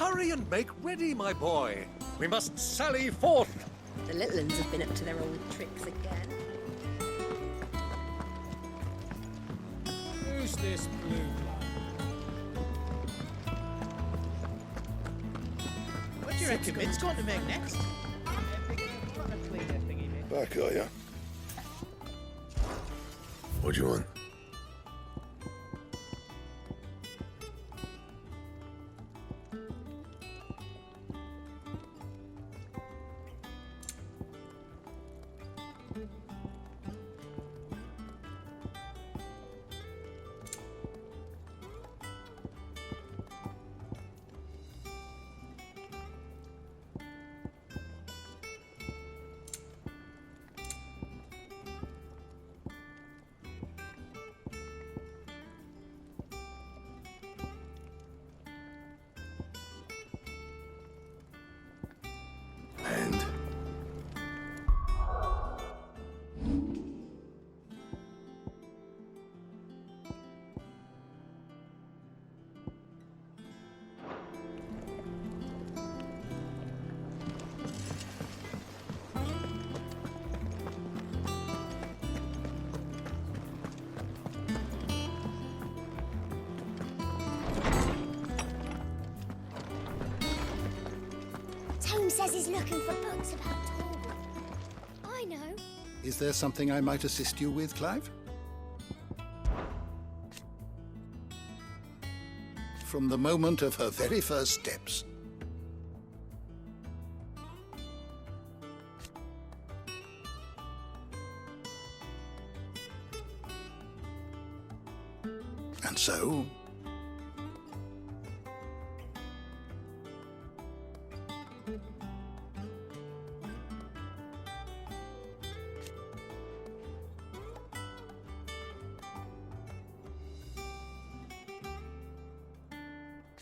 Hurry and make ready, my boy. We must sally forth. The little ones have been up to their old tricks again. Who's this blue blood? What do you reckon Vince going to make next? Back, are ya? What do you want? And Tome says he's looking for books about Torwood. I know. Is there something I might assist you with, Clive? From the moment of her very first steps. And so,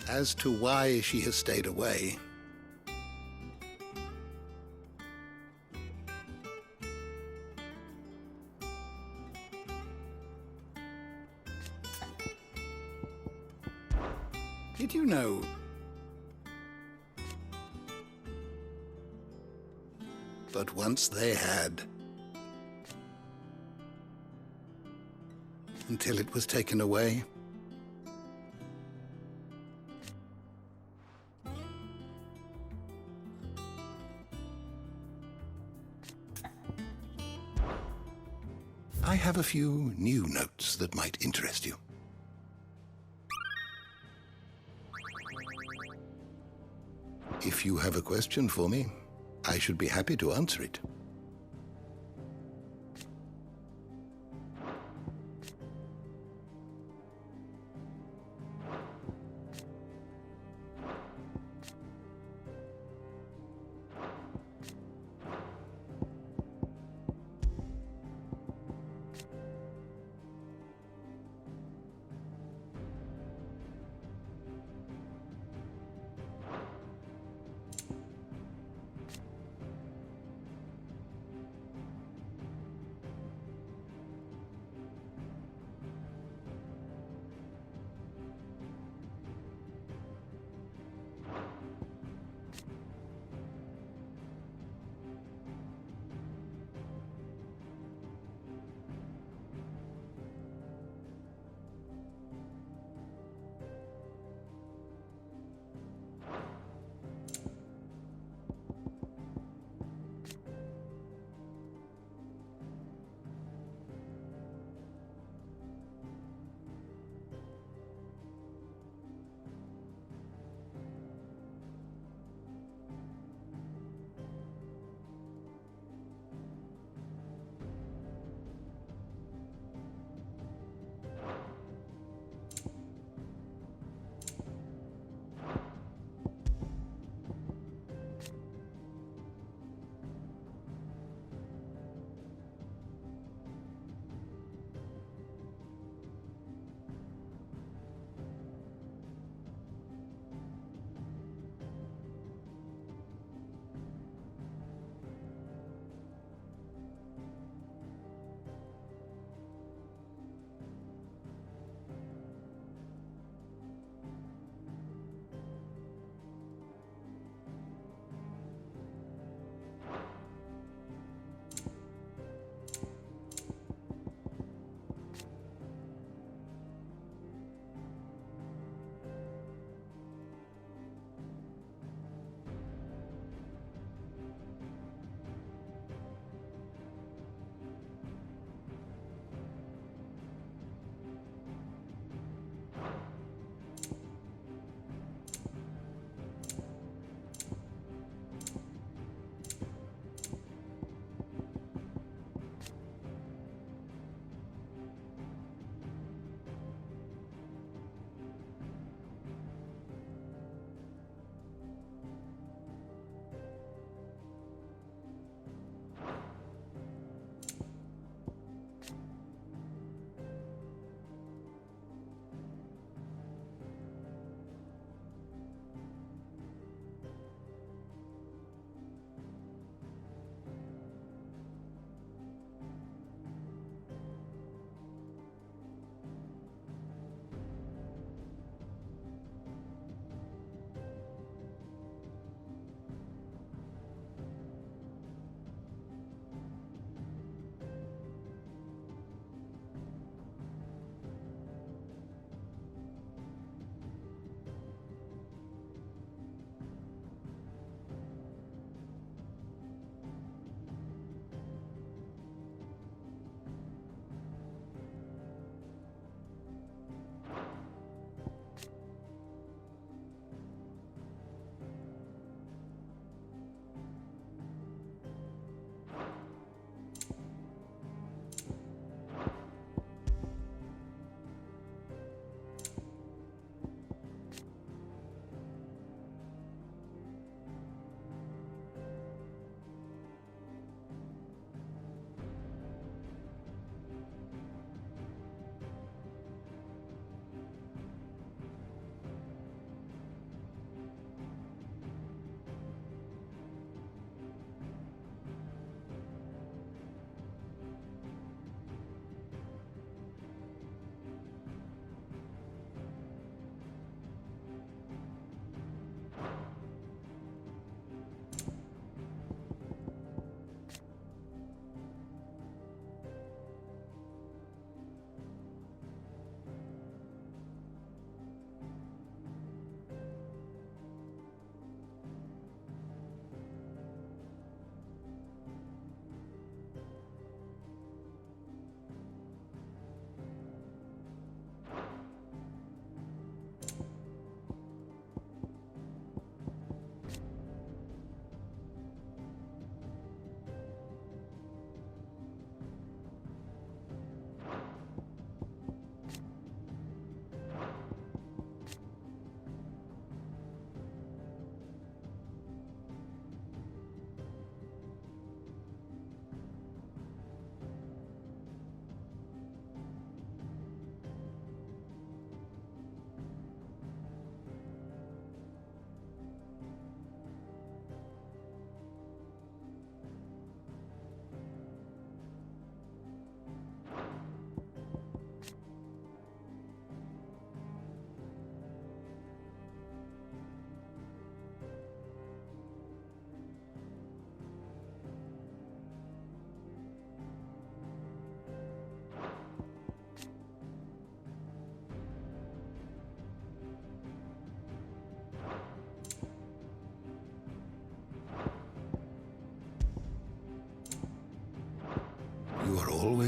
as to why she has stayed away, did you know that once they had, until it was taken away? I have a few new notes that might interest you. If you have a question for me, I should be happy to answer it.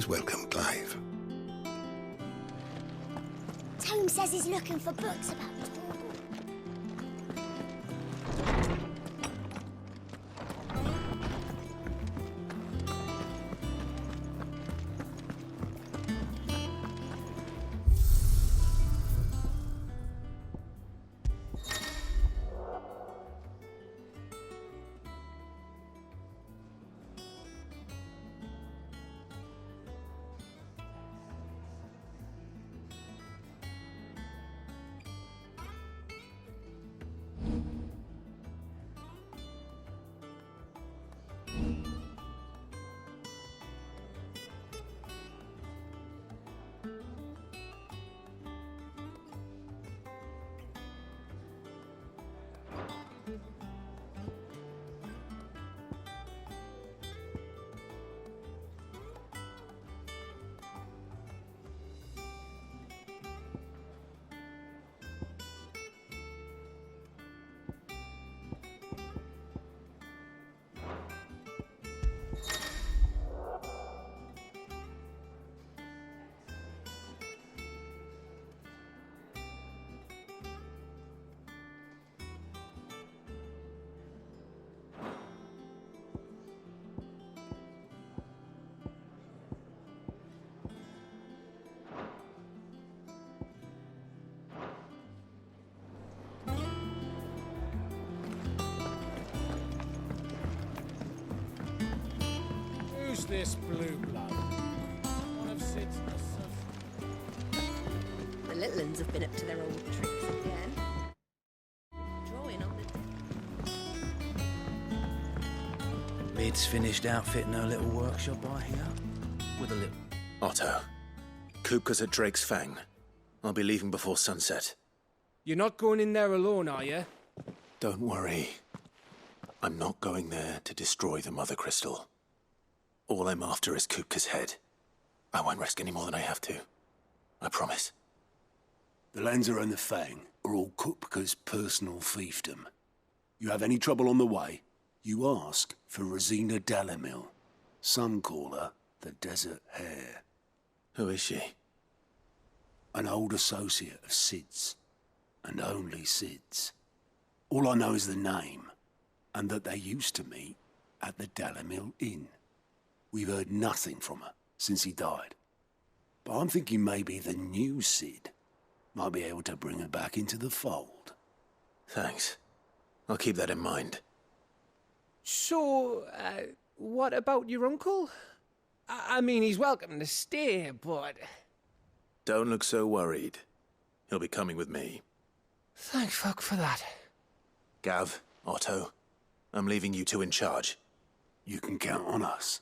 always welcome, Clive. Tome says he's looking for books about Torgal. Who's this blue blood? One of Sid's The little ones have been up to their old tricks again. Drawing on the... Lid's finished outfitting her little workshop by here. With a little... Otto, Kupka's at Drake's Fang. I'll be leaving before sunset. You're not going in there alone, are you? Don't worry. I'm not going there to destroy the Mother Crystal. All I'm after is Kupka's head. I won't risk any more than I have to. I promise. The Lancer and the Fang are all Kupka's personal fiefdom. You have any trouble on the way, you ask for Rosina Dalamil. Some call her the Desert Hare. Who is she? An old associate of Sid's, and only Sid's. All I know is the name, and that they used to meet at the Dalamil Inn. We've heard nothing from her since he died. But I'm thinking maybe the new Sid might be able to bring her back into the fold. Thanks. I'll keep that in mind. So, what about your uncle? I mean, he's welcome to stay, but... Don't look so worried. He'll be coming with me. Thank fuck for that. Gav, Otto, I'm leaving you two in charge. You can count on us.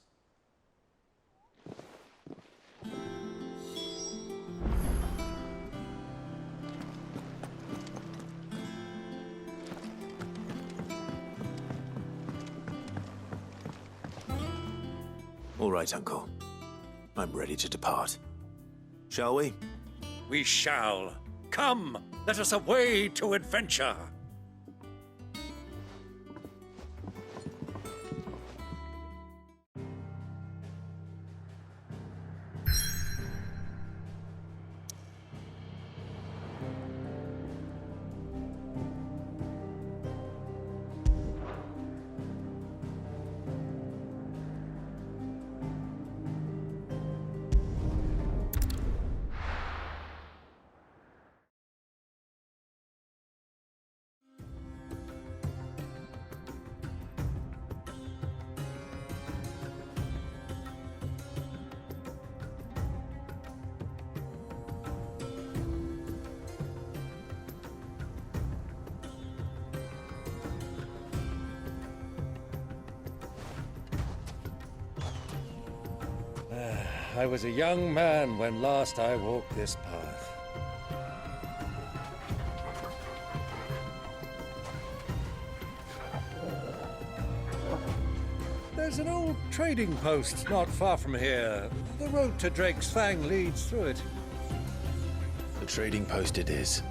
All right, Uncle. I'm ready to depart. Shall we? We shall. Come, let us away to adventure. I was a young man when last I walked this path. There's an old trading post not far from here. The road to Drake's Fang leads through it. The trading post it is.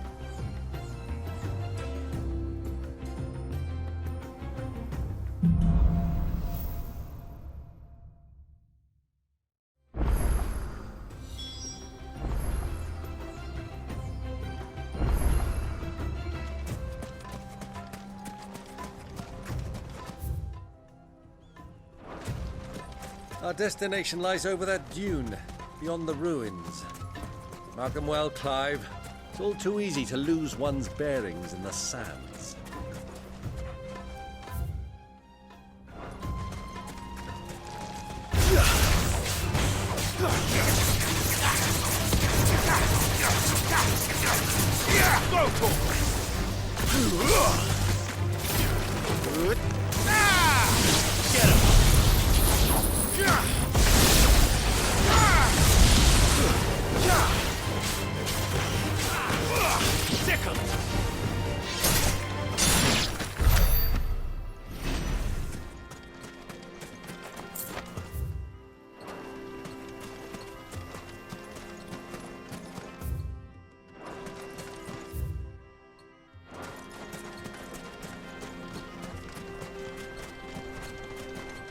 Our destination lies over that dune, beyond the ruins. Mark them well, Clive. It's all too easy to lose one's bearings in the sands.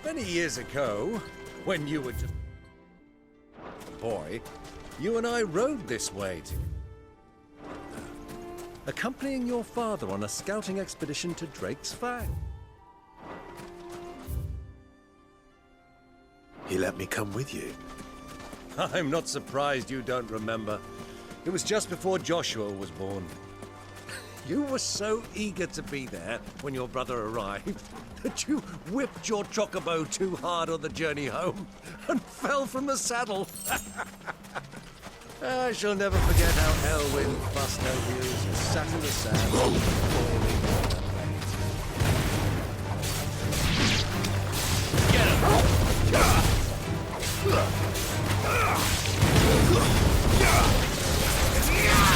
Many years ago, when you were just a boy, you and I rode this way accompanying your father on a scouting expedition to Drake's Fang. He let me come with you. I'm not surprised you don't remember. It was just before Joshua was born. You were so eager to be there when your brother arrived that you whipped your chocobo too hard on the journey home and fell from the saddle. I shall never forget how Elwyn fussed over you as you sat in the sand, falling on the blades. Get him!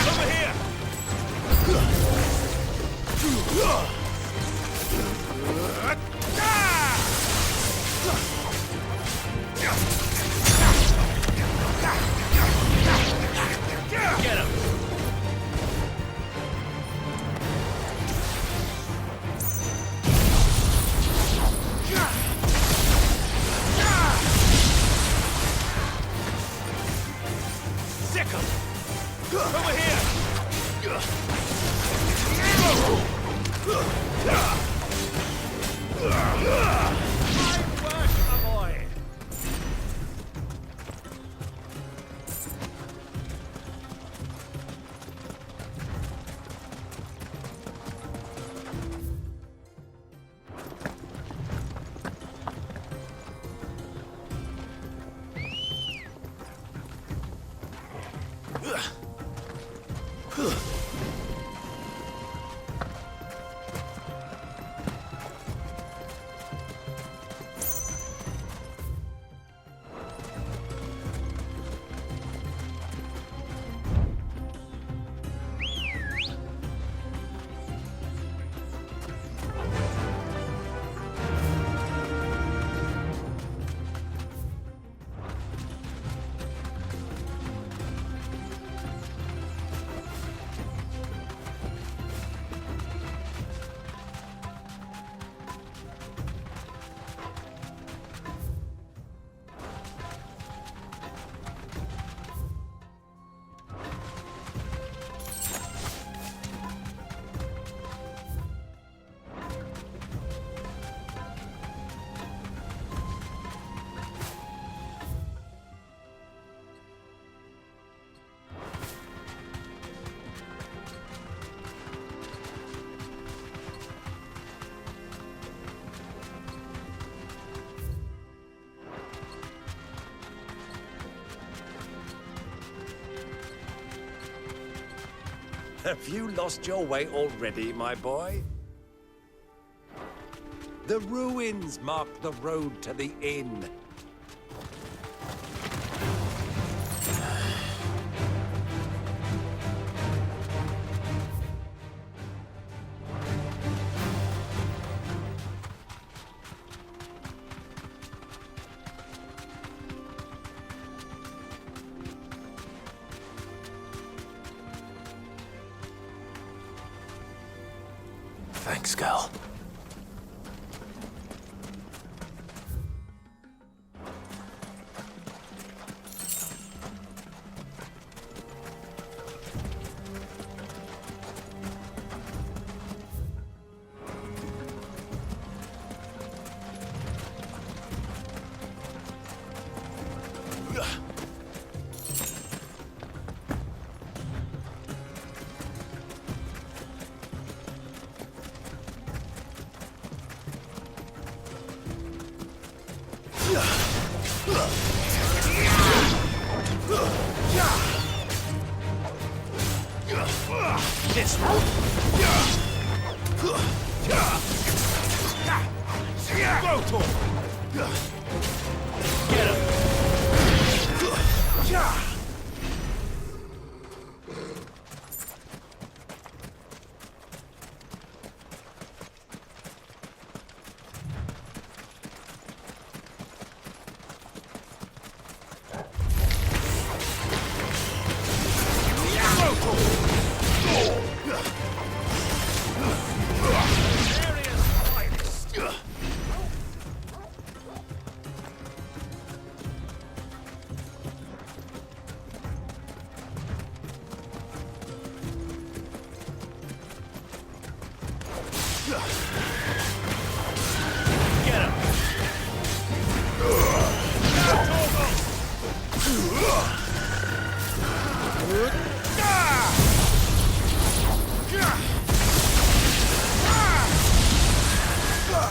Over here! Get him! Sick him! Over here! Nice work, my boy! Have you lost your way already, my boy? The ruins mark the road to the inn. Thanks, Gal. This one. Get him.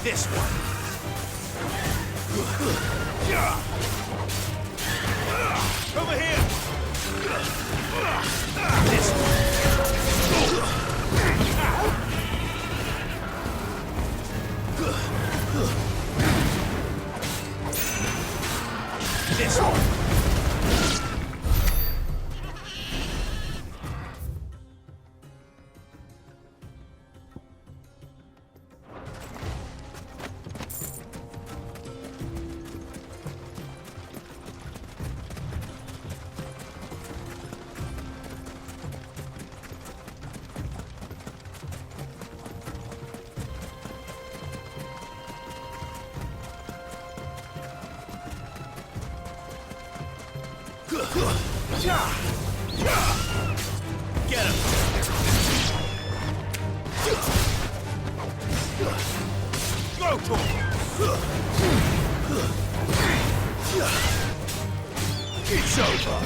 This one. Over here. This one. This one. Get him! Go to him! It's over!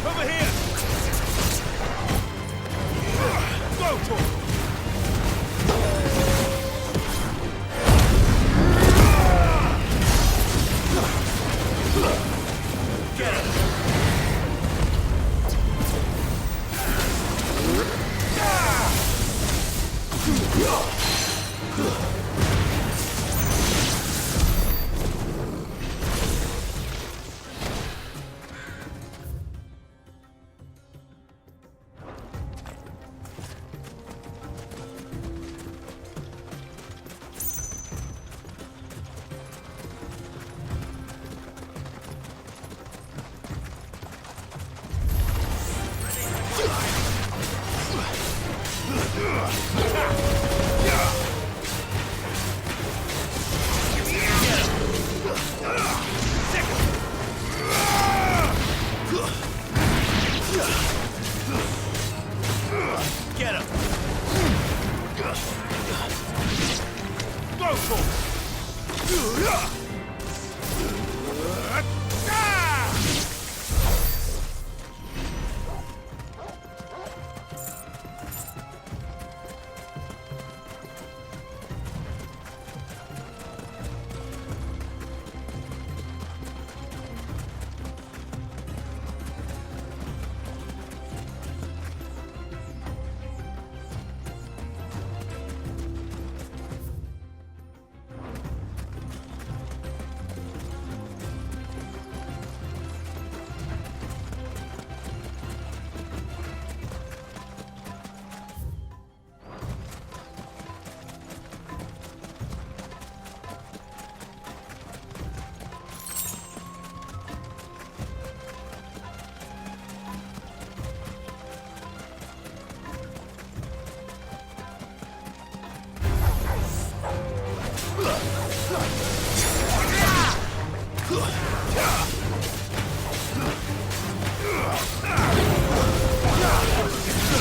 Over here! Go to him! Get him! Get him! Go for it!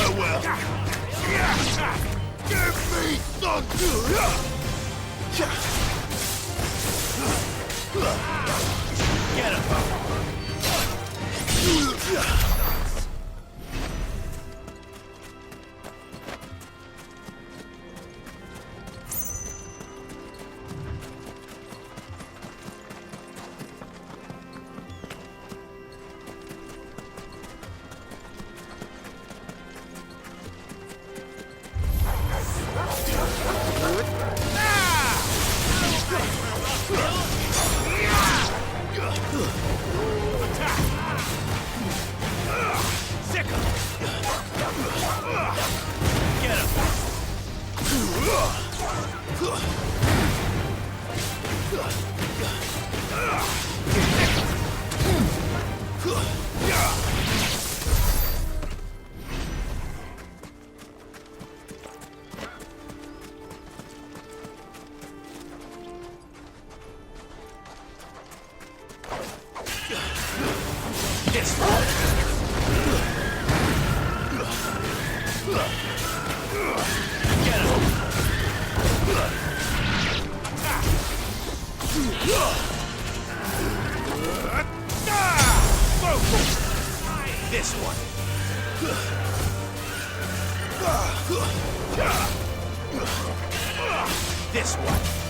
Farewell. Give me thunder! Get him! This one. This one.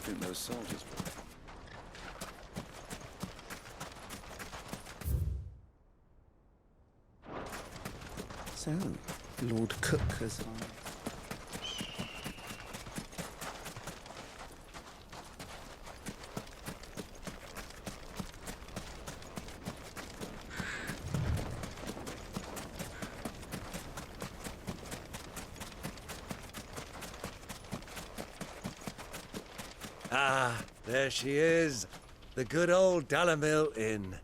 think those soldiers were? So, Lord Cook has arrived. Ah, there she is. The good old Dalamil Inn.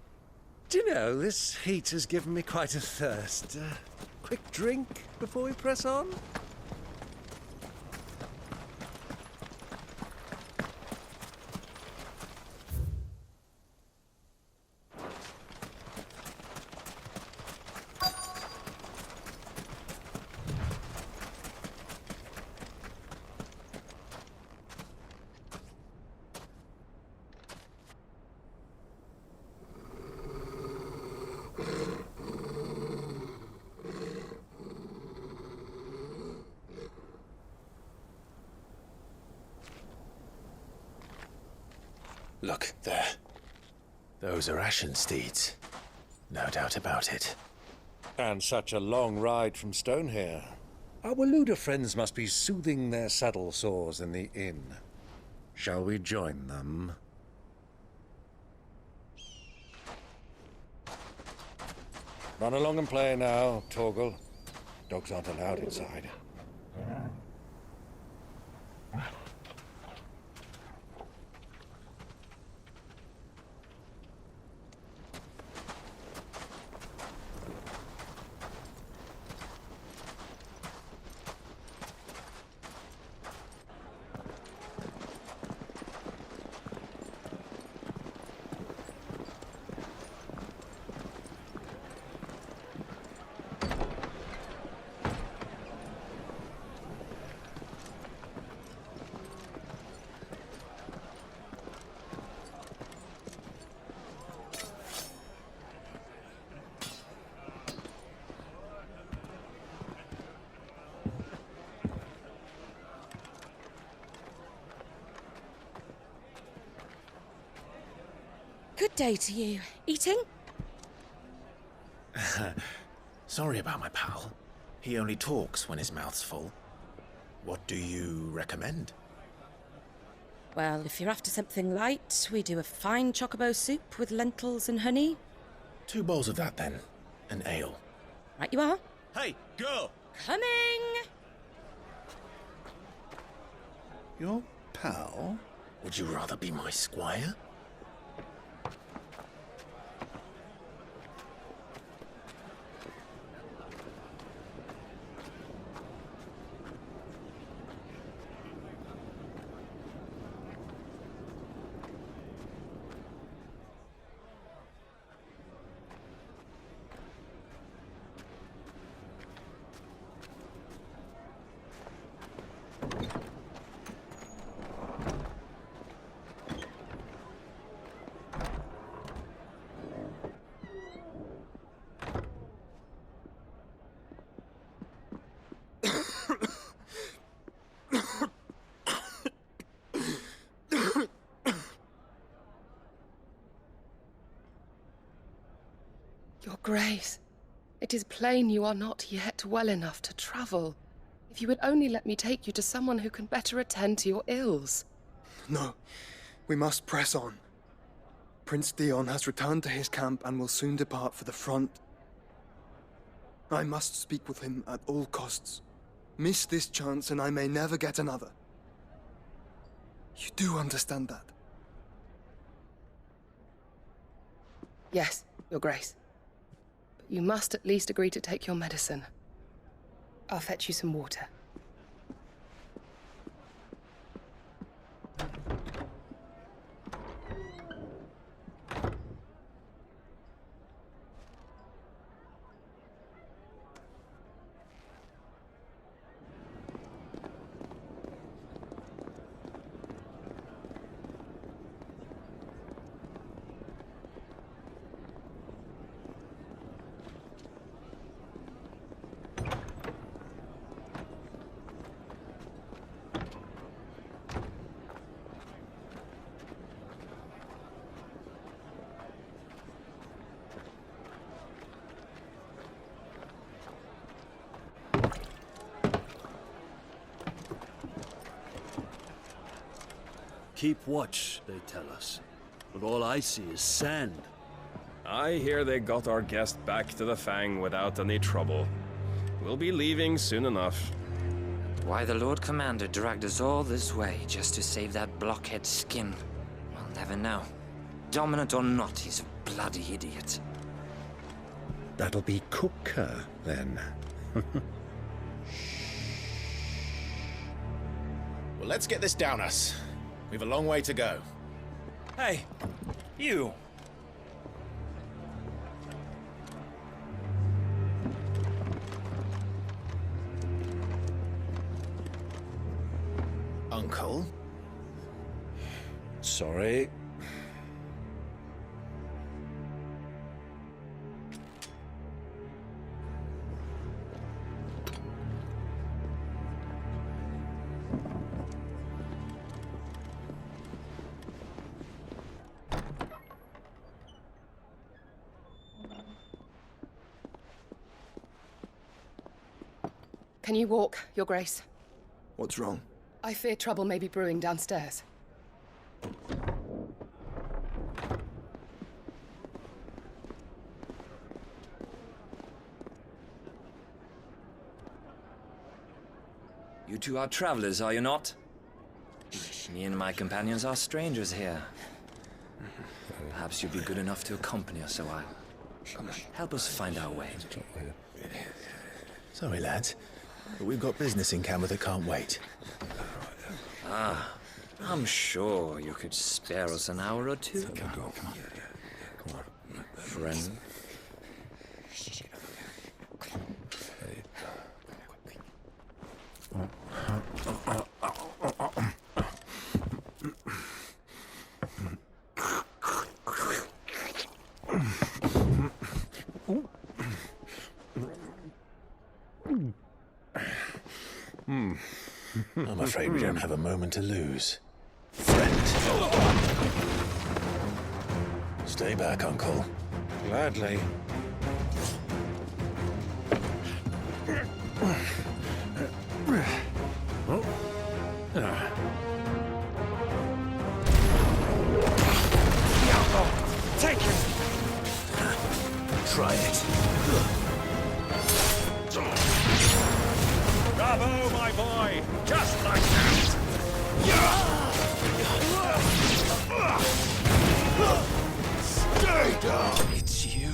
Do you know, this heat has given me quite a thirst. Quick drink before we press on? Look, there. Those are ashen steeds. No doubt about it. And such a long ride from Stone here. Our Waluda friends must be soothing their saddle sores in the inn. Shall we join them? Run along and play now, Torgal. Dogs aren't allowed inside. Good day to you. Eating? Sorry about my pal. He only talks when his mouth's full. What do you recommend? Well, if you're after something light, we do a fine chocobo soup with lentils and honey. 2 bowls of that, then. An ale. Right you are. Hey, girl! Coming! Your pal? Would you rather be my squire? Your Grace, it is plain you are not yet well enough to travel. If you would only let me take you to someone who can better attend to your ills. No, we must press on. Prince Theon has returned to his camp and will soon depart for the front. I must speak with him at all costs. Miss this chance and I may never get another. You do understand that? Yes, Your Grace. But you must at least agree to take your medicine. I'll fetch you some water. keep watch, they tell us. But all I see is sand. I hear they got our guest back to the Fang without any trouble. We'll be leaving soon enough. Why the Lord Commander dragged us all this way just to save that blockhead skin, we'll never know. Dominant or not, he's a bloody idiot. That'll be Cooker, then. Well, let's get this down us. We've a long way to go. Hey, you! Uncle? Sorry. Can you walk, Your Grace? What's wrong? I fear trouble may be brewing downstairs. You two are travelers, are you not? Me and my companions are strangers here. Perhaps you'd be good enough to accompany us a while. Help us find our way. Sorry, lads, but we've got business in camera that can't wait. Ah, I'm sure you could spare us an hour or two. Come on. Friend. I'm afraid we don't have a moment to lose. Friend. Stay back, Uncle. Gladly. Take it! Try it. Bravo, my boy! Just like that! Stay down! It's you.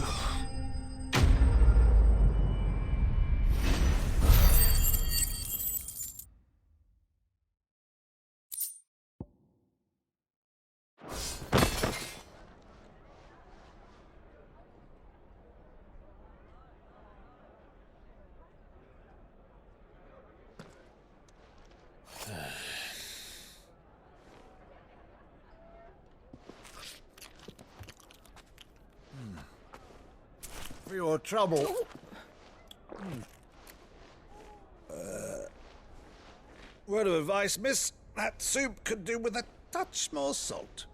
For your trouble. Word of advice, miss. That soup could do with a touch more salt.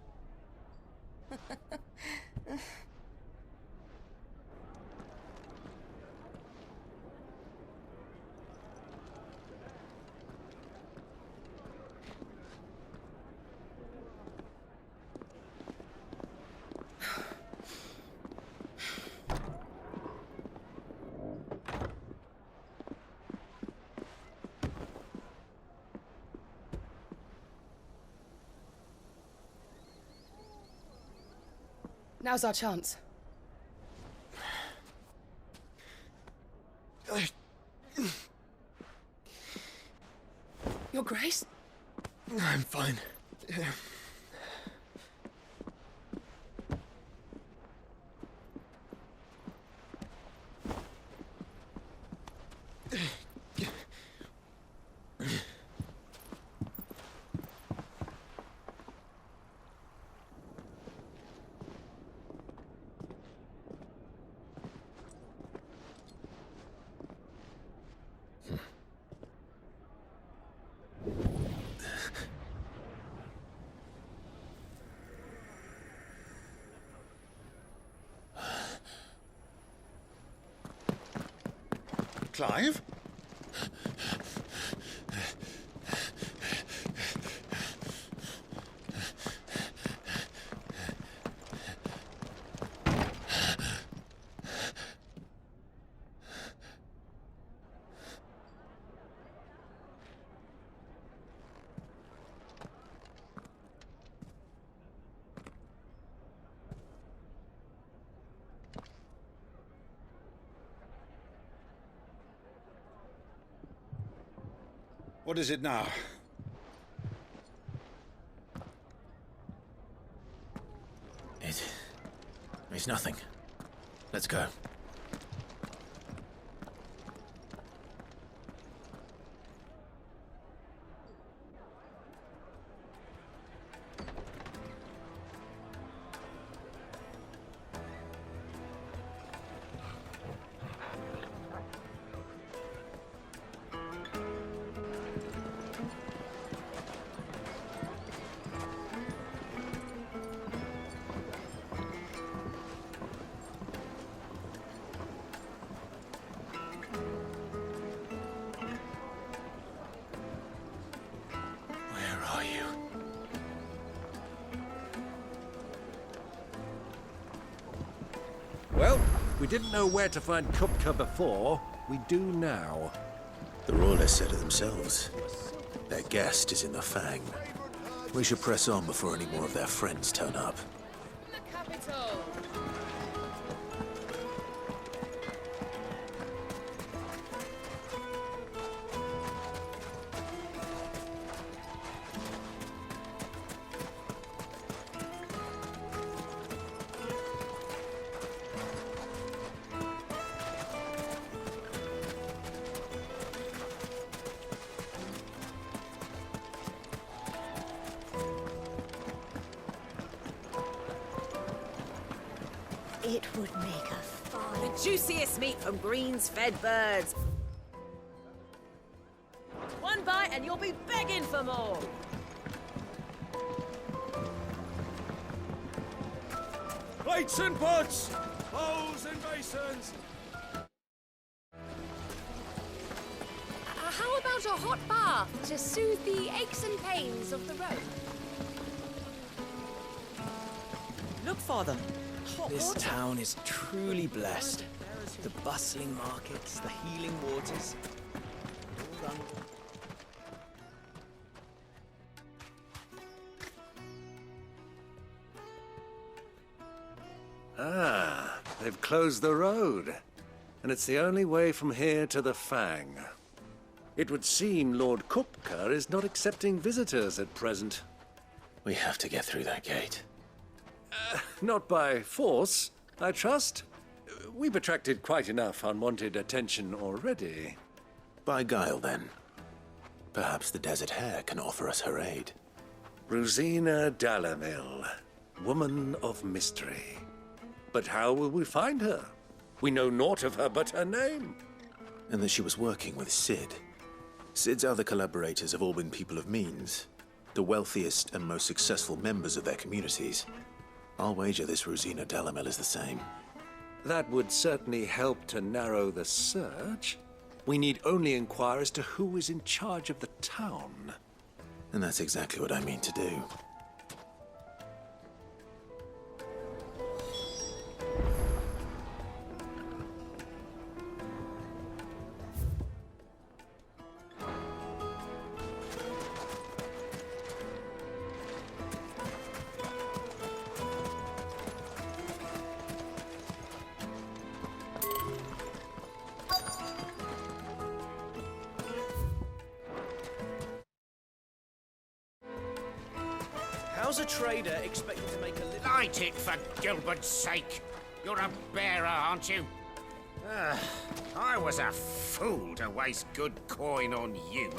Now's our chance. Your Grace? I'm fine. Clive? What is it now? It's nothing. Let's go. Well, we didn't know where to find Kupka before. We do now. The royalists said it themselves. Their guest is in the Fang. We should press on before any more of their friends turn up. The capital! It would make a fine... The juiciest meat from greens-fed birds. One bite and you'll be begging for more. Plates and pots! Bowls and basins! How about a hot bath to soothe the aches and pains of the road? Look for them. Hot This water. town is truly blessed. The bustling markets, the healing waters. All done. Ah, they've closed the road. And it's the only way from here to the Fang. It would seem Lord Kupka is not accepting visitors at present. We have to get through that gate. Not by force, I trust. We've attracted quite enough unwanted attention already. By guile, then. Perhaps the Desert Hare can offer us her aid. Rosina Dalamil, woman of mystery. But how will we find her? We know naught of her but her name. And that she was working with Sid. Sid's other collaborators have all been people of means, the wealthiest and most successful members of their communities. I'll wager this Rosina Dalamil is the same. That would certainly help to narrow the search. We need only inquire as to who is in charge of the town. And that's exactly what I mean to do. How's a trader expected to make a living? Light it, for Gilbert's sake! You're a bearer, aren't you? I was a fool to waste good coin on you.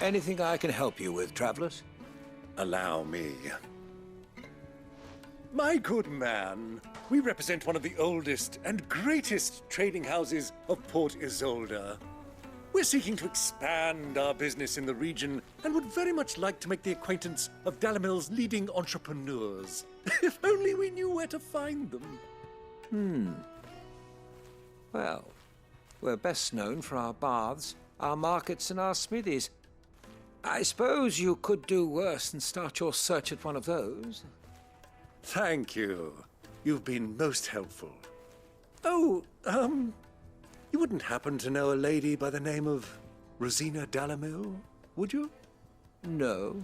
Anything I can help you with, travelers? Allow me. My good man, we represent one of the oldest and greatest trading houses of Port Isolde. We're seeking to expand our business in the region and would very much like to make the acquaintance of Dalamil's leading entrepreneurs. If only we knew where to find them. Well, we're best known for our baths, our markets, and our smithies. I suppose you could do worse than start your search at one of those. Thank you. You've been most helpful. Oh, you wouldn't happen to know a lady by the name of Rosina Dalamil, would you? No.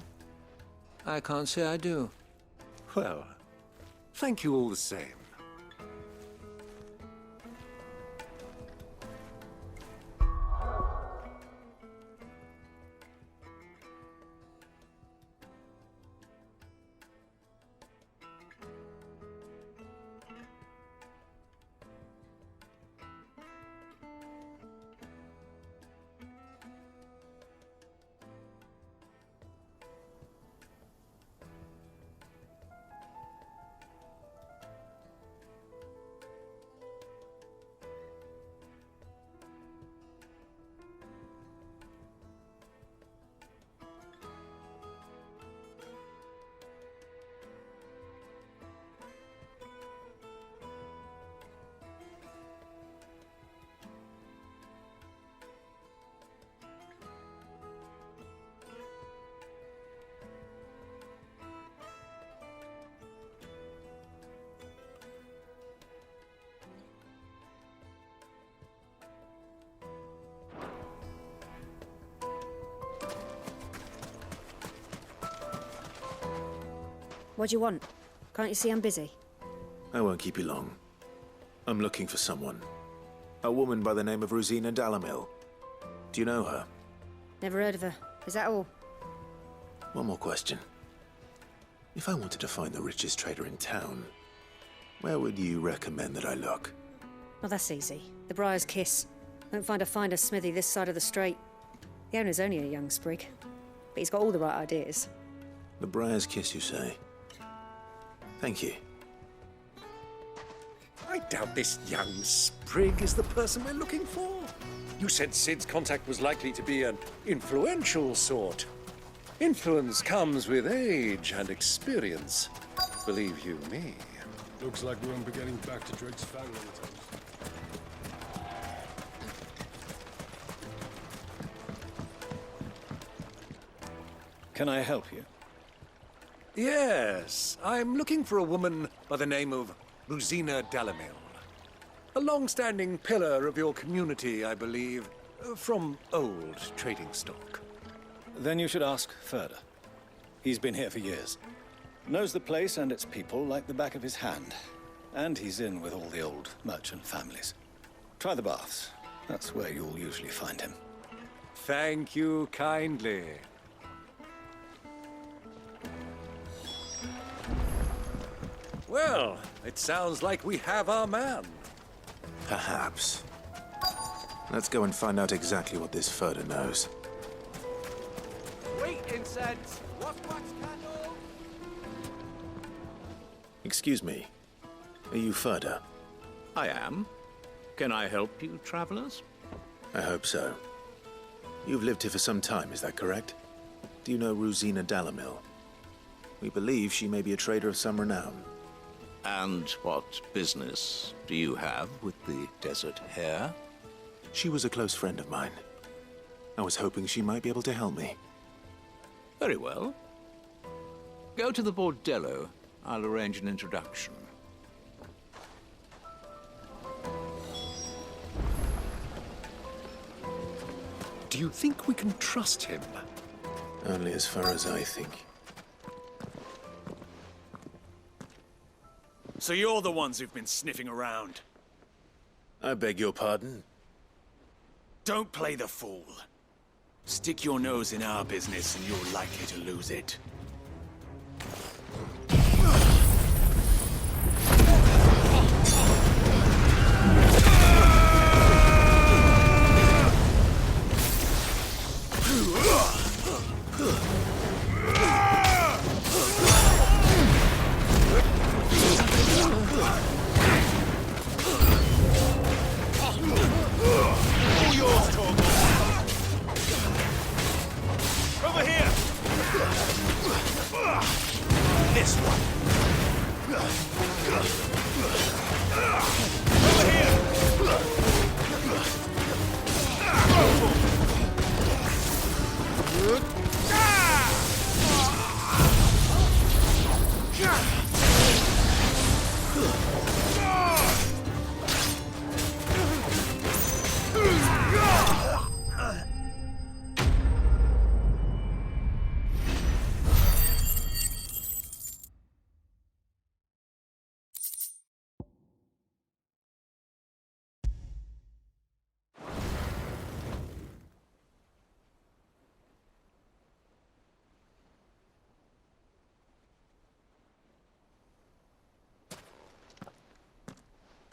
I can't say I do. Well, thank you all the same. What do you want? Can't you see I'm busy? I won't keep you long. I'm looking for someone. A woman by the name of Rosina Dalamil. Do you know her? Never heard of her. Is that all? One more question. If I wanted to find the richest trader in town, where would you recommend that I look? Well, that's easy. The Briar's Kiss. Don't find a finer smithy this side of the strait. The owner's only a young sprig, but he's got all the right ideas. The Briar's Kiss, you say? Thank you. I doubt this young sprig is the person we're looking for. You said Sid's contact was likely to be an influential sort. Influence comes with age and experience. Believe you me. Looks like we won't be getting back to Drake's Fang anytime. Can I help you? Yes, I'm looking for a woman by the name of Rosina Dalamil. A long-standing pillar of your community, I believe, from old trading stock. Then you should ask Ferda. He's been here for years. Knows the place and its people like the back of his hand. And he's in with all the old merchant families. Try the baths. That's where you'll usually find him. Thank you kindly. Well, it sounds like we have our man. Perhaps. Let's go and find out exactly what this Ferda knows. Wheat incense! Wax candle! Excuse me. Are you Ferda? I am. Can I help you, travelers? I hope so. You've lived here for some time, is that correct? Do you know Rosina Dalamil? We believe she may be a trader of some renown. And what business do you have with the desert hare? She was a close friend of mine. I was hoping she might be able to help me. Very well. Go to the bordello. I'll arrange an introduction. Do you think we can trust him? Only as far as I think. So you're the ones who've been sniffing around? I beg your pardon? Don't play the fool. Stick your nose in our business and you're likely to lose it. Over here!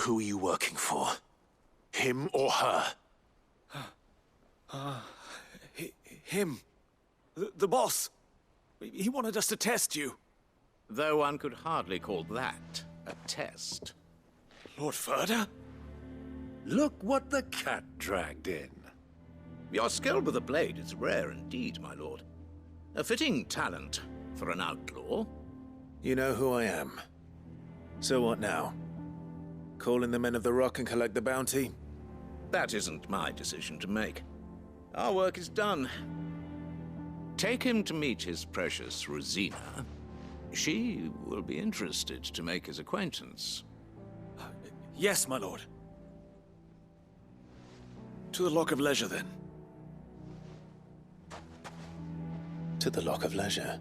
Who are you working for? Him or her? Him. The boss. He wanted us to test you. Though one could hardly call that a test. Lord Ferda? Look what the cat dragged in. Your skill with a blade is rare indeed, my lord. A fitting talent for an outlaw. You know who I am. So what now? Call in the Men of the Rock and collect the bounty? That isn't my decision to make. Our work is done. Take him to meet his precious Rosina. She will be interested to make his acquaintance. Yes, my lord. To the Lock of Leisure, then. To the Lock of Leisure.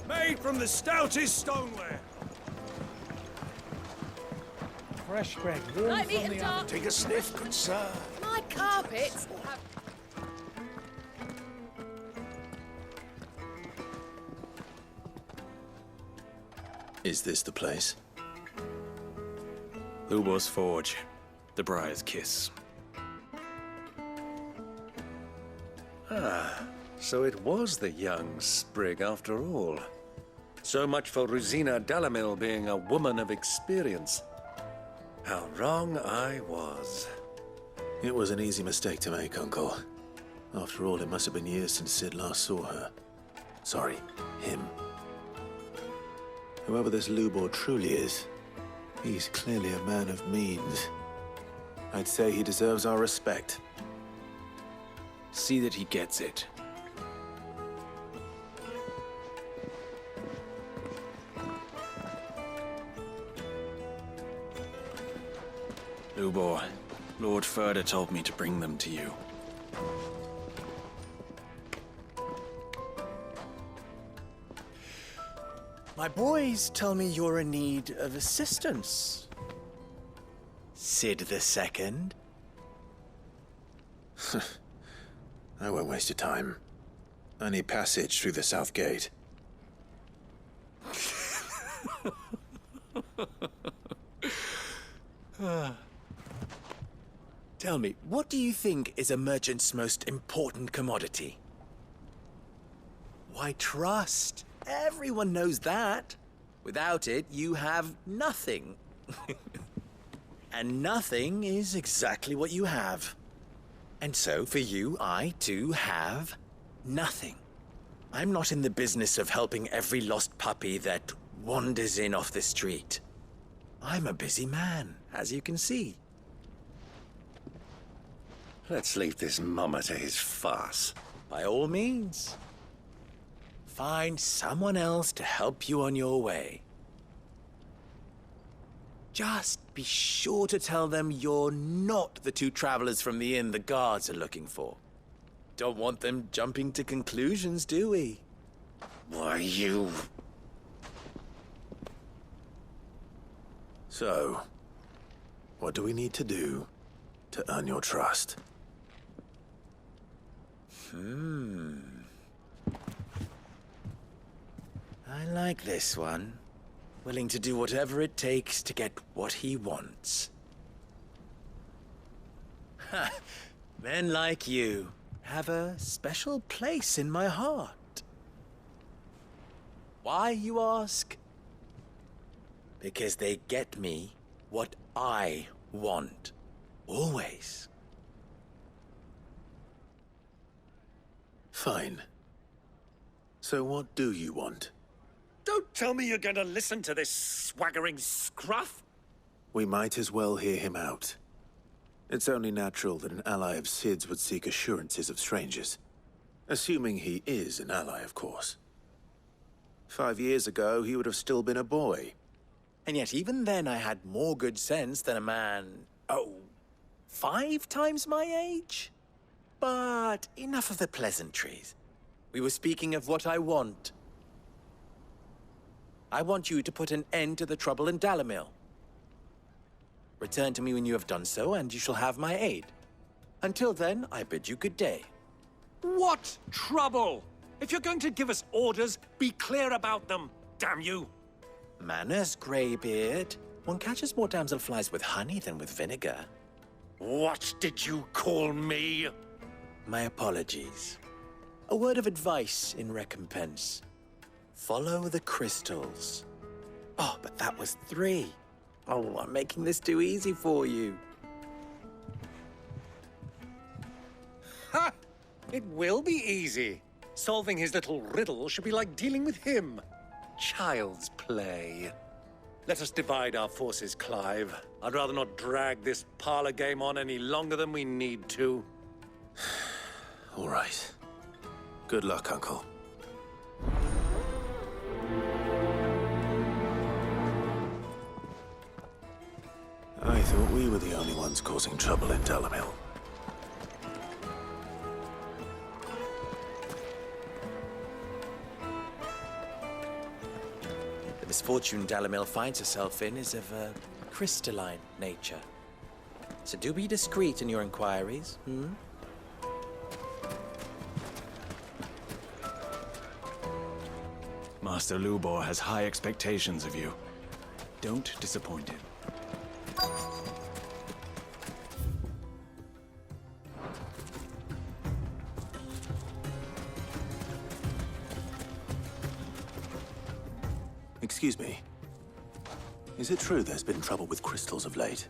Made from the stoutest stoneware. Fresh bread, warm Light me from and the dark. oven. Take a sniff, good sir. My carpets have... Is this the place? Lubor's Forge. The Briar's Kiss. Ah, so it was the young sprig after all. So much for Rosina Dalamil being a woman of experience. How wrong I was. It was an easy mistake to make, Uncle. After all, it must have been years since Sid last saw her. Sorry, him. Whoever this Lubor truly is, he's clearly a man of means. I'd say he deserves our respect. See that he gets it. Lubor, Lord Ferda told me to bring them to you. My boys tell me you're in need of assistance. Sid the Second. I won't waste your time. I need passage through the south gate. Tell me, what do you think is a merchant's most important commodity? Why, trust. Everyone knows that. Without it, you have nothing. And nothing is exactly what you have. And so, for you, I, too, have nothing. I'm not in the business of helping every lost puppy that wanders in off the street. I'm a busy man, as you can see. Let's leave this mummer to his farce. By all means. Find someone else to help you on your way. Just be sure to tell them you're not the two travelers from the inn the guards are looking for. Don't want them jumping to conclusions, do we? Why, you... So, what do we need to do to earn your trust? I like this one. Willing to do whatever it takes to get what he wants. Ha! Men like you have a special place in my heart. Why, you ask? Because they get me what I want. Always. Fine. So what do you want? Don't tell me you're going to listen to this swaggering scruff. We might as well hear him out. It's only natural that an ally of Sid's would seek assurances of strangers. Assuming he is an ally, of course. 5 years ago, he would have still been a boy. And yet even then I had more good sense than a man, 5 times my age? But enough of the pleasantries. We were speaking of what I want. I want you to put an end to the trouble in Dalamil. Return to me when you have done so, and you shall have my aid. Until then, I bid you good day. What trouble? If you're going to give us orders, be clear about them, damn you! Manners, Greybeard. One catches more damselflies with honey than with vinegar. What did you call me? My apologies. A word of advice in recompense. Follow the crystals. Oh, but that was 3. Oh, I'm making this too easy for you. Ha! It will be easy. Solving his little riddle should be like dealing with him. Child's play. Let us divide our forces, Clive. I'd rather not drag this parlor game on any longer than we need to. All right. Good luck, Uncle. I thought we were the only ones causing trouble in Dalamil. The misfortune Dalamil finds herself in is of a crystalline nature. So do be discreet in your inquiries, Master Lubor has high expectations of you. Don't disappoint him. Excuse me. Is it true there's been trouble with crystals of late?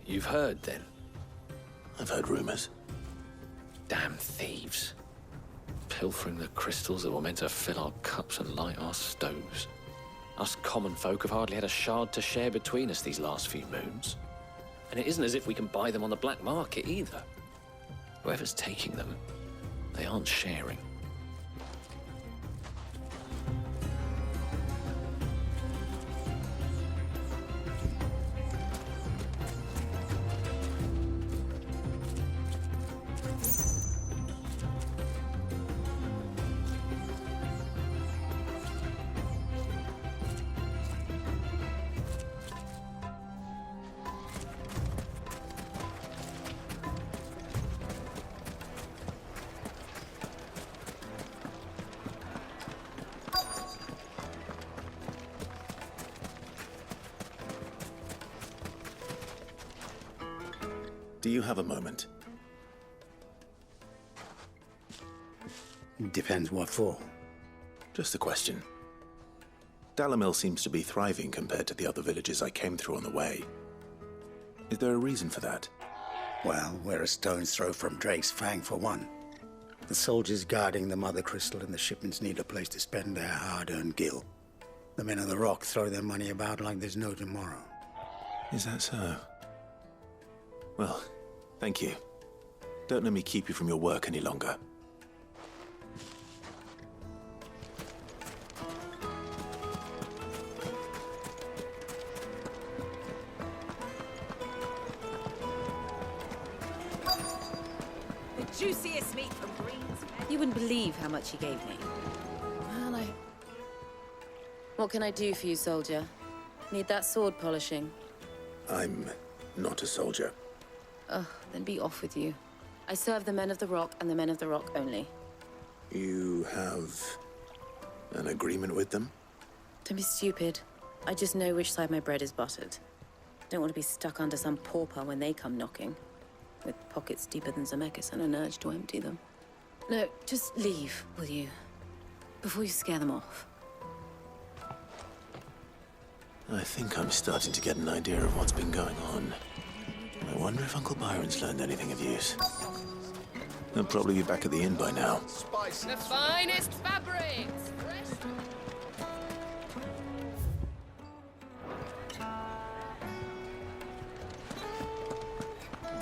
You've heard, then? I've heard rumors. Damn thieves. Pilfering the crystals that were meant to fill our cups and light our stoves. Us common folk have hardly had a shard to share between us these last few moons. And it isn't as if we can buy them on the black market either. Whoever's taking them, they aren't sharing. Do you have a moment? Depends what for. Just a question. Dalamil seems to be thriving compared to the other villages I came through on the way. Is there a reason for that? Well, we're a stone's throw from Drake's Fang, for one. The soldiers guarding the Mother Crystal and the shipments need a place to spend their hard-earned gil. The men of the Rock throw their money about like there's no tomorrow. Is that so? Well, thank you. Don't let me keep you from your work any longer. The juiciest meat from Greens. You wouldn't believe how much he gave me. Well, What can I do for you, soldier? Need that sword polishing? I'm not a soldier. Ugh, then be off with you. I serve the men of the Rock and the men of the Rock only. You have an agreement with them? Don't be stupid. I just know which side my bread is buttered. Don't want to be stuck under some pauper when they come knocking. With pockets deeper than Zemeckis and an urge to empty them. No, just leave, will you? Before you scare them off. I think I'm starting to get an idea of what's been going on. I wonder if Uncle Byron's learned anything of use. He'll probably be back at the inn by now. The finest fabrics!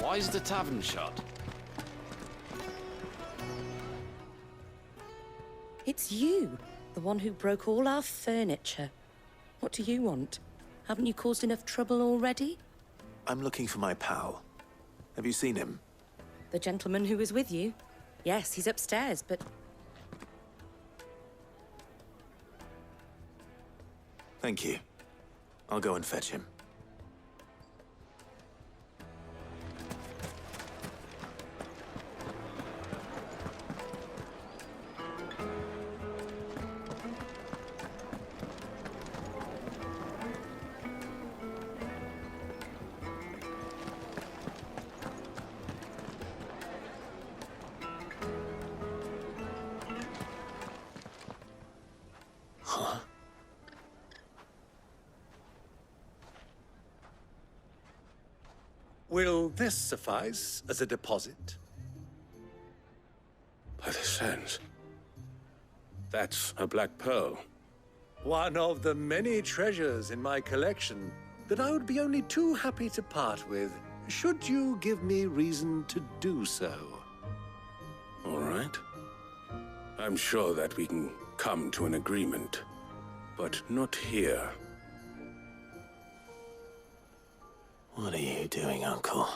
Why is the tavern shut? It's you, the one who broke all our furniture. What do you want? Haven't you caused enough trouble already? I'm looking for my pal. Have you seen him? The gentleman who was with you? Yes, he's upstairs, but... Thank you. I'll go and fetch him. Will this suffice as a deposit? By the sands. That's a black pearl. One of the many treasures in my collection that I would be only too happy to part with, should you give me reason to do so. All right. I'm sure that we can come to an agreement, but not here. What are you doing, Uncle?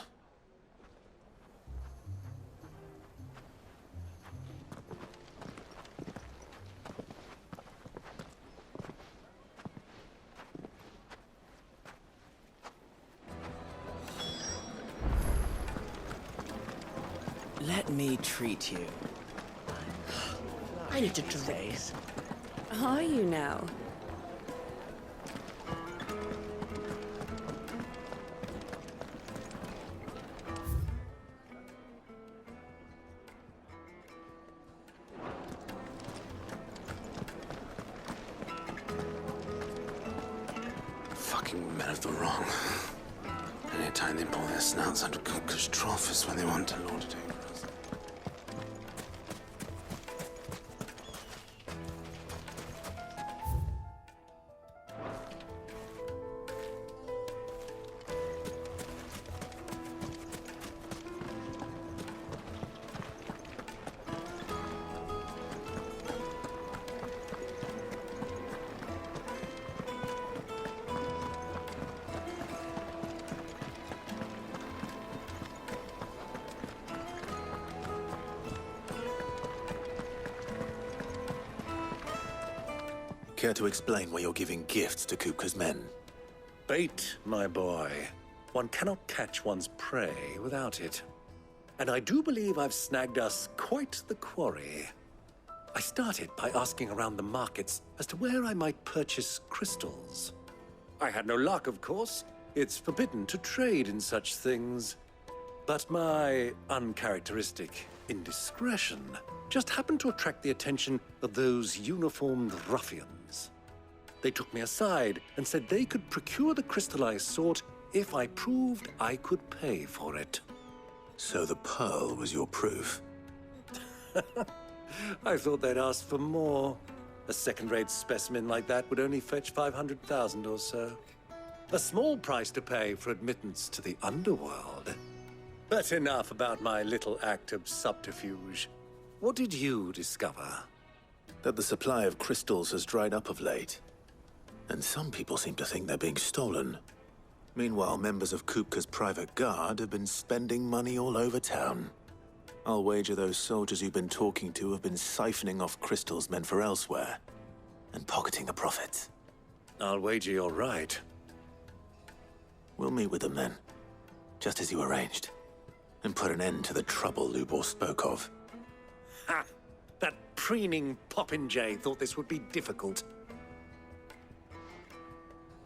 Let me treat you. I need to drink. Are you now? Fucking men of the wrong. Anytime they pull their snouts out of Cook's trough is when they want to lord it over us. Care to explain why you're giving gifts to Kupka's men? Bait, my boy. One cannot catch one's prey without it. And I do believe I've snagged us quite the quarry. I started by asking around the markets as to where I might purchase crystals. I had no luck, of course. It's forbidden to trade in such things. But my uncharacteristic indiscretion just happened to attract the attention of those uniformed ruffians. They took me aside and said they could procure the crystal I sought if I proved I could pay for it. So the pearl was your proof? I thought they'd ask for more. A second-rate specimen like that would only fetch 500,000 or so. A small price to pay for admittance to the underworld. But enough about my little act of subterfuge. What did you discover? That the supply of crystals has dried up of late. And some people seem to think they're being stolen. Meanwhile, members of Kupka's private guard have been spending money all over town. I'll wager those soldiers you've been talking to have been siphoning off crystals meant for elsewhere, and pocketing the profits. I'll wager you're right. We'll meet with them then, just as you arranged, and put an end to the trouble Lubor spoke of. Ha! That preening popinjay thought this would be difficult.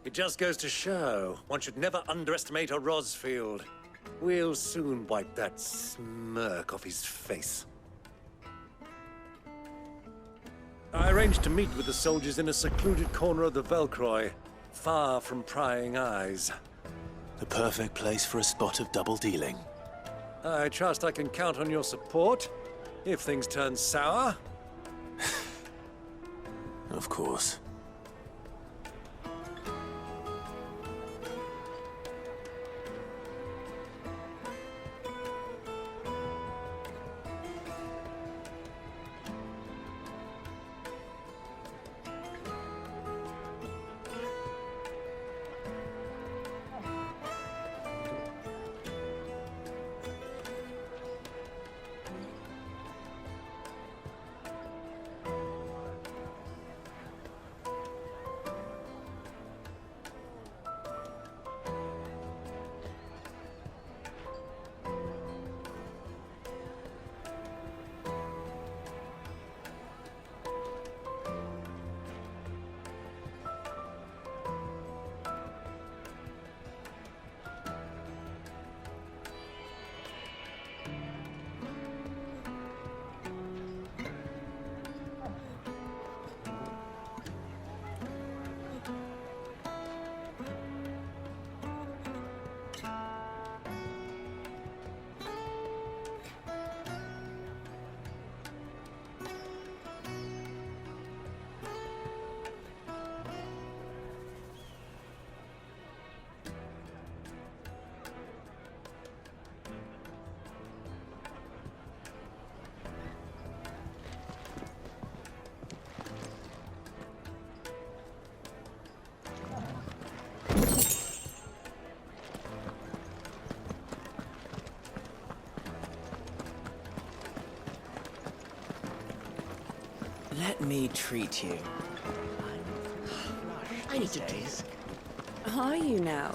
It just goes to show, one should never underestimate a Rosfield. We'll soon wipe that smirk off his face. I arranged to meet with the soldiers in a secluded corner of the Velcroy, far from prying eyes. The perfect place for a spot of double dealing. I trust I can count on your support, if things turn sour. Of course. Let me treat you. I need to drink. Are you now?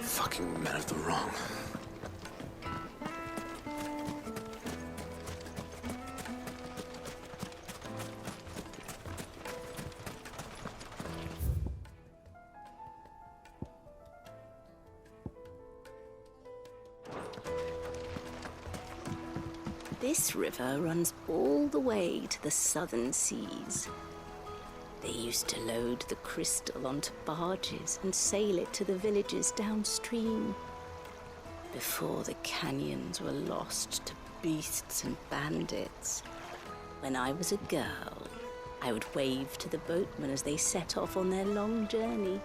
Fucking men of the wrong. This river runs all the way to the southern seas. They used to load the crystal onto barges and sail it to the villages downstream. Before the canyons were lost to beasts and bandits. When I was a girl, I would wave to the boatmen as they set off on their long journey,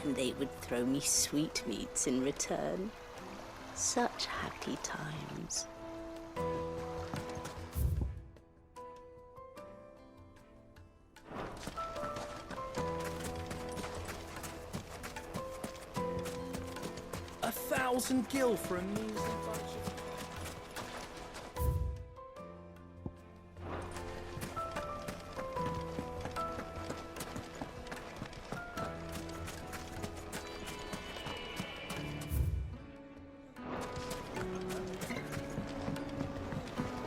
and they would throw me sweetmeats in return. Such happy times. $1,000 for a measly bunch of...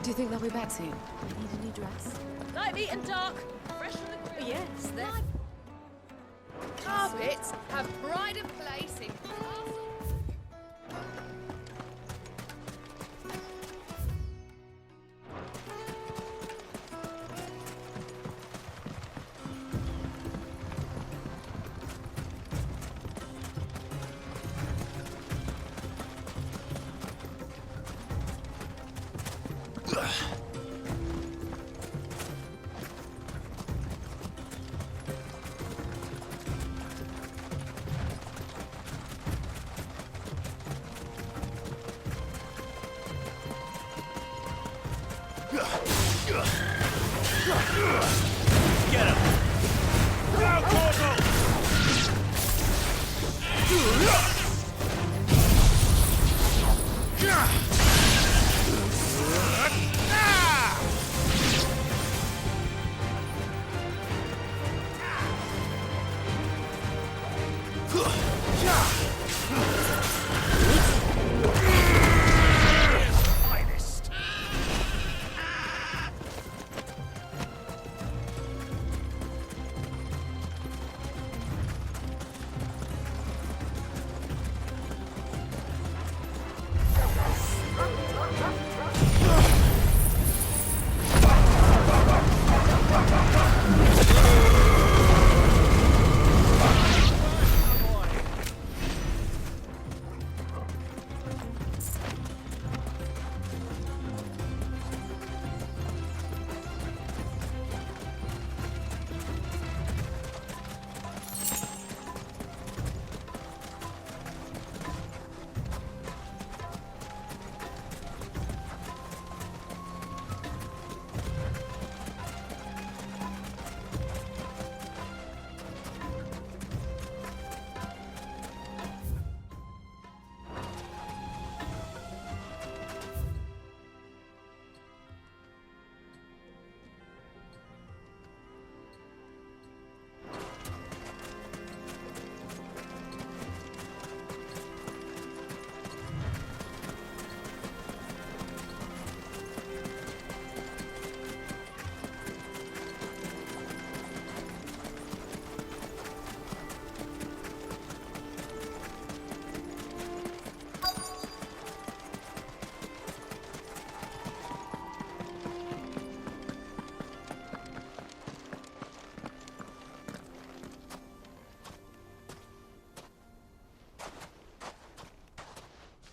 Do you think they'll be back soon? I need a new dress. Light, meat and dark. Fresh from the grill. Yes, they're... Carpets have pride of place in castle. Get him! Now, Corporal!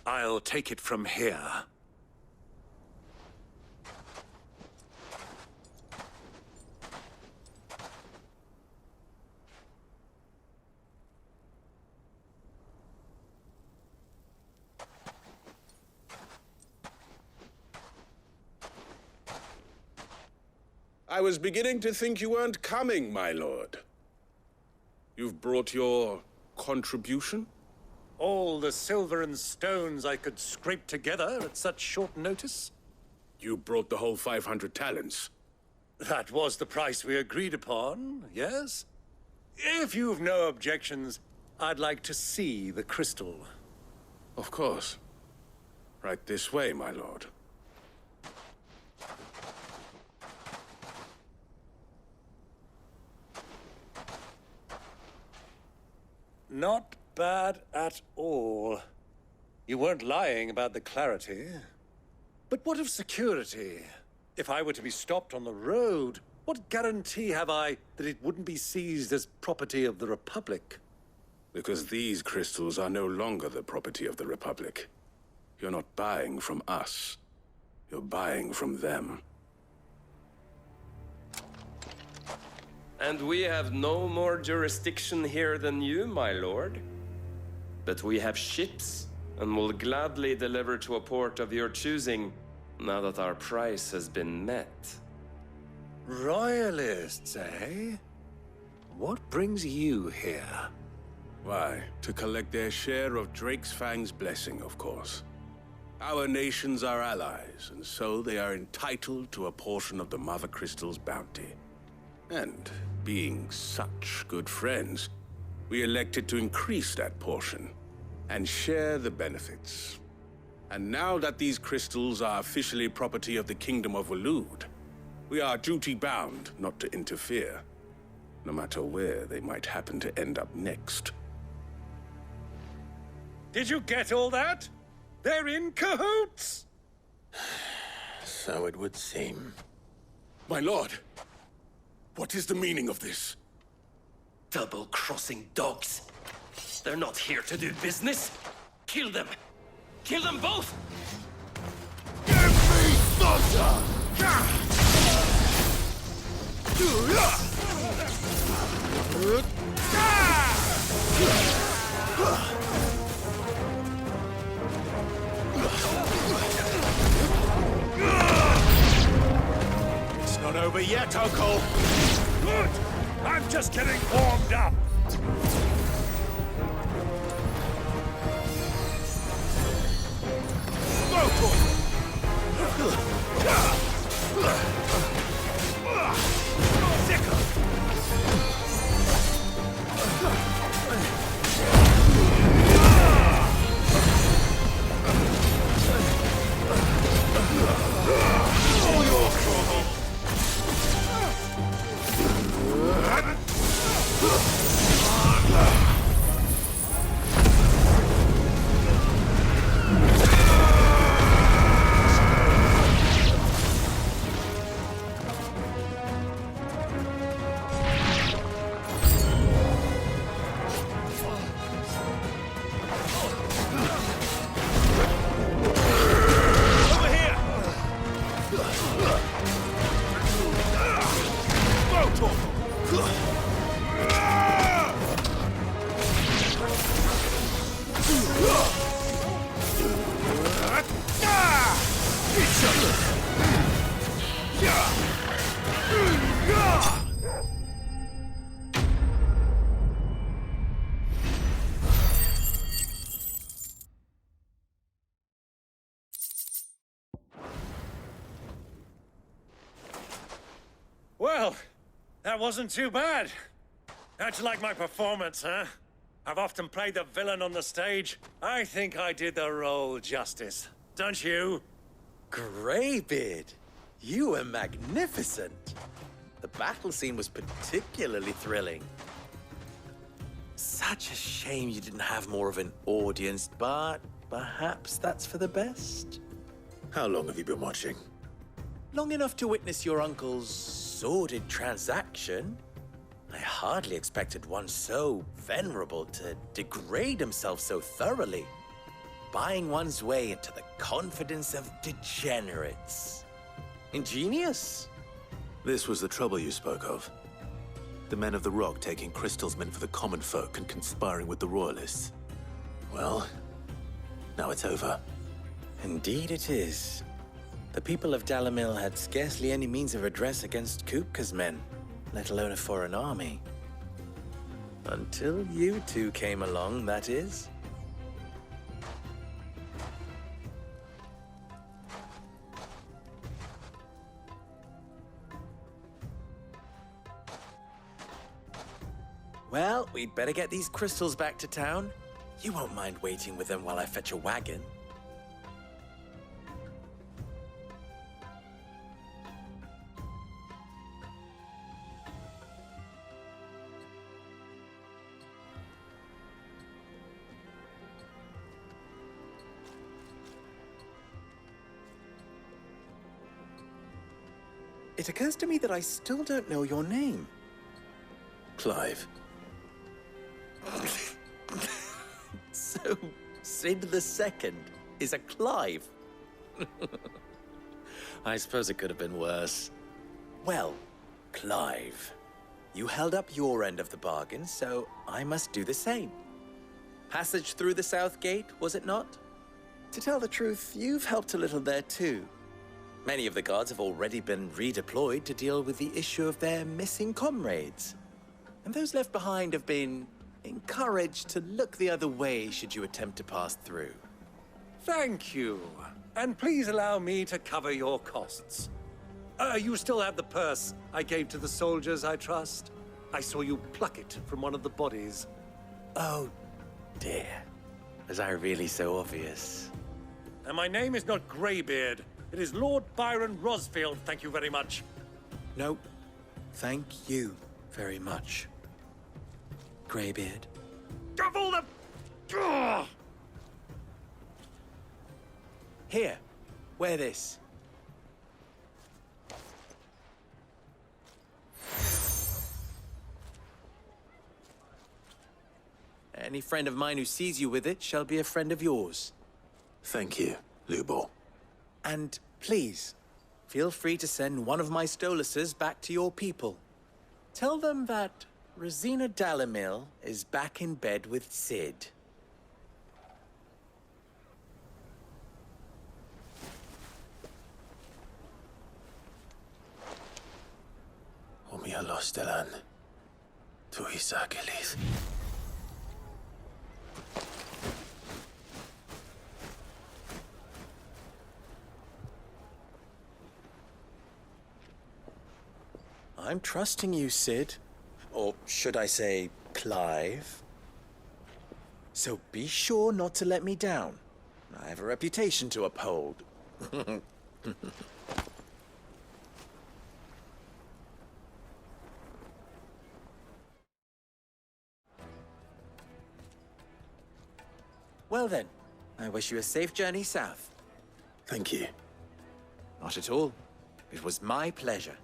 I'll take it from here. I was beginning to think you weren't coming, my lord. You've brought your contribution? All the silver and stones I could scrape together at such short notice? You brought the whole 500 talents. That was the price we agreed upon, yes? If you've no objections, I'd like to see the crystal. Of course. Right this way, my lord. Not bad at all. You weren't lying about the clarity. But what of security? If I were to be stopped on the road, what guarantee have I that it wouldn't be seized as property of the Republic? Because these crystals are no longer the property of the Republic. You're not buying from us. You're buying from them. And we have no more jurisdiction here than you, my lord. But we have ships, and will gladly deliver to a port of your choosing, now that our price has been met. Royalists, eh? What brings you here? Why, to collect their share of Drake's Fang's blessing, of course. Our nations are allies, and so they are entitled to a portion of the Mother Crystal's bounty. And, being such good friends, we elected to increase that portion and share the benefits. And now that these crystals are officially property of the Kingdom of Waloed, we are duty-bound not to interfere, no matter where they might happen to end up next. Did you get all that? They're in cahoots! So it would seem. My lord, what is the meaning of this? Double-crossing dogs. They're not here to do business. Kill them! Kill them both! Give me slaughter! It's not over yet, Uncle! Good! I'm just getting warmed up! Well, that wasn't too bad. How'd you like my performance, huh? I've often played the villain on the stage. I think I did the role justice. Don't you? Greybeard, you were magnificent. The battle scene was particularly thrilling. Such a shame you didn't have more of an audience, but perhaps that's for the best. How long have you been watching? Long enough to witness your uncle's sordid transaction. I hardly expected one so venerable to degrade himself so thoroughly, buying one's way into the confidence of degenerates. Ingenious. This was the trouble you spoke of. The men of the Rock taking crystals meant for the common folk and conspiring with the Royalists. Well, now it's over. Indeed it is. The people of Dalamil had scarcely any means of redress against Kupka's men, let alone a foreign army. Until you two came along, that is. Well, we'd better get these crystals back to town. You won't mind waiting with them while I fetch a wagon. It occurs to me that I still don't know your name. Clive. So, Sid the Second is a Clive. I suppose it could have been worse. Well, Clive, you held up your end of the bargain, so I must do the same. Passage through the South Gate, was it not? To tell the truth, you've helped a little there too. Many of the guards have already been redeployed to deal with the issue of their missing comrades. And those left behind have been encouraged to look the other way should you attempt to pass through. Thank you. And please allow me to cover your costs. You still have the purse I gave to the soldiers, I trust? I saw you pluck it from one of the bodies. Oh, dear. Was I really so obvious? And my name is not Greybeard. It is Lord Byron Rosfield, thank you very much. No, thank you very much, Greybeard. Of all the... Ugh! Here, wear this. Any friend of mine who sees you with it shall be a friend of yours. Thank you, Lubor. And please, feel free to send one of my Stoluses back to your people. Tell them that Rosina Dalamil is back in bed with Sid. Omia Lostelan. Tu Isakelis. I'm trusting you, Sid. Or should I say, Clive? So be sure not to let me down. I have a reputation to uphold. Well then, I wish you a safe journey south. Thank you. Not at all. It was my pleasure.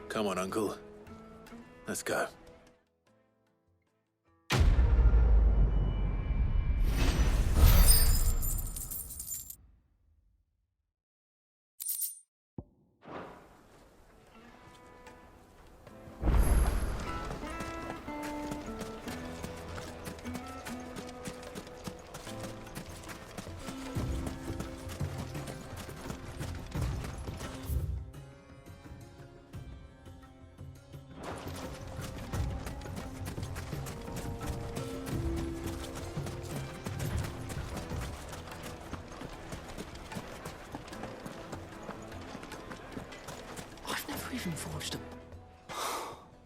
Come on, Uncle. Let's go. Even forged a...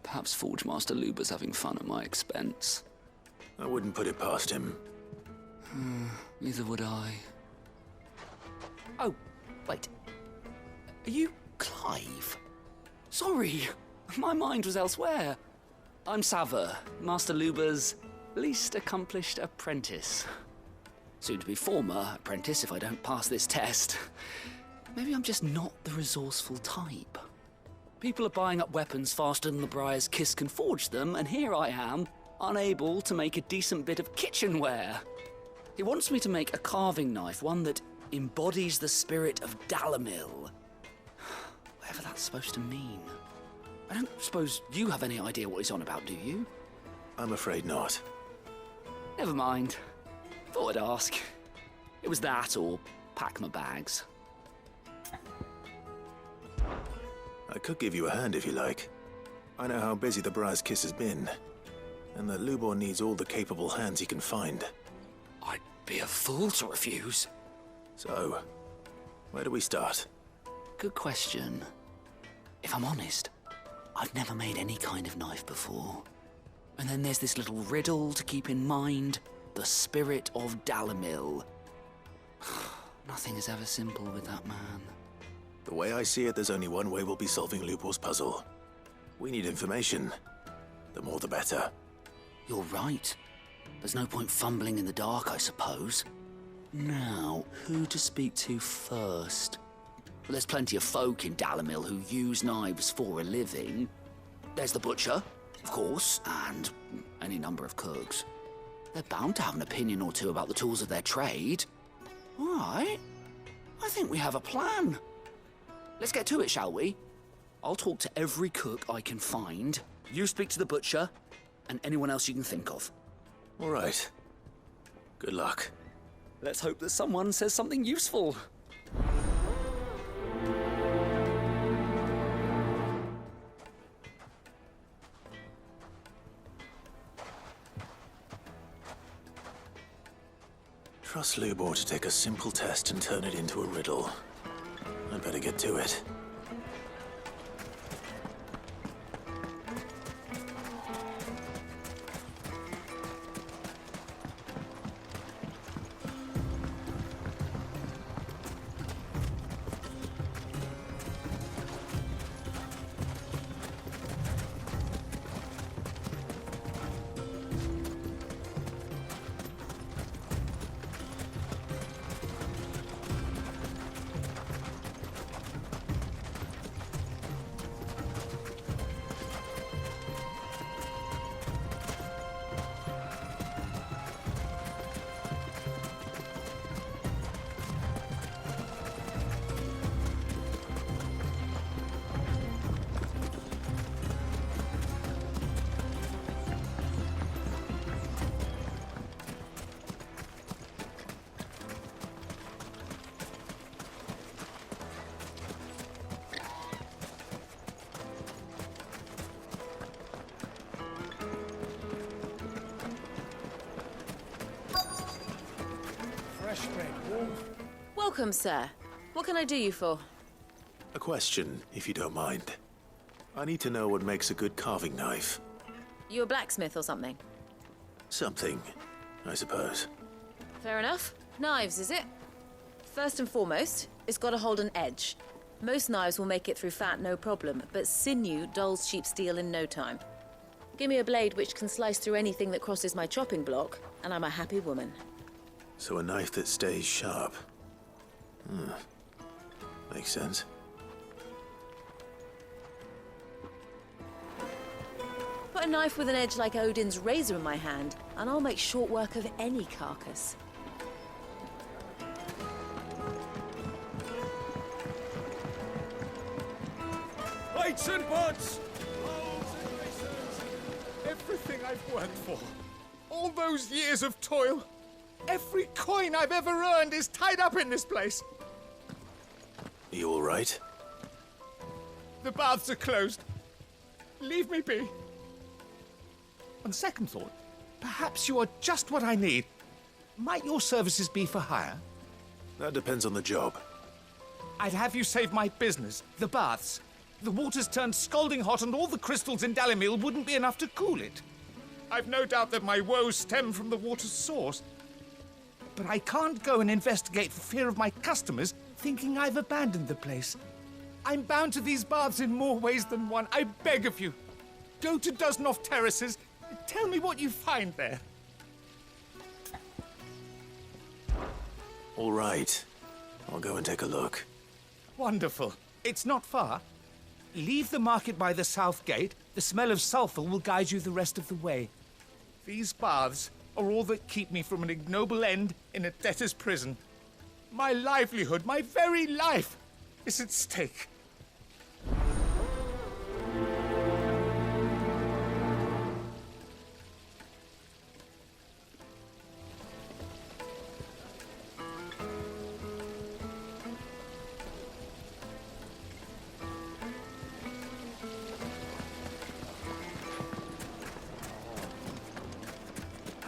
Perhaps Forge Master Luber's having fun at my expense. I wouldn't put it past him. Neither would I. Oh, wait. Are you Clive? Sorry, my mind was elsewhere. I'm Sava, Master Luber's least accomplished apprentice. Soon to be former apprentice if I don't pass this test. Maybe I'm just not the resourceful type. People are buying up weapons faster than the Briar's Kiss can forge them, and here I am, unable to make a decent bit of kitchenware. He wants me to make a carving knife, one that embodies the spirit of Dalamil. Whatever that's supposed to mean. I don't suppose you have any idea what he's on about, do you? I'm afraid not. Never mind. Thought I'd ask. It was that or pack my bags. I could give you a hand if you like. I know how busy the Briar's Kiss has been, and that Lubor needs all the capable hands he can find. I'd be a fool to refuse. So, where do we start? Good question. If I'm honest, I've never made any kind of knife before. And then there's this little riddle to keep in mind. The spirit of Dalamil. Nothing is ever simple with that man. The way I see it, there's only one way we'll be solving Lubor's puzzle. We need information. The more the better. You're right. There's no point fumbling in the dark, I suppose. Now, who to speak to first? Well, there's plenty of folk in Dalamil who use knives for a living. There's the butcher, of course, and any number of cooks. They're bound to have an opinion or two about the tools of their trade. All right. I think we have a plan. Let's get to it, shall we? I'll talk to every cook I can find. You speak to the butcher, and anyone else you can think of. All right. Good luck. Let's hope that someone says something useful. Trust Lubor to take a simple test and turn it into a riddle. I'd better get to it. Welcome, sir. What can I do you for? A question, if you don't mind. I need to know what makes a good carving knife. You a blacksmith or something? Something, I suppose. Fair enough. Knives, is it? First and foremost, it's got to hold an edge. Most knives will make it through fat, no problem, but sinew dulls cheap steel in no time. Give me a blade which can slice through anything that crosses my chopping block, and I'm a happy woman. So a knife that stays sharp. Makes sense. Put a knife with an edge like Odin's razor in my hand, and I'll make short work of any carcass. Lights and buds! Rolls and racers! Everything I've worked for. All those years of toil. Every coin I've ever earned is tied up in this place. You all right? The baths are closed. Leave me be. On second thought, perhaps you are just what I need. Might your services be for hire? That depends on the job. I'd have you save my business, the baths. The water's turned scalding hot and all the crystals in Dalamil wouldn't be enough to cool it. I've no doubt that my woes stem from the water's source. But I can't go and investigate for fear of my customers thinking I've abandoned the place. I'm bound to these baths in more ways than one. I beg of you. Go to Dusnoff Terraces. Tell me what you find there. All right. I'll go and take a look. Wonderful. It's not far. Leave the market by the south gate. The smell of sulphur will guide you the rest of the way. These baths are all that keep me from an ignoble end in a debtor's prison. My livelihood, my very life, is at stake.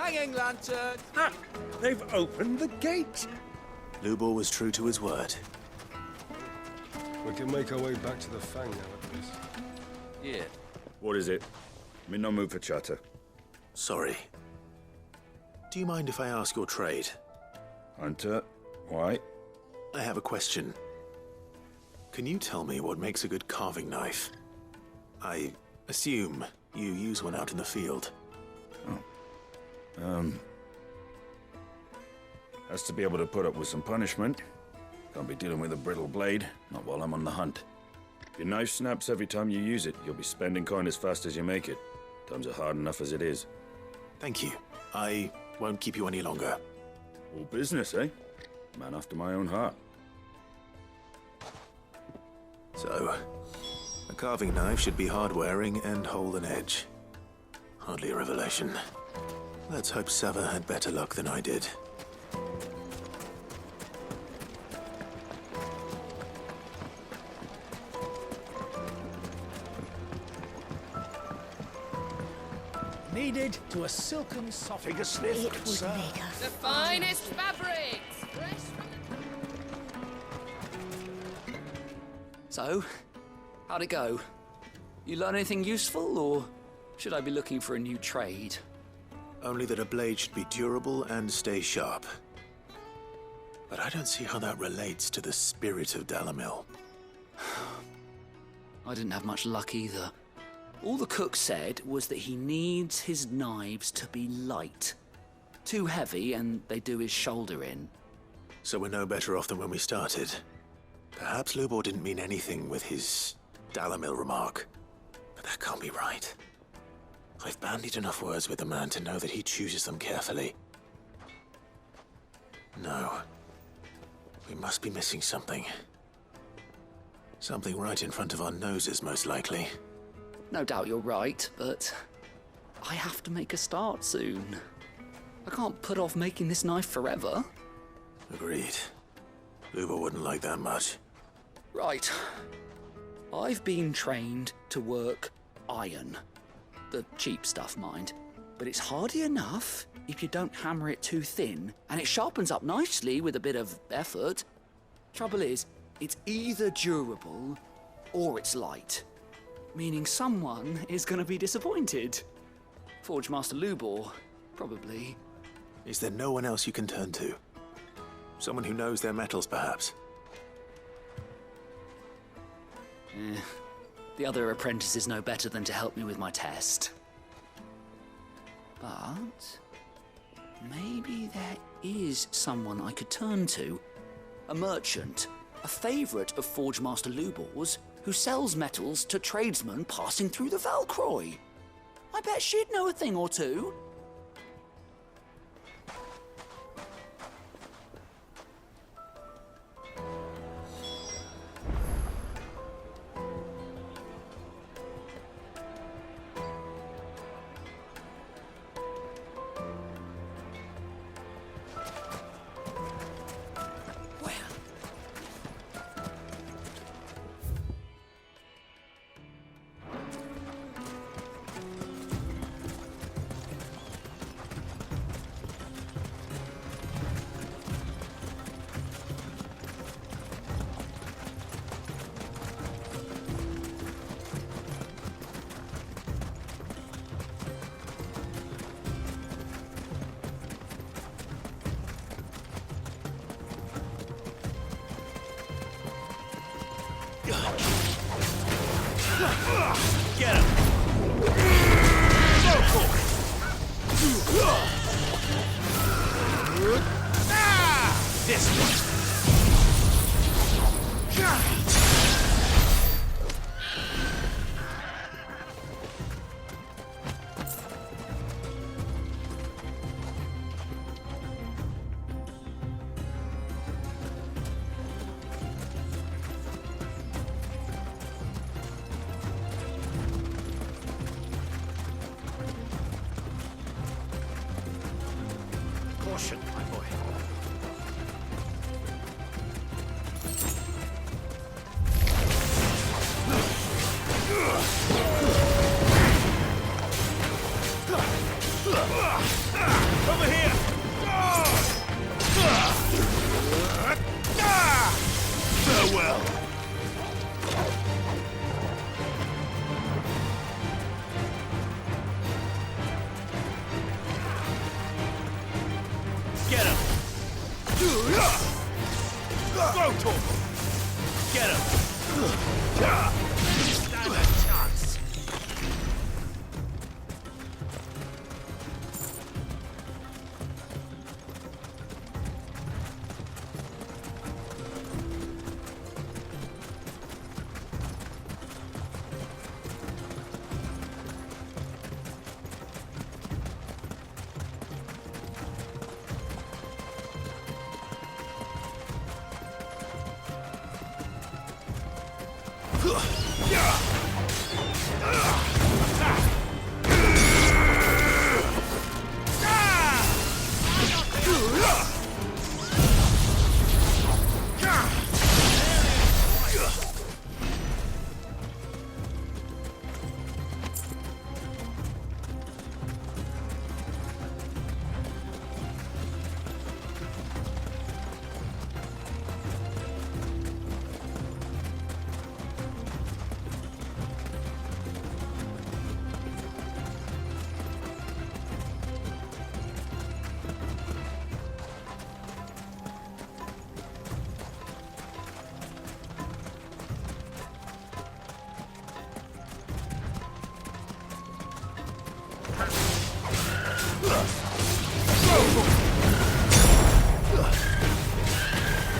hanging lantern! Ah, they've opened the gate! Lubor was true to his word. We can make our way back to the Fang now at this. Yeah. What is it? I'm in no mood for chatter. Sorry. Do you mind if I ask your trade? Hunter, why? I have a question. Can you tell me what makes a good carving knife? I assume you use one out in the field. Has to be able to put up with some punishment. Can't be dealing with a brittle blade, not while I'm on the hunt. If your knife snaps every time you use it, you'll be spending coin as fast as you make it. Times are hard enough as it is. Thank you. I won't keep you any longer. All business, eh? Man after my own heart. So, a carving knife should be hard-wearing and hold an edge. Hardly a revelation. Let's hope Sava had better luck than I did. Needed to a silken soft. Take a sniff, good sir. The finest fabrics! Fresh from So, how'd it go? You learn anything useful, or should I be looking for a new trade? Only that a blade should be durable and stay sharp. But I don't see how that relates to the spirit of Dalamil. I didn't have much luck either. All the cook said was that he needs his knives to be light. Too heavy and they do his shoulder in. So we're no better off than when we started. Perhaps Lubor didn't mean anything with his Dalamil remark. But that can't be right. I've bandied enough words with the man to know that he chooses them carefully. No. We must be missing something. Something right in front of our noses, most likely. No doubt you're right, but I have to make a start soon. I can't put off making this knife forever. Agreed. Lubor wouldn't like that much. Right. I've been trained to work iron. The cheap stuff, mind. But it's hardy enough if you don't hammer it too thin, and it sharpens up nicely with a bit of effort. Trouble is, it's either durable or it's light. Meaning someone is going to be disappointed. Forge Master Lubor, probably. Is there no one else you can turn to? Someone who knows their metals, perhaps? The other apprentices know better than to help me with my test. But maybe there is someone I could turn to. A merchant, a favourite of Forge Master Lubor's, who sells metals to tradesmen passing through the Valcroy. I bet she'd know a thing or two. Get him! This one! Caution, my boy. Go, Torval! Get him! Stand a chance!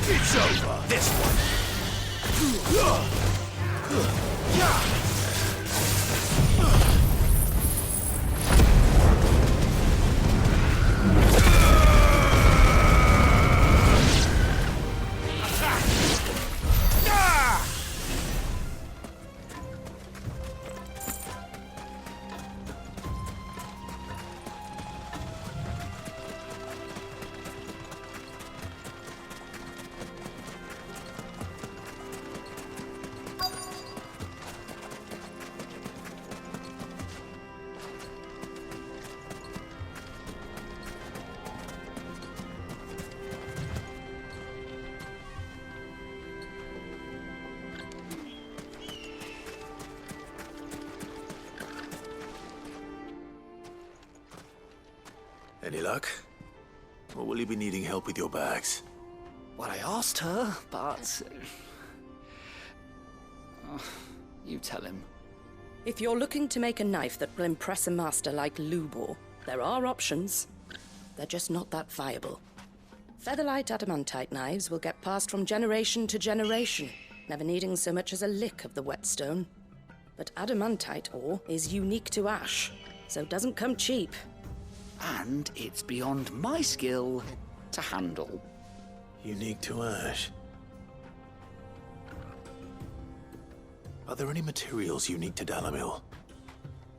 It's over. This one. Any luck? Or will you be needing help with your bags? Well, I asked her, but... you tell him. If you're looking to make a knife that will impress a master like Lubor, there are options. They're just not that viable. Featherlight adamantite knives will get passed from generation to generation, never needing so much as a lick of the whetstone. But adamantite ore is unique to ash, so doesn't come cheap. And it's beyond my skill to handle. Unique to ash. Are there any materials unique to Dalamil?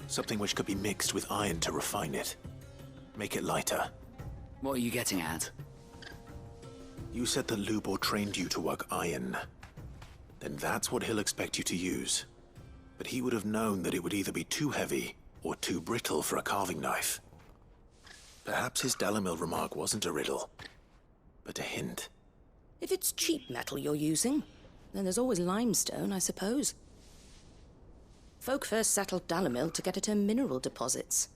Something which could be mixed with iron to refine it. Make it lighter. What are you getting at? You said that Lubor trained you to work iron. Then that's what he'll expect you to use. But he would have known that it would either be too heavy or too brittle for a carving knife. Perhaps his Dalamil remark wasn't a riddle, but a hint. If it's cheap metal you're using, then there's always limestone, I suppose. Folk first settled Dalamil to get at her mineral deposits.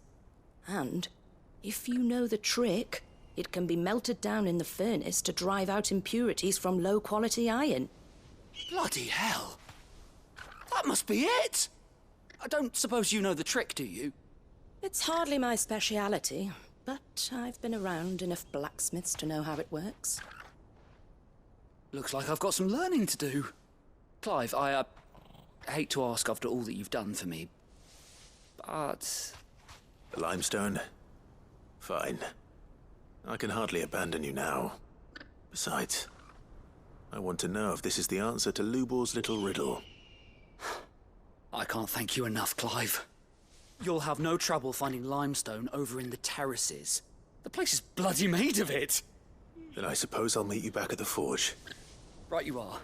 And, if you know the trick, it can be melted down in the furnace to drive out impurities from low-quality iron. Bloody hell! That must be it! I don't suppose you know the trick, do you? It's hardly my speciality, but I've been around enough blacksmiths to know how it works. Looks like I've got some learning to do. Clive, I hate to ask after all that you've done for me, but... The limestone? Fine. I can hardly abandon you now. Besides, I want to know if this is the answer to Lubor's little riddle. I can't thank you enough, Clive. You'll have no trouble finding limestone over in the terraces. The place is bloody made of it. Then I suppose I'll meet you back at the forge. Right you are.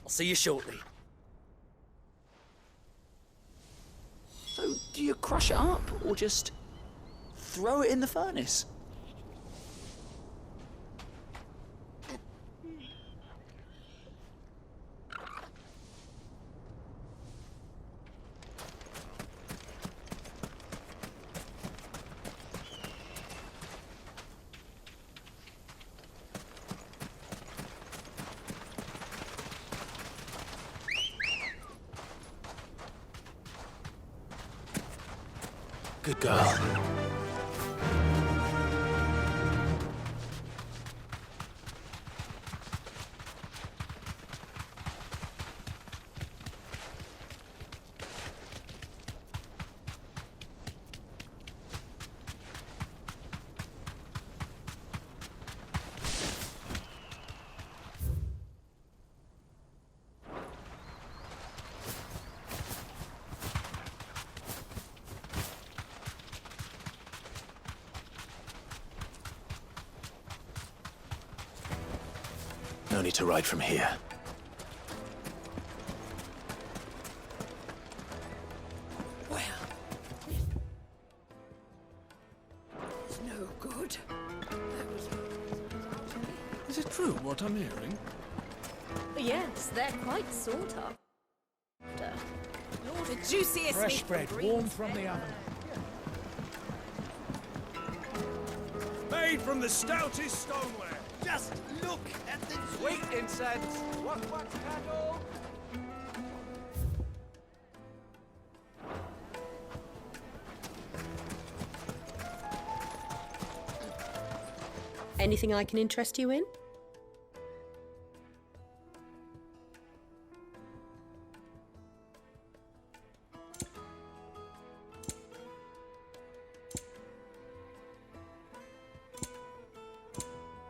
I'll see you shortly. So, do you crush it up, or just throw it in the furnace? Good girl. No need to ride from here. Well, it's no good. Is it true what I'm hearing? Yes, they're quite sought after. The juiciest Fresh meat bread, from warm Greens. from the oven. Made from the stoutest stoneware. Just look at the Sweet incense. Wax candle. Anything I can interest you in?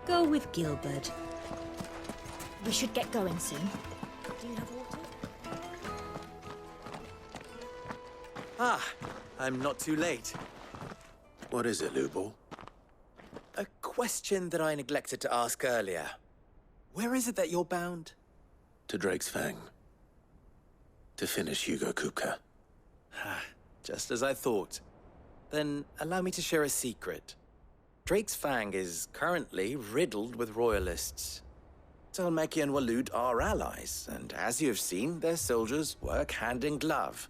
Go with Gilbert. We should get going soon. Do you have water? Ah, I'm not too late. What is it, Lubor? A question that I neglected to ask earlier. Where is it that you're bound? To Drake's Fang. To finish Hugo Kupka. Just as I thought. Then allow me to share a secret. Drake's Fang is currently riddled with royalists. Talmeki and Walud are allies, and as you have seen, their soldiers work hand in glove.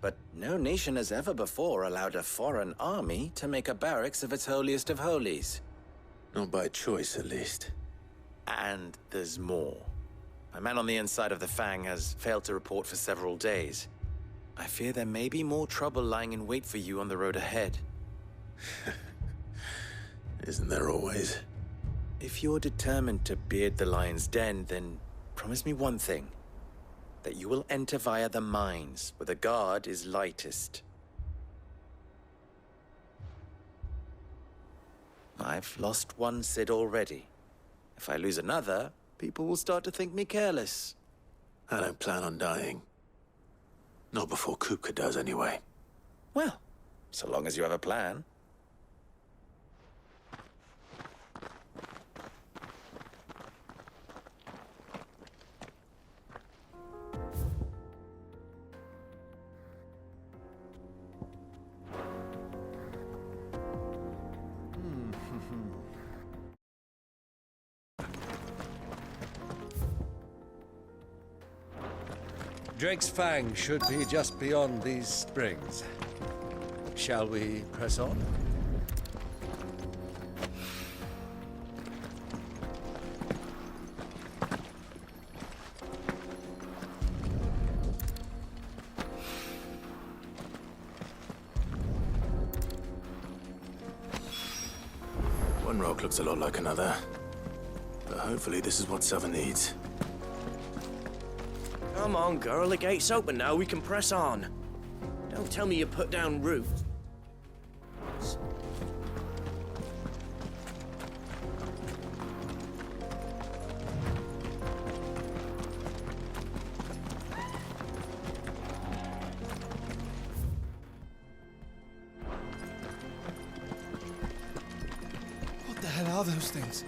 But no nation has ever before allowed a foreign army to make a barracks of its holiest of holies. Not by choice, at least. And there's more. A man on the inside of the Fang has failed to report for several days. I fear there may be more trouble lying in wait for you on the road ahead. Isn't there always? If you're determined to beard the lion's den, then promise me one thing. That you will enter via the mines, where the guard is lightest. I've lost one Cid already. If I lose another, people will start to think me careless. I don't plan on dying. Not before Kupka does, anyway. Well, so long as you have a plan. Drake's Fang should be just beyond these springs. Shall we press on? One rock looks a lot like another. But hopefully this is what Southern needs. Come on, girl. The gate's open now. We can press on. Don't tell me you put down roots. What the hell are those things?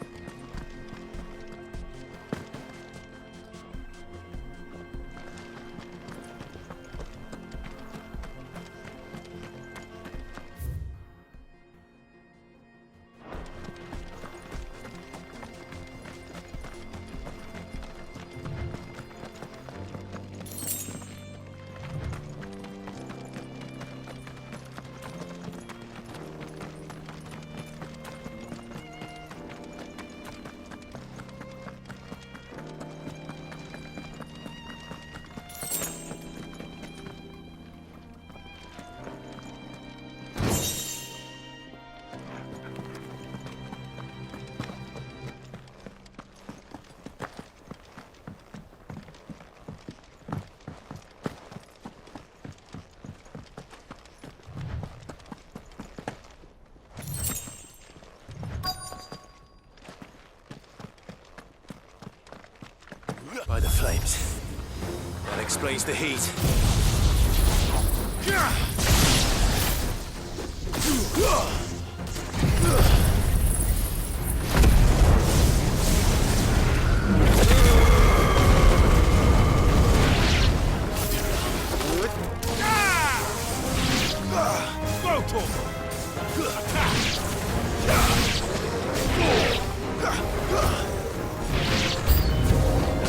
explains the heat.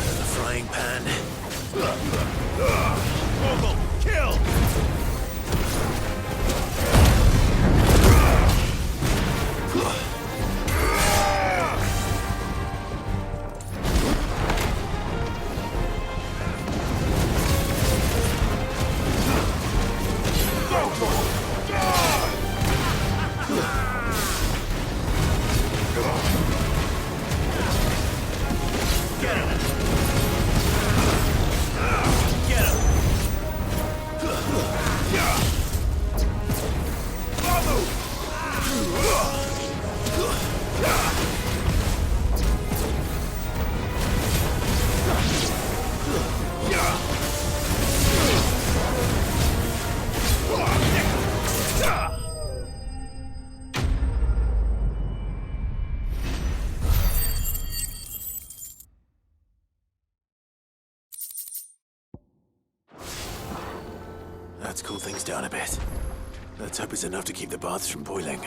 The frying pan. Kill! Let's cool things down a bit. Let's hope it's enough to keep the baths from boiling.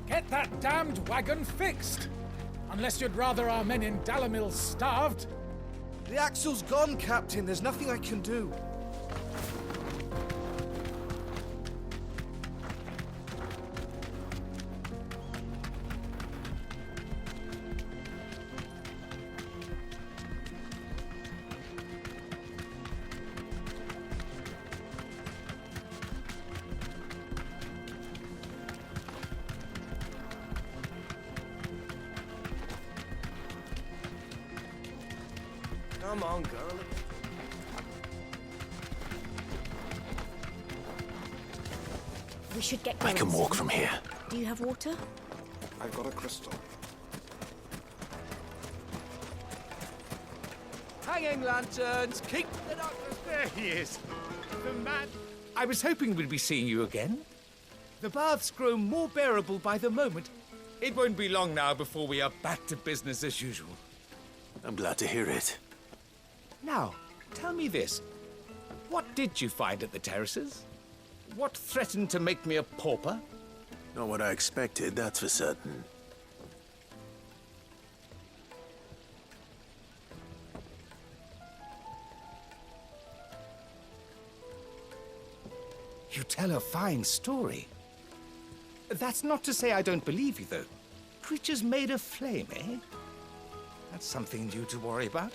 Get that damned wagon fixed! Unless you'd rather our men in Dalimil starved. The axle's gone, Captain. There's nothing I can do. Come on, girl. We should get I going. can walk from here. Do you have water? I've got a crystal. Hanging lanterns, keep the darkness. There he is. The man. I was hoping we'd be seeing you again. The baths grow more bearable by the moment. It won't be long now before we are back to business as usual. I'm glad to hear it. Now, tell me this. What did you find at the terraces? What threatened to make me a pauper? Not what I expected, that's for certain. You tell a fine story. That's not to say I don't believe you, though. Creatures made of flame, eh? That's something new to worry about.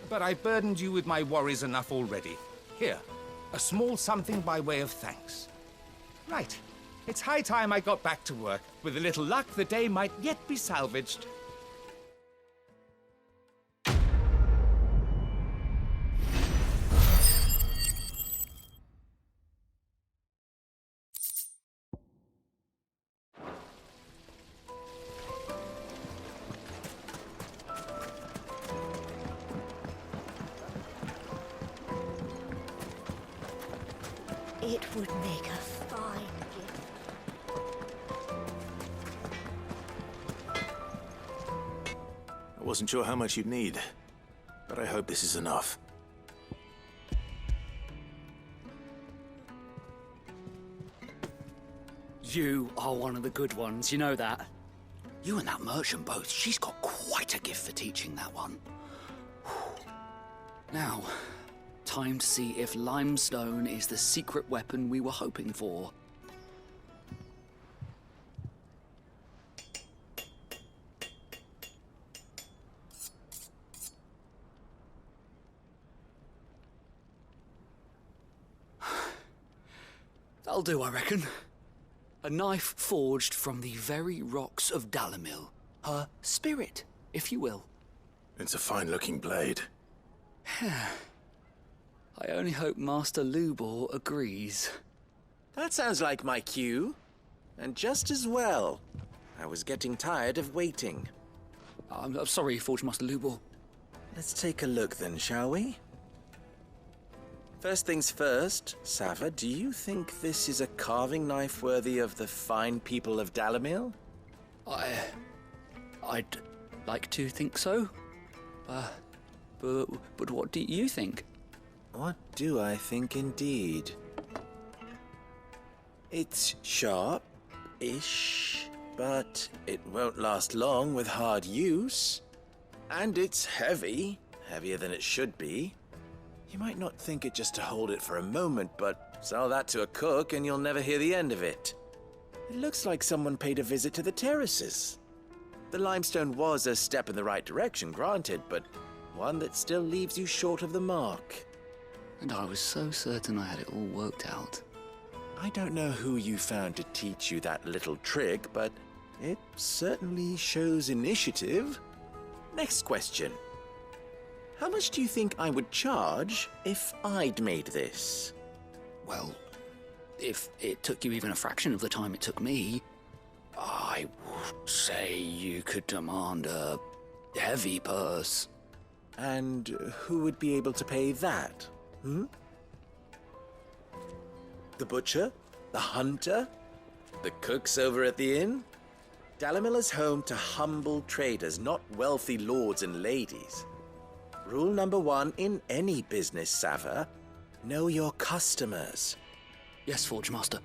But I've burdened you with my worries enough already. Here, a small something by way of thanks. Right. It's high time I got back to work. With a little luck, the day might yet be salvaged. It would make a fine gift. I wasn't sure how much you'd need, but I hope this is enough. You are one of the good ones, you know that? You and that merchant both, she's got quite a gift for teaching that one. Now, Time to see if limestone is the secret weapon we were hoping for. That'll do, I reckon. A knife forged from the very rocks of Dalimil. Her spirit, if you will. It's a fine-looking blade. I only hope Master Lubor agrees. That sounds like my cue. And just as well. I was getting tired of waiting. I'm sorry, Forge Master Lubor. Let's take a look then, shall we? First things first, Sava, do you think this is a carving knife worthy of the fine people of Dalimil? I'd like to think so. But what do you think? What do I think indeed? It's sharp-ish, but it won't last long with hard use. And it's heavy, heavier than it should be. You might not think it just to hold it for a moment, but sell that to a cook and you'll never hear the end of it. It looks like someone paid a visit to the terraces. The limestone was a step in the right direction, granted, but one that still leaves you short of the mark. And I was so certain I had it all worked out. I don't know who you found to teach you that little trick, but it certainly shows initiative. Next question. How much do you think I would charge if I'd made this? Well, if it took you even a fraction of the time it took me, I would say you could demand a heavy purse. And who would be able to pay that? The butcher? The hunter? The cooks over at the inn? Dalimil is home to humble traders, not wealthy lords and ladies. Rule number 1 in any business, Sava, know your customers. Yes, Forge Master.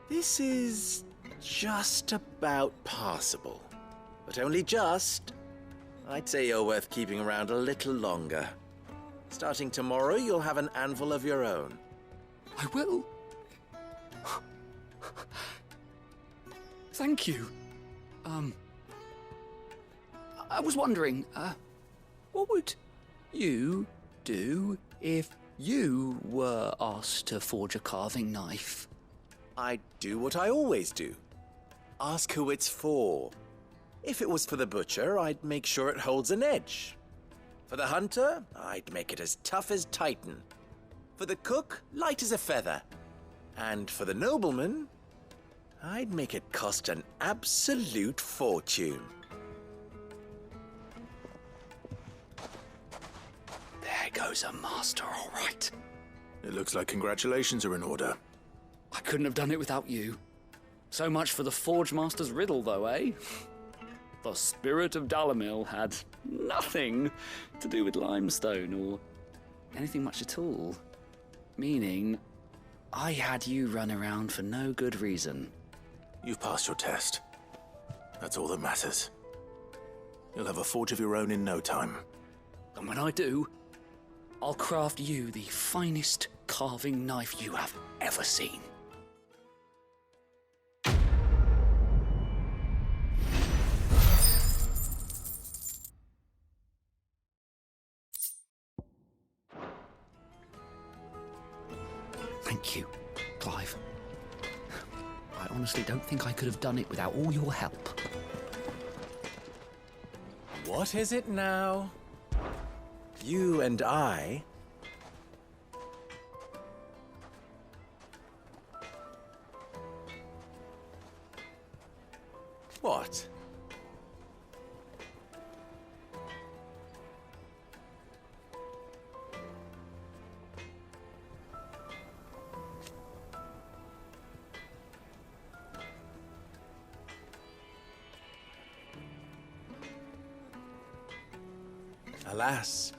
This is just about passable, but only just. I'd say you're worth keeping around a little longer. Starting tomorrow, you'll have an anvil of your own. I will. Thank you. I was wondering, what would you do if you were asked to forge a carving knife? I'd do what I always do. Ask who it's for. If it was for the butcher, I'd make sure it holds an edge. For the hunter, I'd make it as tough as Titan. For the cook, light as a feather. And for the nobleman, I'd make it cost an absolute fortune. There goes a master, all right. It looks like congratulations are in order. I couldn't have done it without you. So much for the Forge Master's riddle, though, eh? The spirit of Dalimil had nothing to do with limestone or anything much at all. Meaning, I had you run around for no good reason. You've passed your test. That's all that matters. You'll have a forge of your own in no time. And when I do, I'll craft you the finest carving knife you have ever seen. Thank you, Clive. I honestly don't think I could have done it without all your help. What is it now? You and I... What? Alas.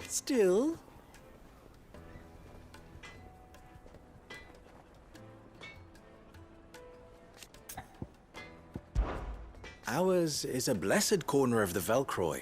Still... ours is a blessed corner of the Velcroy.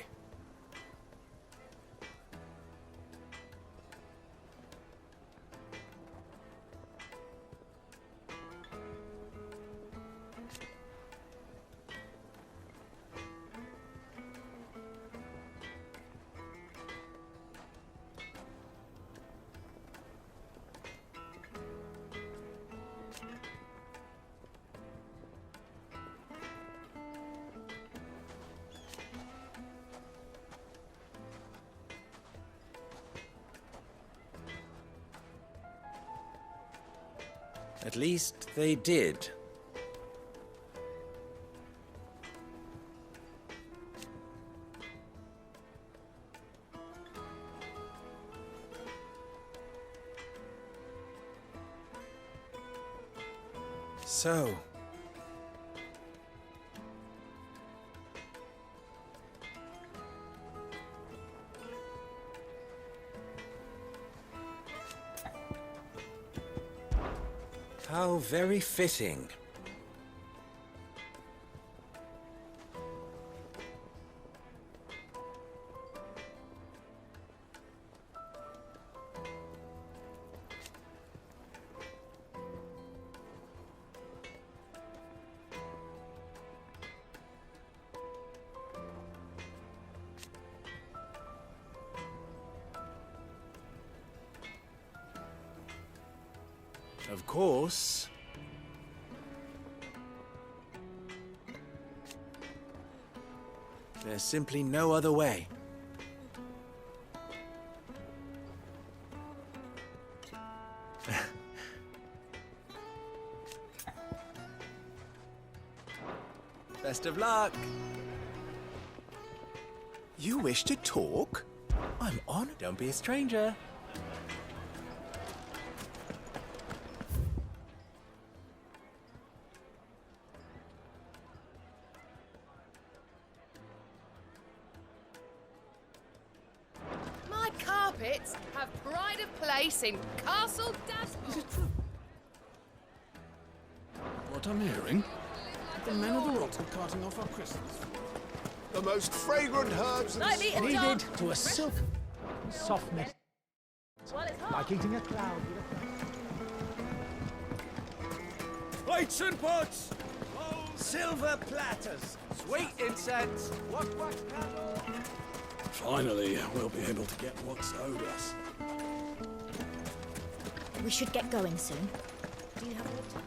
At least they did. So... how very fitting. Of course. There's simply no other way. Best of luck. You wish to talk? I'm honored. Don't be a stranger. Have pride of place in Castle Dashboard. What I'm hearing? The men of the rocks are carting off our crystals. The most fragrant herbs and needed to a silk softness. Like eating a cloud. Plates and pots! Silver platters! Sweet incense! Wax candle! Finally, we'll be able to get what's owed us. We should get going soon. Do you have water?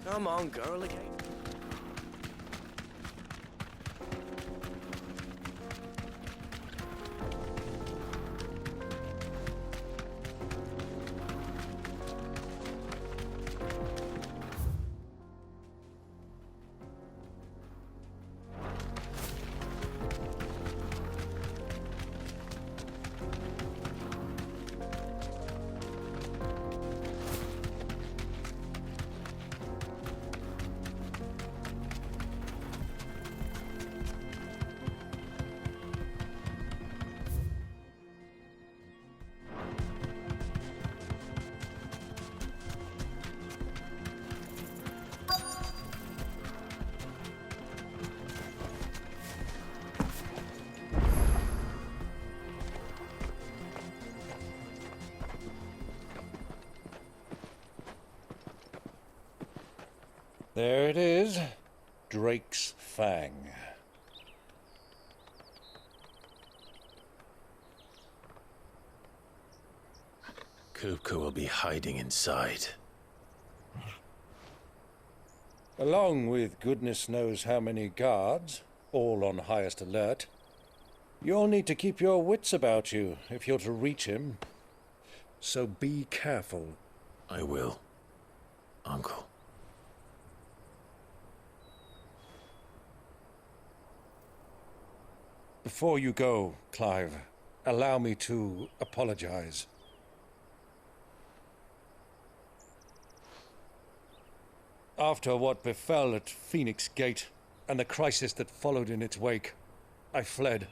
Come on, girl, again. There it is. Drake's Fang. Kupka will be hiding inside. Along with goodness knows how many guards, all on highest alert. You'll need to keep your wits about you if you're to reach him. So be careful. I will, Uncle. Before you go, Clive, allow me to apologize. After what befell at Phoenix Gate and the crisis that followed in its wake, I fled.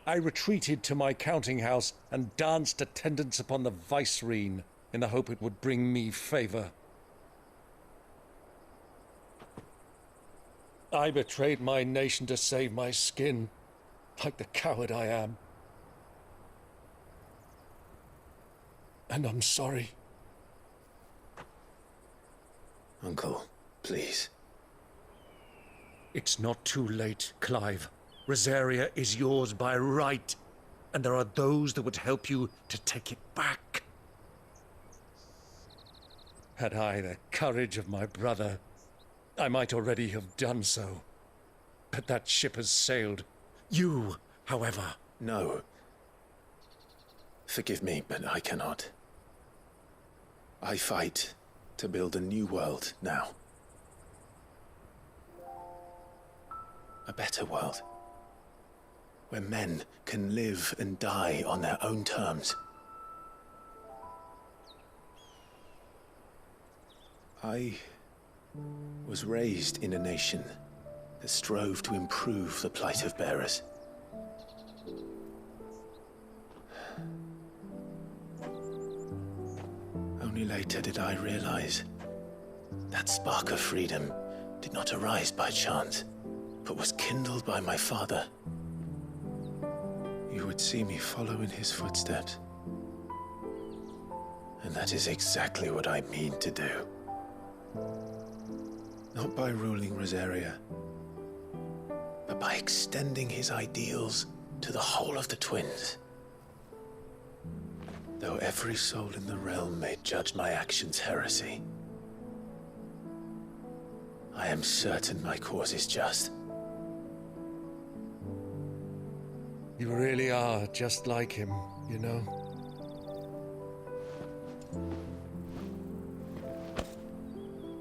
I retreated to my counting house and danced attendance upon the vicereine in the hope it would bring me favor. I betrayed my nation to save my skin, like the coward I am. And I'm sorry. Uncle, please. It's not too late, Clive. Rosaria is yours by right, and there are those that would help you to take it back. Had I the courage of my brother, I might already have done so. But that ship has sailed. You, however... No. Forgive me, but I cannot. I fight to build a new world now. A better world. Where men can live and die on their own terms. I was raised in a nation that strove to improve the plight of bearers. Only later did I realize that spark of freedom did not arise by chance, but was kindled by my father. You would see me follow in his footsteps. And that is exactly what I mean to do. Not by ruling Rosaria, but by extending his ideals to the whole of the twins. Though every soul in the realm may judge my actions heresy, I am certain my cause is just. You really are just like him, you know?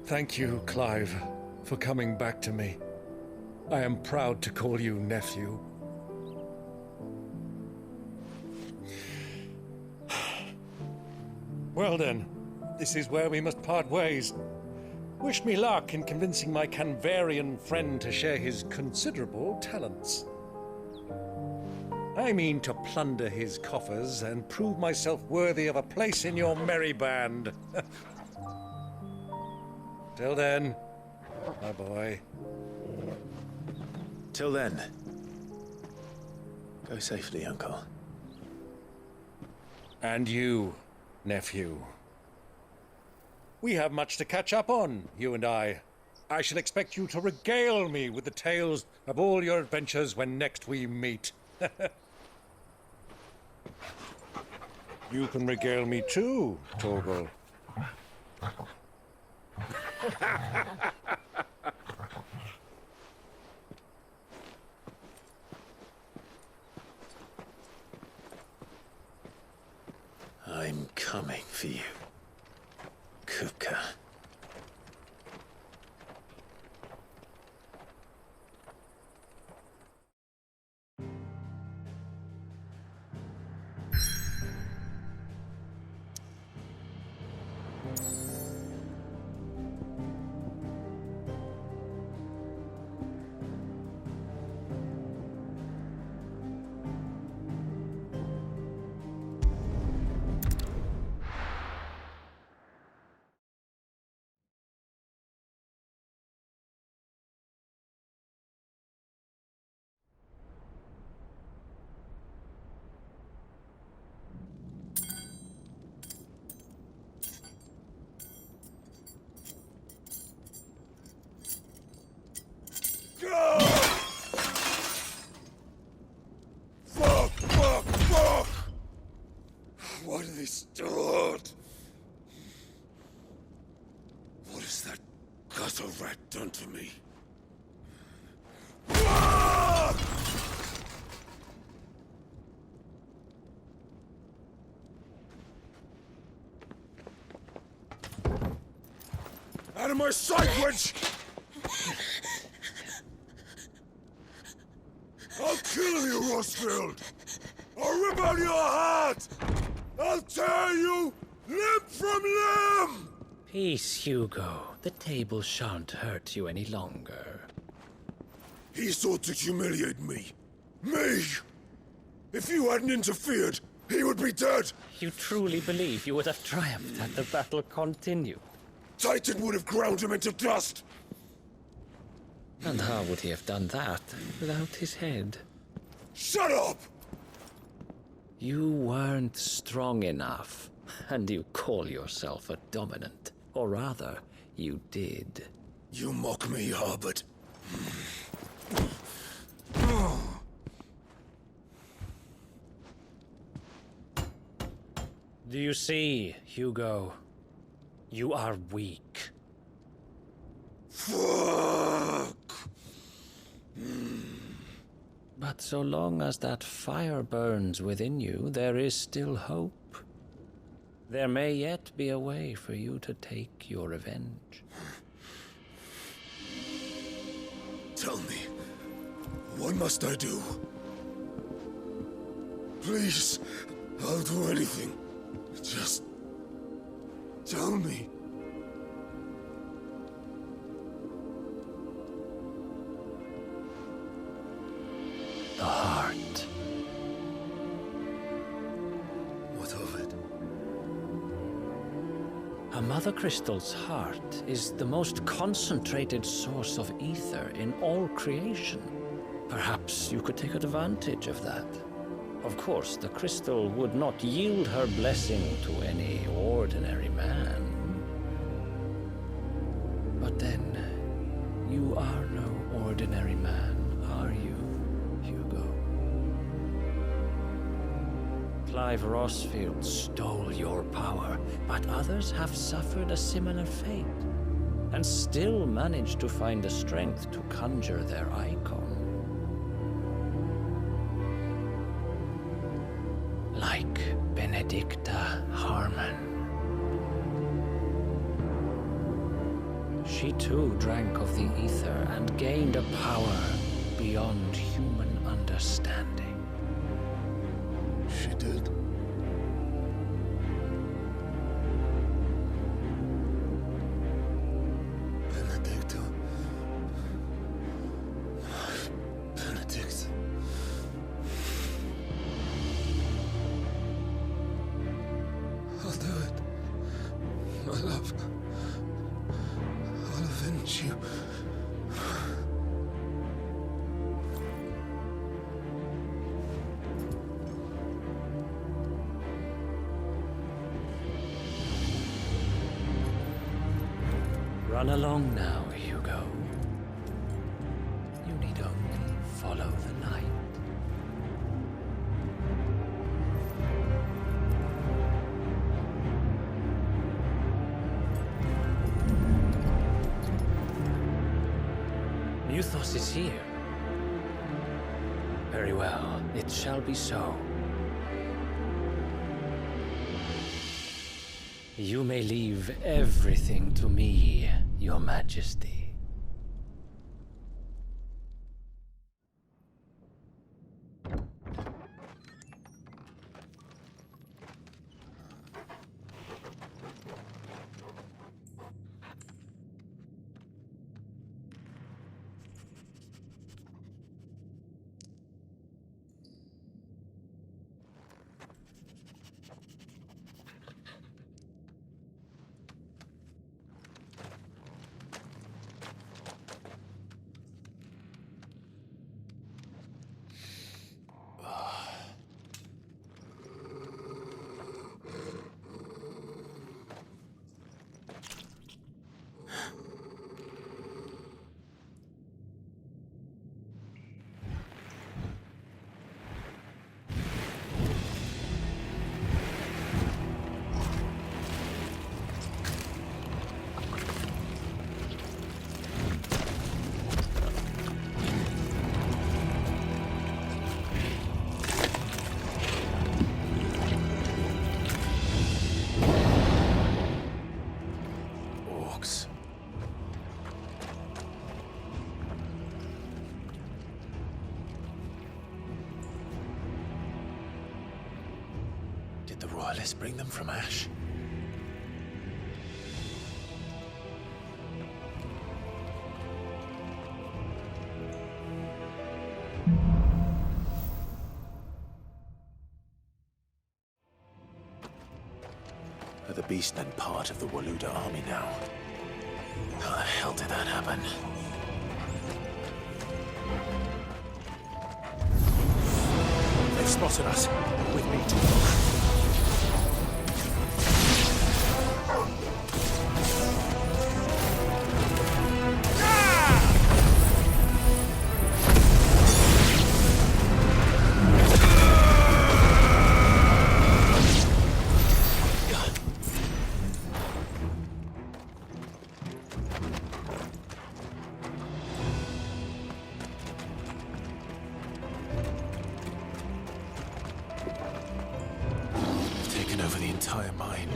Thank you, Clive, for coming back to me. I am proud to call you nephew. Well then, this is where we must part ways. Wish me luck in convincing my Canvarian friend to share his considerable talents. I mean to plunder his coffers and prove myself worthy of a place in your merry band. Till then, my boy. Till then, go safely, Uncle. And you, nephew. We have much to catch up on, you and I. I shall expect you to regale me with the tales of all your adventures when next we meet. You can regale me too, Torgal. I'm coming for you, Kupka. Fuck! What have they stored? What has that gutter rat done to me? Out of my sight, wench! I'll kill you, Rosfield! I'll rip out your heart! I'll tear you limb from limb! Peace, Hugo. The table shan't hurt you any longer. He sought to humiliate me. Me! If you hadn't interfered, he would be dead! You truly believe you would have triumphed had the battle continued? Titan would have ground him into dust! And how would he have done that without his head? Shut up! You weren't strong enough, and you call yourself a dominant. Or rather, you did. You mock me, Harbert. Do you see, Hugo? You are weak. Fuck! But so long as that fire burns within you, there is still hope. There may yet be a way for you to take your revenge. Tell me, what must I do? Please, I'll do anything. Just tell me. The heart. What of it? A mother crystal's heart is the most concentrated source of ether in all creation. Perhaps you could take advantage of that. Of course, the crystal would not yield her blessing to any ordinary man. But then, you are no ordinary man, are you, Hugo? Clive Rosfield stole your power, but others have suffered a similar fate, and still managed to find the strength to conjure their Eikon. Like Benedicta Harmon. She too drank of the ether and gained a power beyond human understanding. She did. Benedicta. Benedict. I'll do it. My love. I'll avenge you. Run along now, Hugo. You need only follow the night. Muthos is here. Very well, it shall be so. You may leave everything to me, Your Majesty. Did the royalists bring them from Ash? Are the Beastmen part of the Waluda army now? How the hell did that happen? They've spotted us. With me to look. Over the entire mine.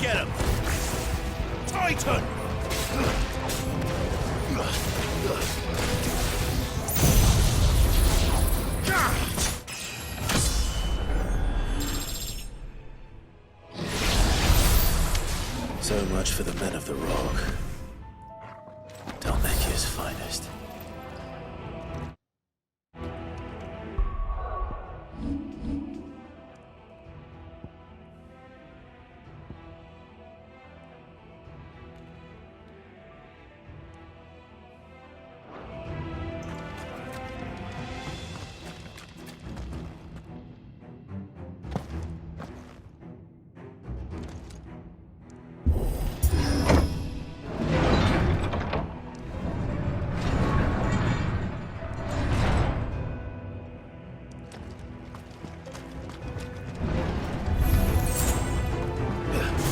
Get him! Titan! So much for the men of the Rock. Dalmekia's finest.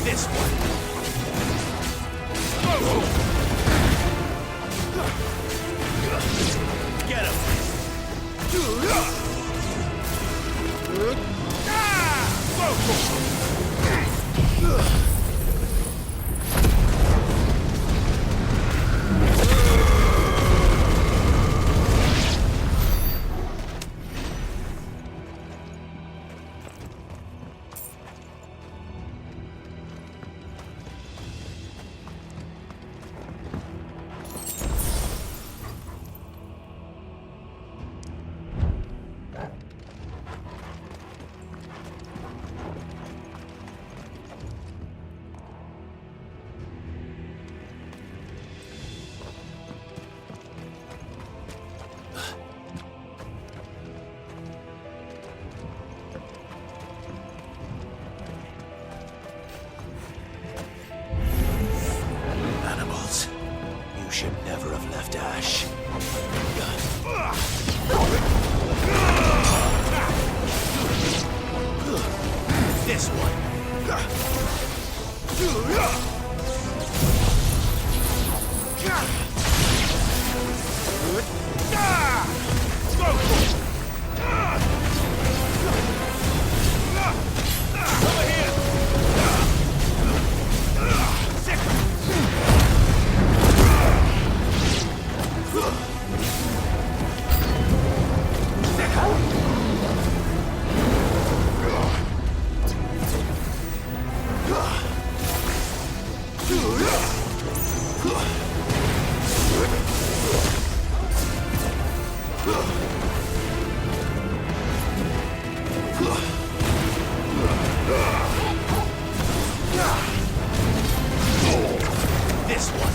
This one! Get him! Animals. You should never have left Ash. This one! Over here! This one!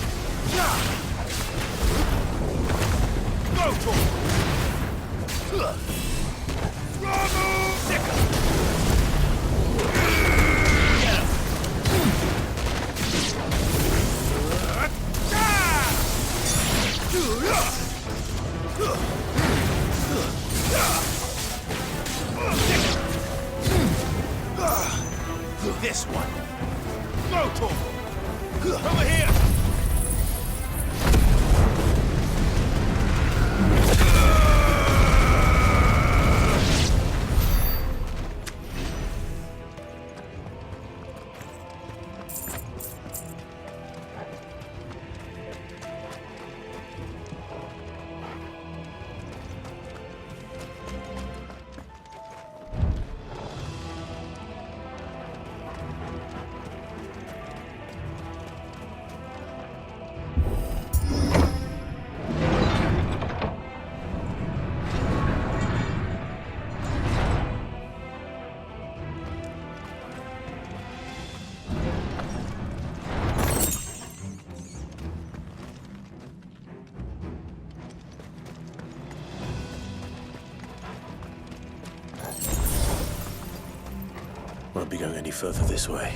not be going any further this way.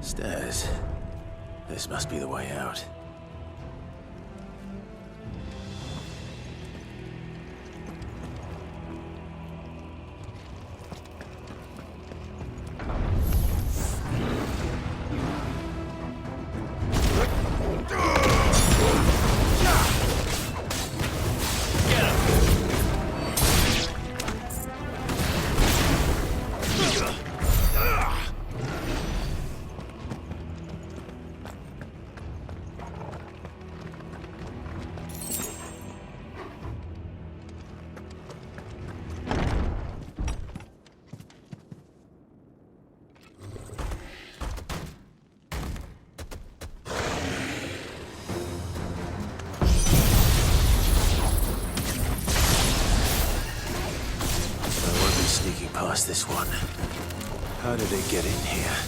Stairs. This must be the way out. Past this one. How did they get in here?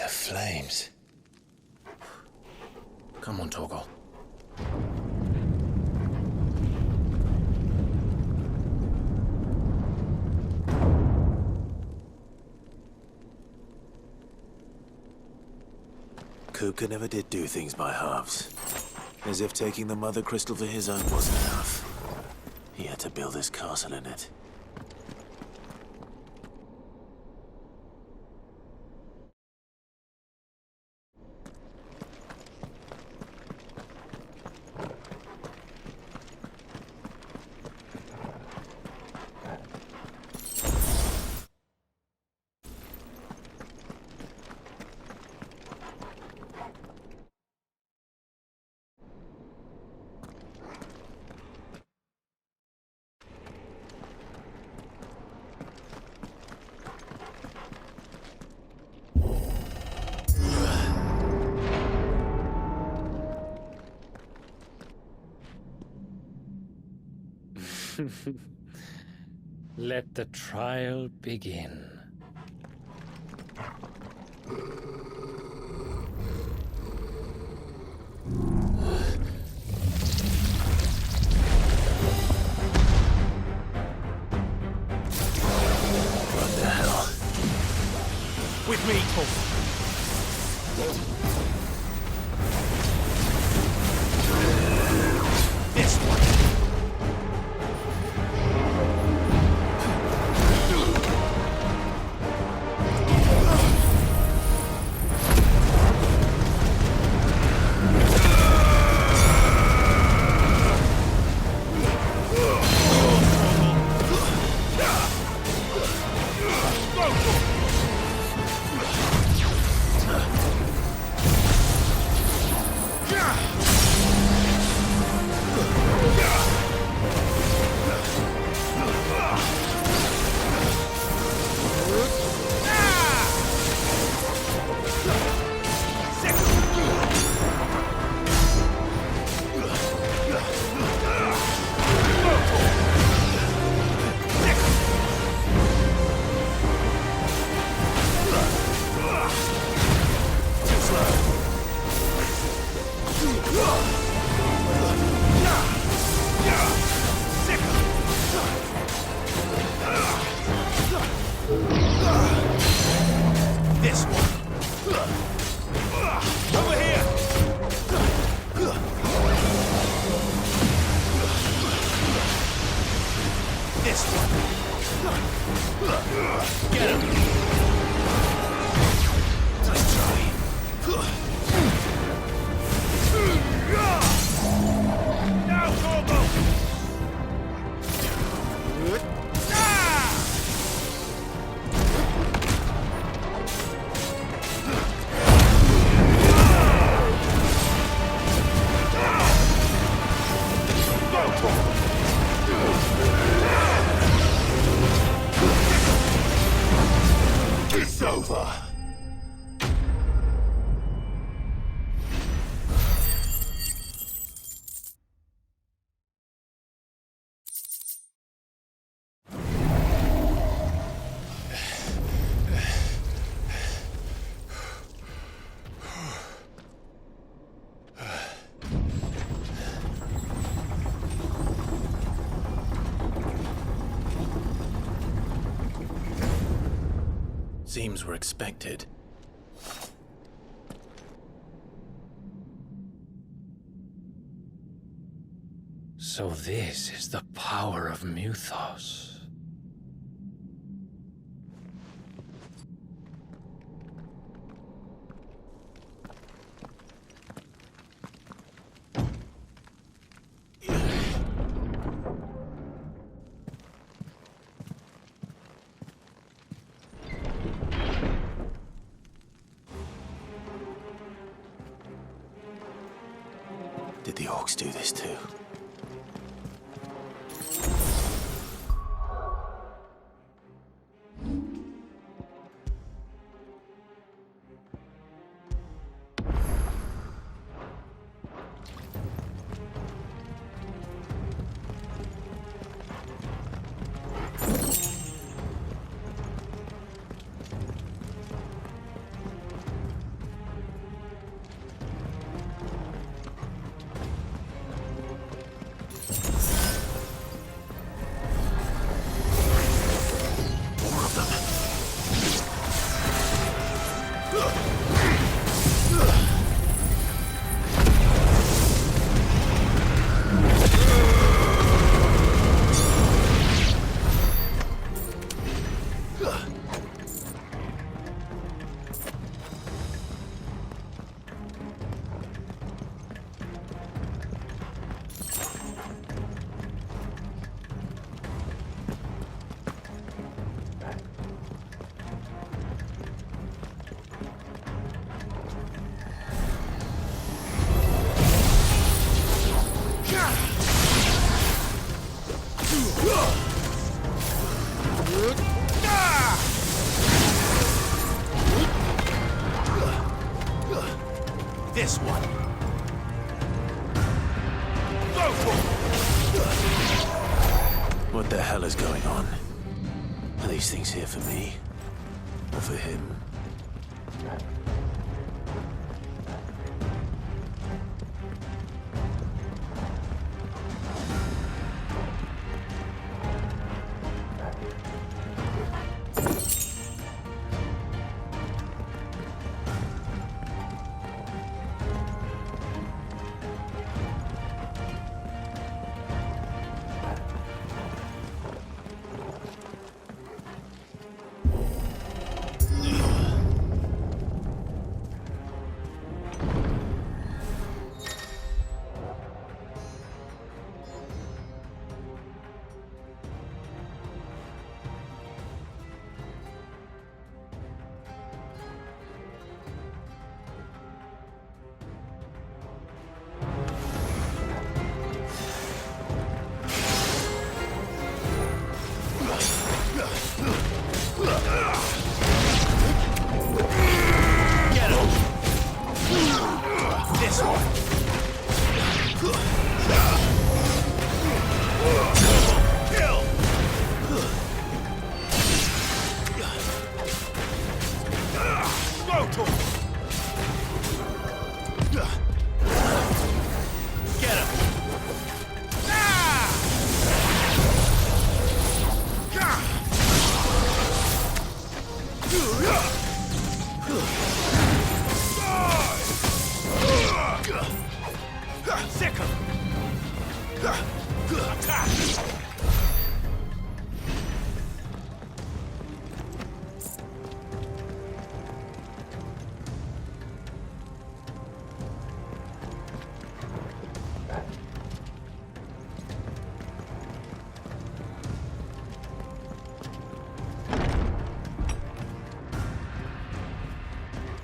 Flames. Come on, Torgal. Kupka never did do things by halves. As if taking the Mother Crystal for his own wasn't enough. He had to build his castle in it. Let the trial begin. What the hell? With me, Tom. This one. This one. Over here. This one. Get him. Nice try. Now, Corvo. It's over. Seems we're expected. So this is the power of Mythos. Did the orcs do this too? This one. Go for it. What the hell is going on? Are these things here for me? Or for him?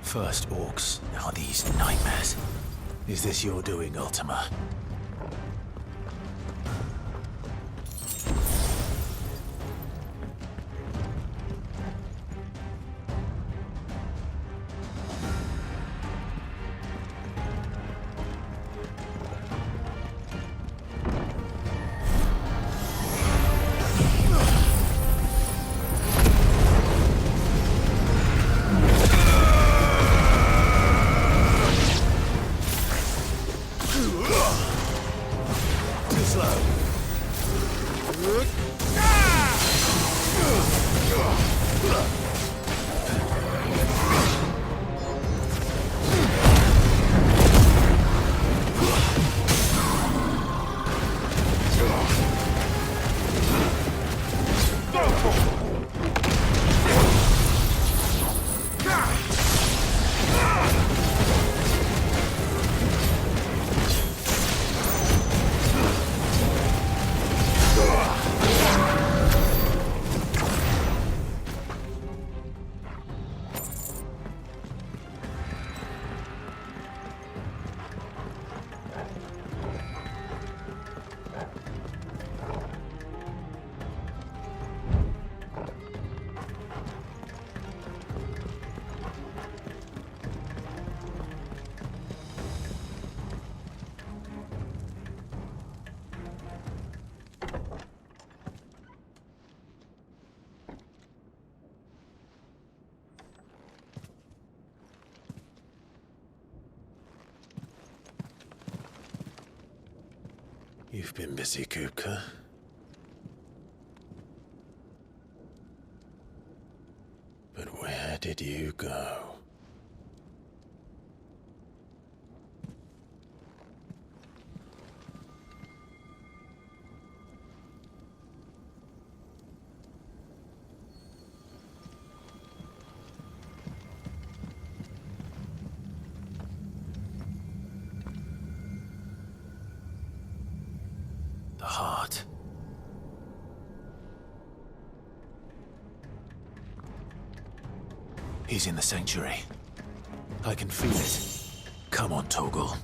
First orcs, now these nightmares. Is this your doing, Ultima? You've been busy, Kupka. But where did you go? The heart. He's in the sanctuary. I can feel it. Come on, Toggle.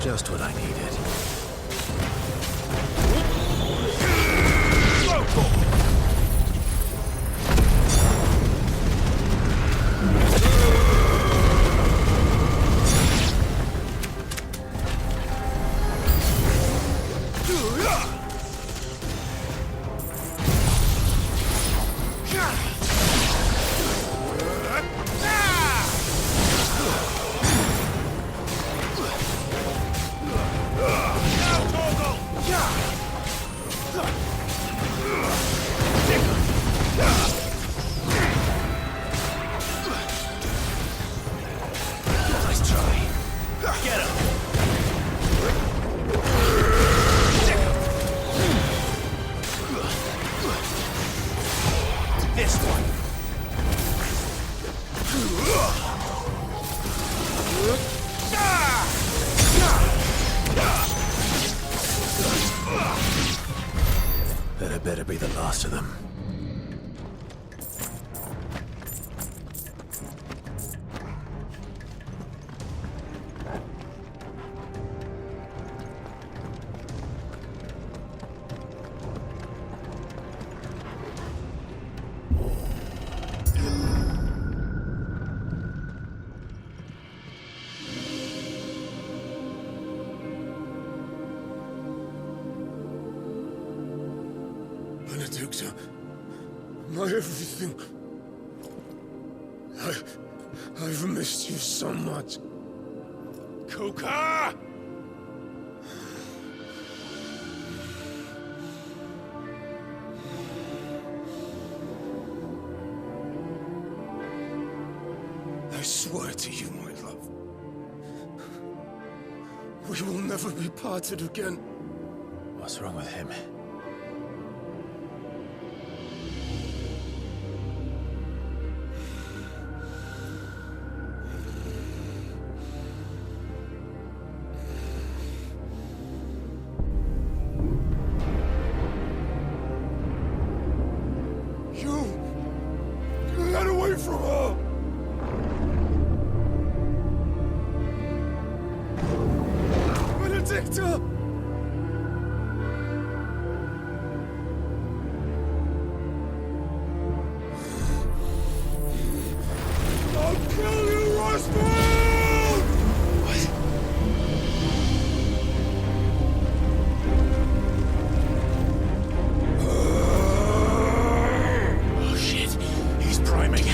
Just what I needed. That better be the last of them. Benedicta, my everything. I've missed you so much. Kuka! I swear to you, my love, we will never be parted again. What's wrong with him? Get away from her! Benedicta! I'll kill you, Roswell! What? Oh shit, he's priming.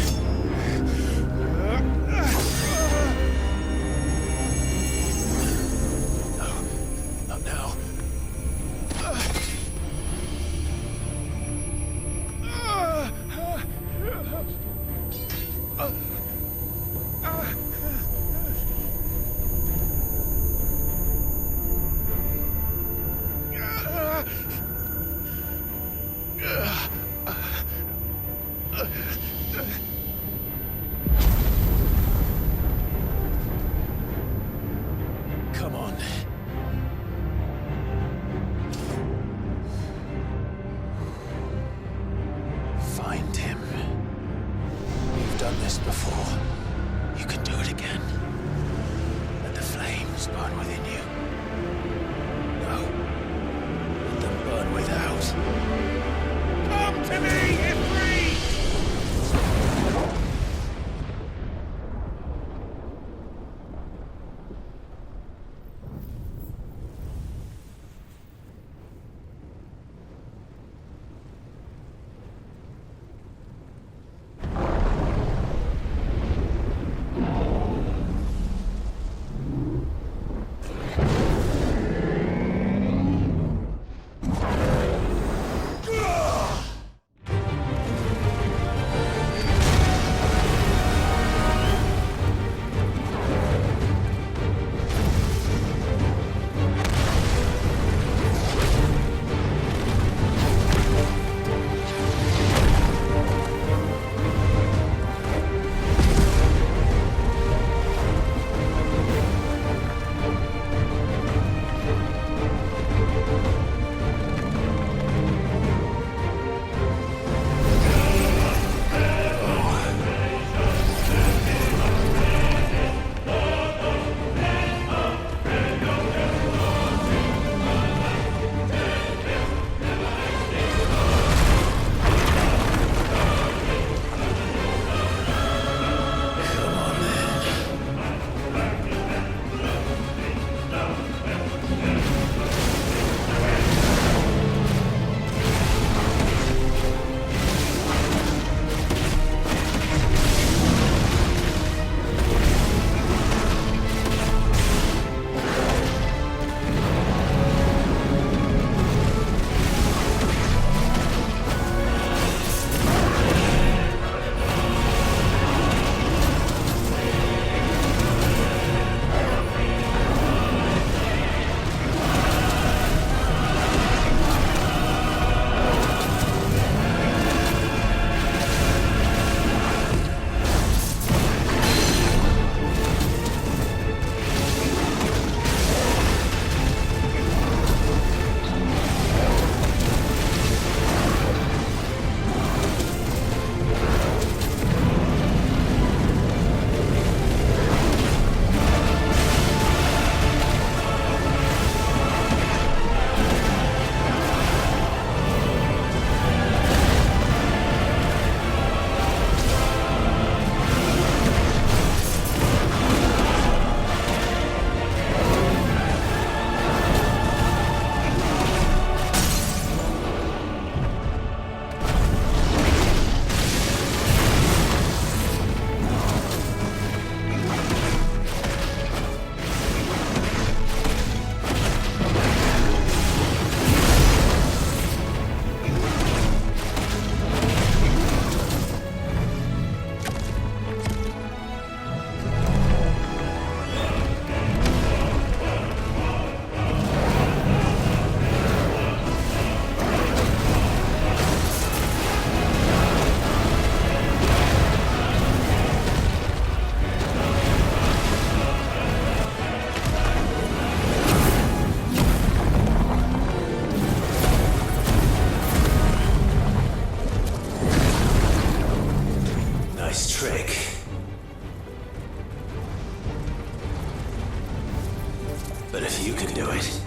But if you can do it,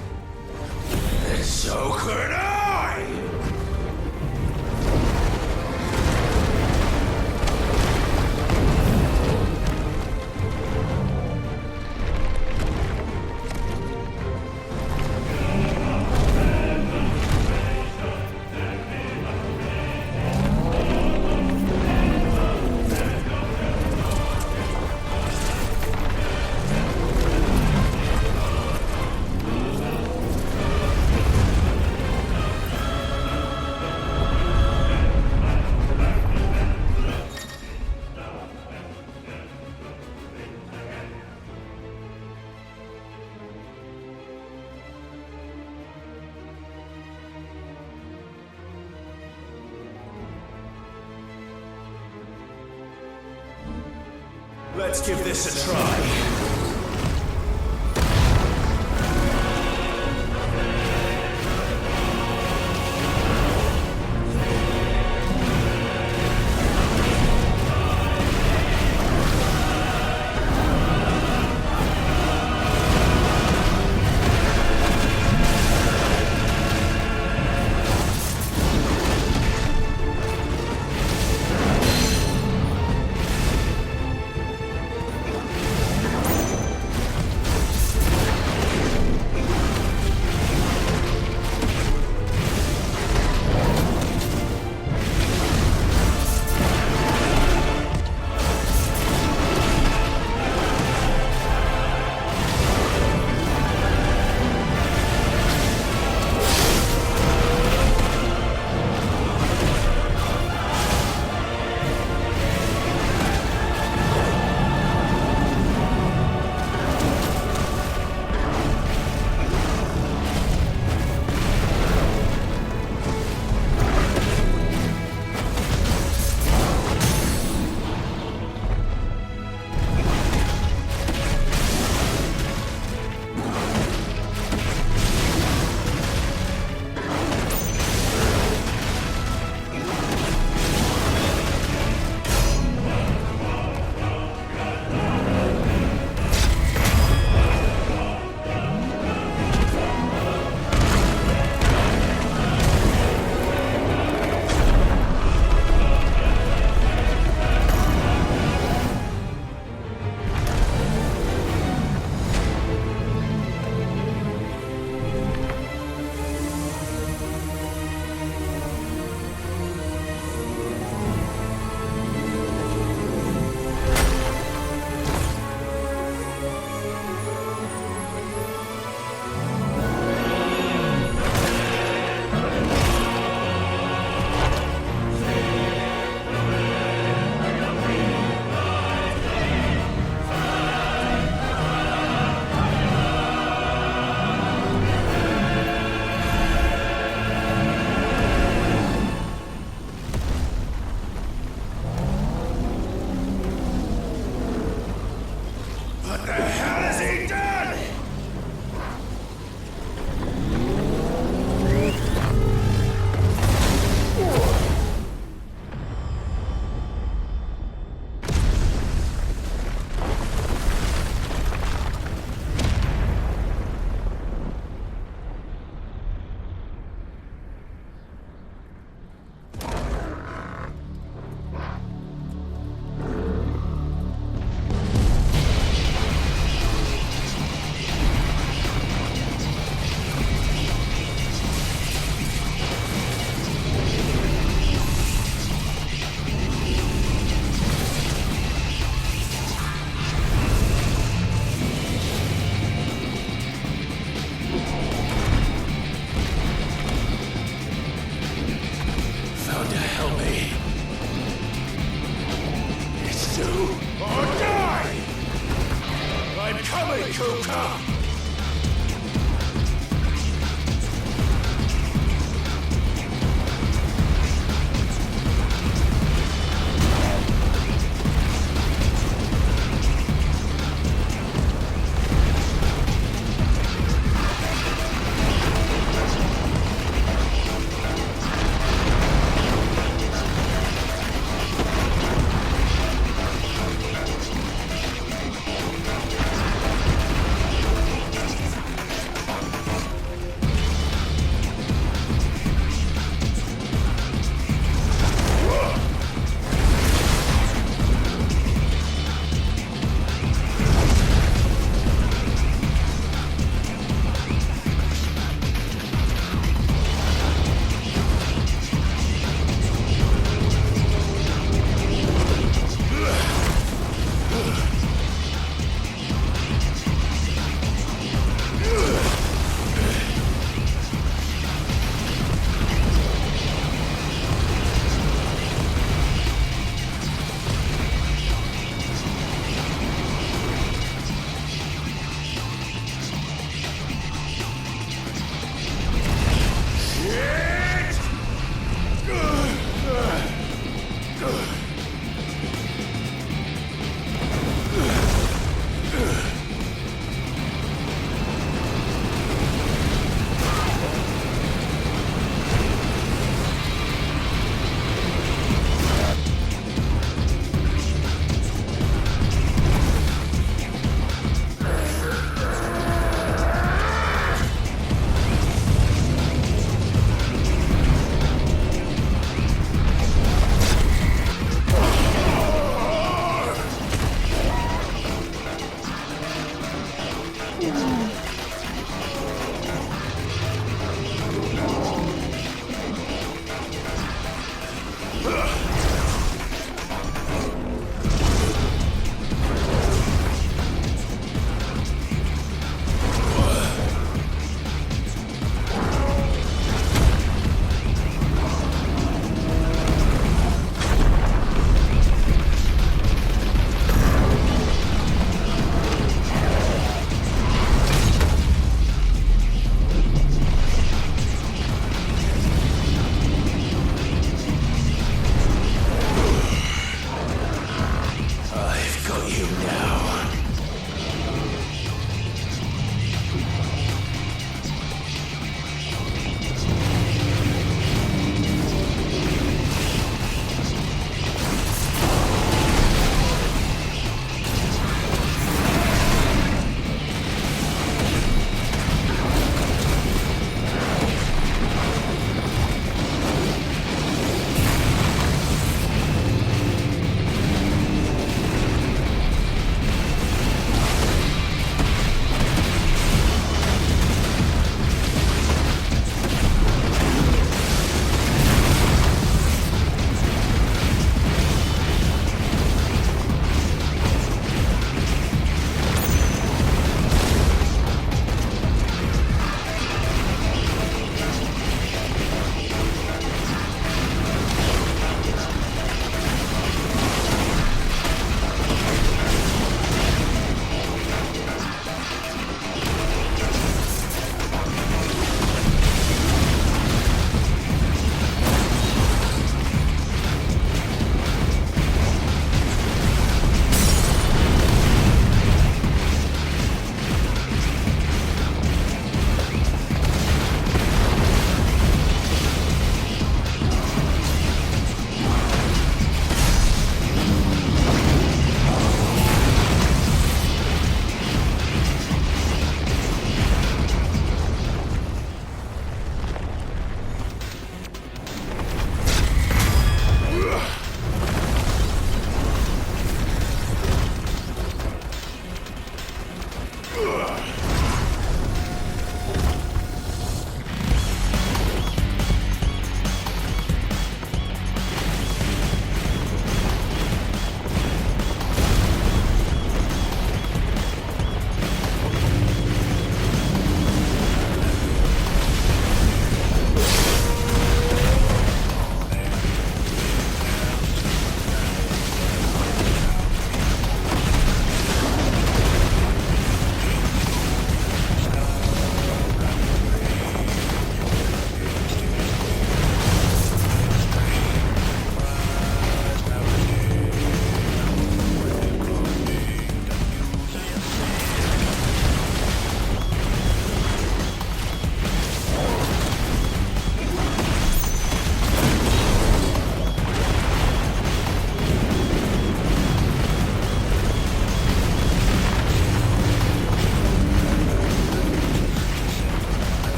then so could I! Let's give this a try.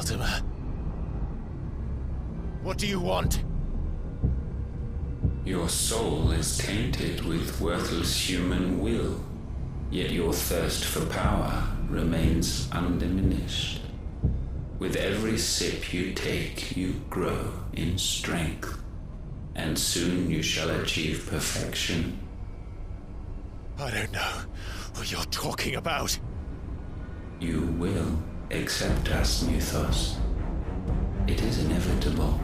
Mortimer. What do you want? Your soul is tainted with worthless human will, yet your thirst for power remains undiminished. With every sip you take, you grow in strength, and soon you shall achieve perfection. I don't know what you're talking about. You will accept us, Mythos. It is inevitable.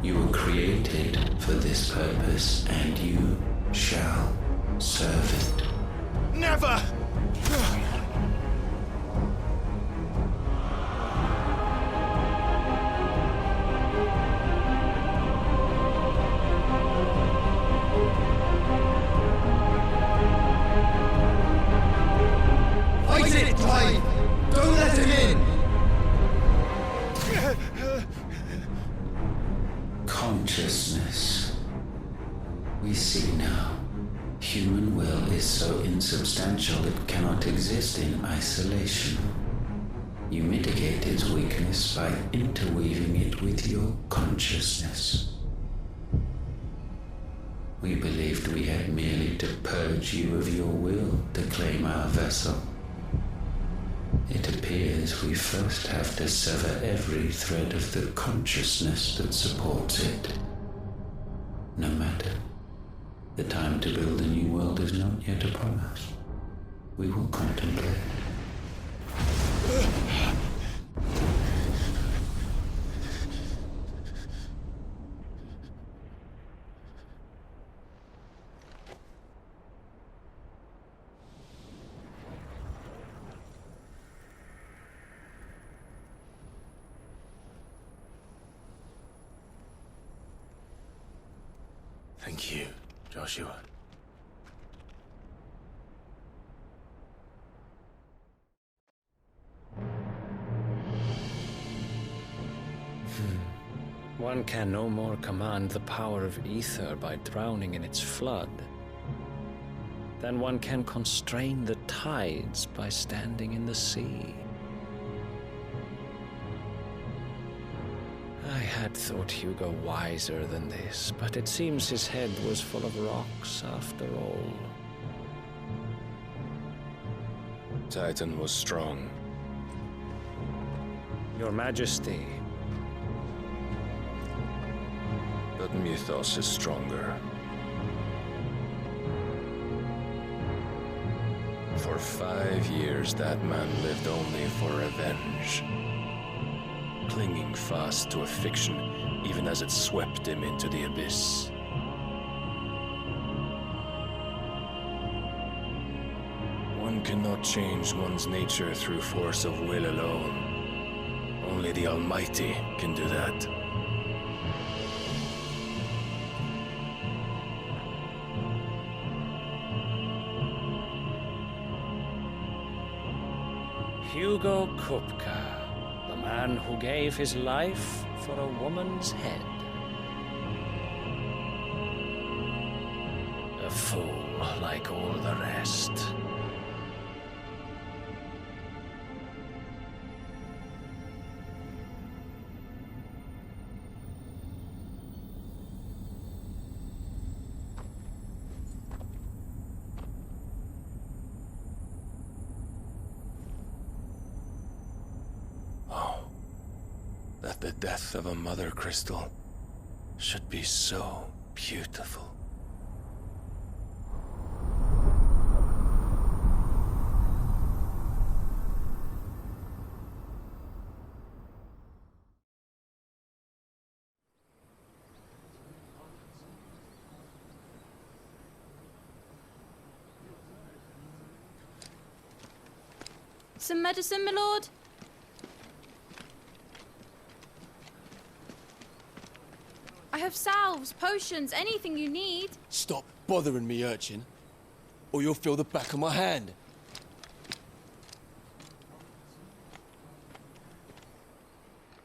You were created for this purpose, and you shall serve it. Never! Fight it, Clive! Don't let him in! Consciousness. We see now. Human will is so insubstantial it cannot exist in isolation. You mitigate its weakness by interweaving it with your consciousness. We believed we had merely to purge you of your will to claim our vessel. It appears we first have to sever every thread of the consciousness that supports it. No matter. The time to build a new world is not yet upon us. We will contemplate. Thank you, Joshua. One can no more command the power of ether by drowning in its flood than one can constrain the tides by standing in the sea. I had thought Hugo wiser than this, but it seems his head was full of rocks after all. Titan was strong. Your Majesty. But Mythos is stronger. For 5 years, that man lived only for revenge. Clinging fast to a fiction, even as it swept him into the abyss. One cannot change one's nature through force of will alone. Only the Almighty can do that. Hugo Kupka. The man who gave his life for a woman's head. A fool like all the rest. That the death of a mother crystal should be so beautiful. Some medicine, my lord? I have salves, potions, anything you need. Stop bothering me, urchin, or you'll feel the back of my hand.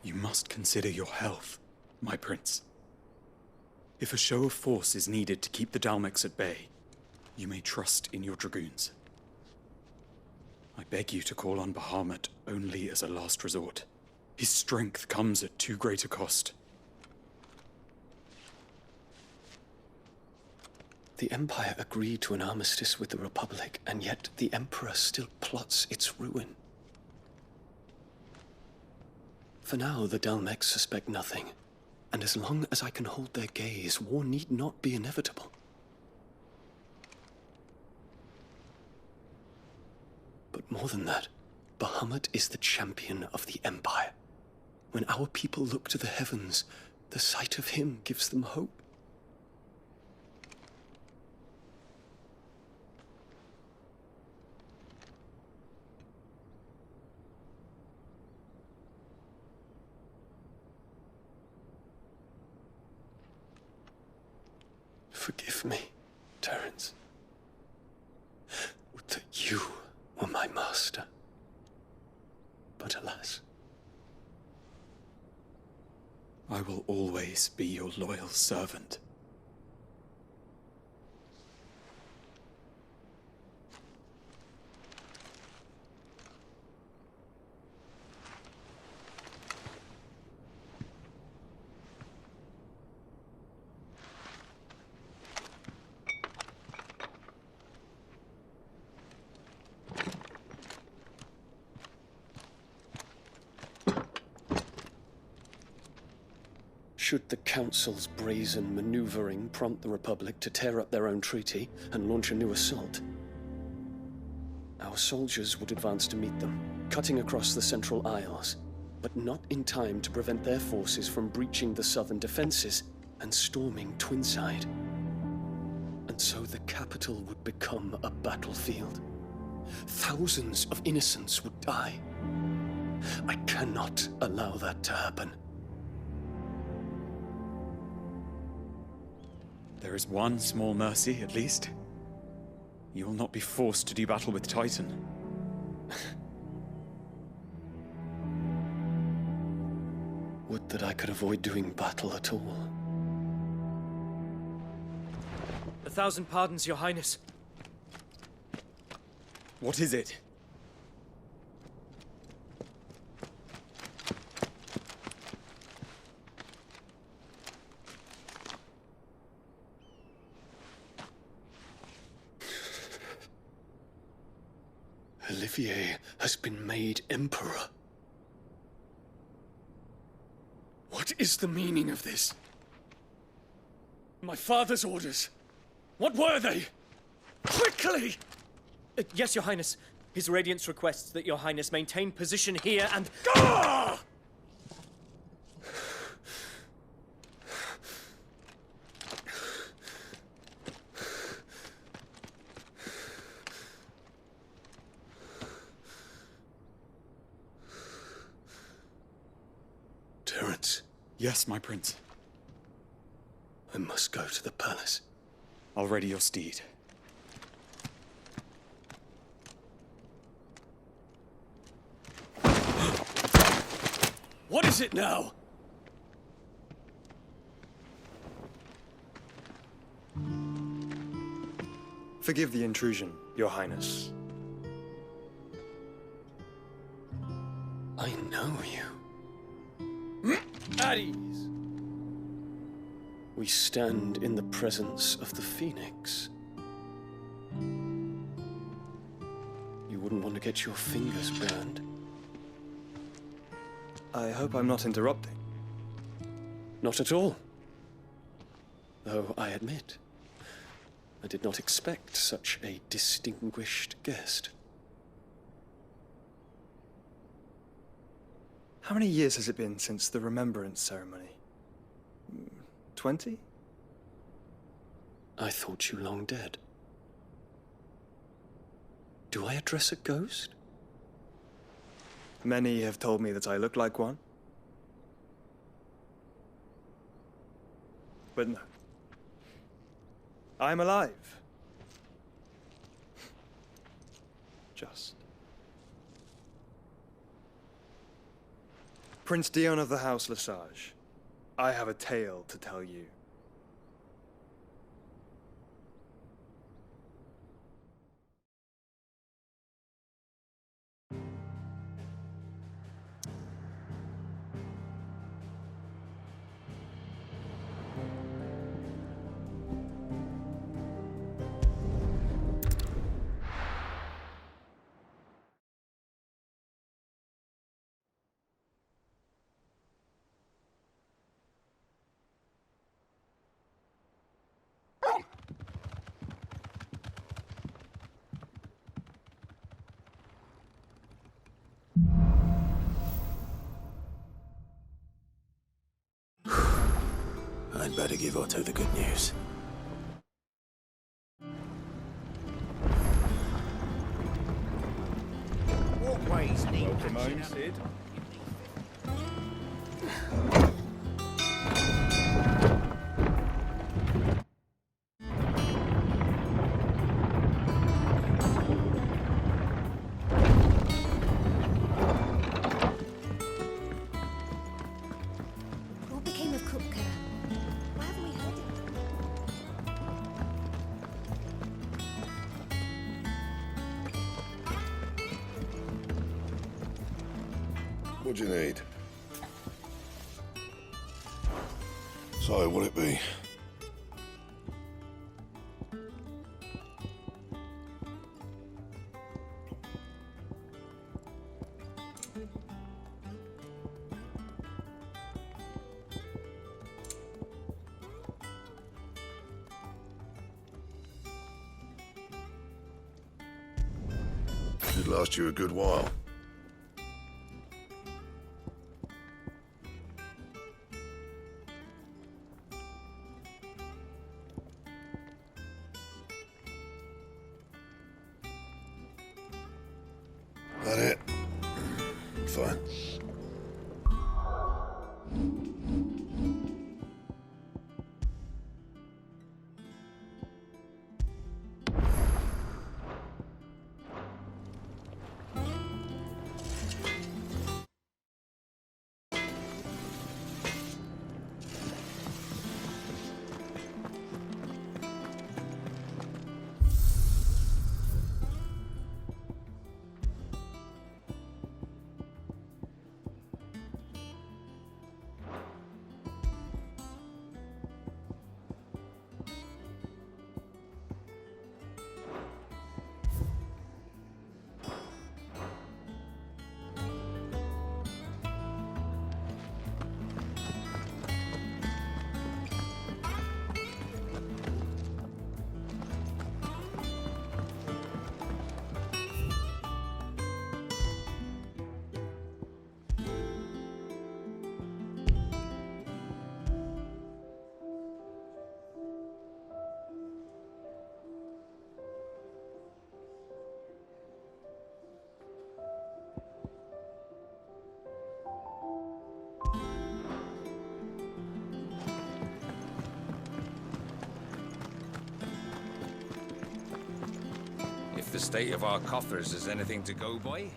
You must consider your health, my prince. If a show of force is needed to keep the Dalmex at bay, you may trust in your dragoons. I beg you to call on Bahamut only as a last resort. His strength comes at too great a cost. The Empire agreed to an armistice with the Republic, and yet the Emperor still plots its ruin. For now, the Dalmex suspect nothing, and as long as I can hold their gaze, war need not be inevitable. But more than that, Bahamut is the champion of the Empire. When our people look to the heavens, the sight of him gives them hope. Forgive me, Terence. Would that you were my master. But alas. I will always be your loyal servant. Should the Council's brazen maneuvering prompt the Republic to tear up their own treaty and launch a new assault, our soldiers would advance to meet them, cutting across the Central Isles, but not in time to prevent their forces from breaching the southern defenses and storming Twinside. And so the capital would become a battlefield. Thousands of innocents would die. I cannot allow that to happen. There is one small mercy, at least. You will not be forced to do battle with Titan. Would that I could avoid doing battle at all. 1,000 pardons, Your Highness. What is it? Olivier has been made Emperor. What is the meaning of this? My father's orders. What were they? Quickly! Yes, Your Highness. His Radiance requests that Your Highness maintain position here and... Ah! Terence. Yes, my prince. I must go to the palace. I'll ready your steed. What is it now? Forgive the intrusion, Your Highness. I know you. At ease. We stand in the presence of the Phoenix. You wouldn't want to get your fingers burned. I hope I'm not interrupting. Not at all. Though I admit, I did not expect such a distinguished guest. How many years has it been since the Remembrance ceremony? 20? I thought you long dead. Do I address a ghost? Many have told me that I look like one. But no. I'm alive. Just. Prince Dion of the House Lesage, I have a tale to tell you. better give Otto the good news. Walkways need Welcome home, Sid. What became of Kupka? Why haven't we heard What do you need? So, what'll it be? Should last you a good while. That it? Fine. If the state of our coffers is anything to go by.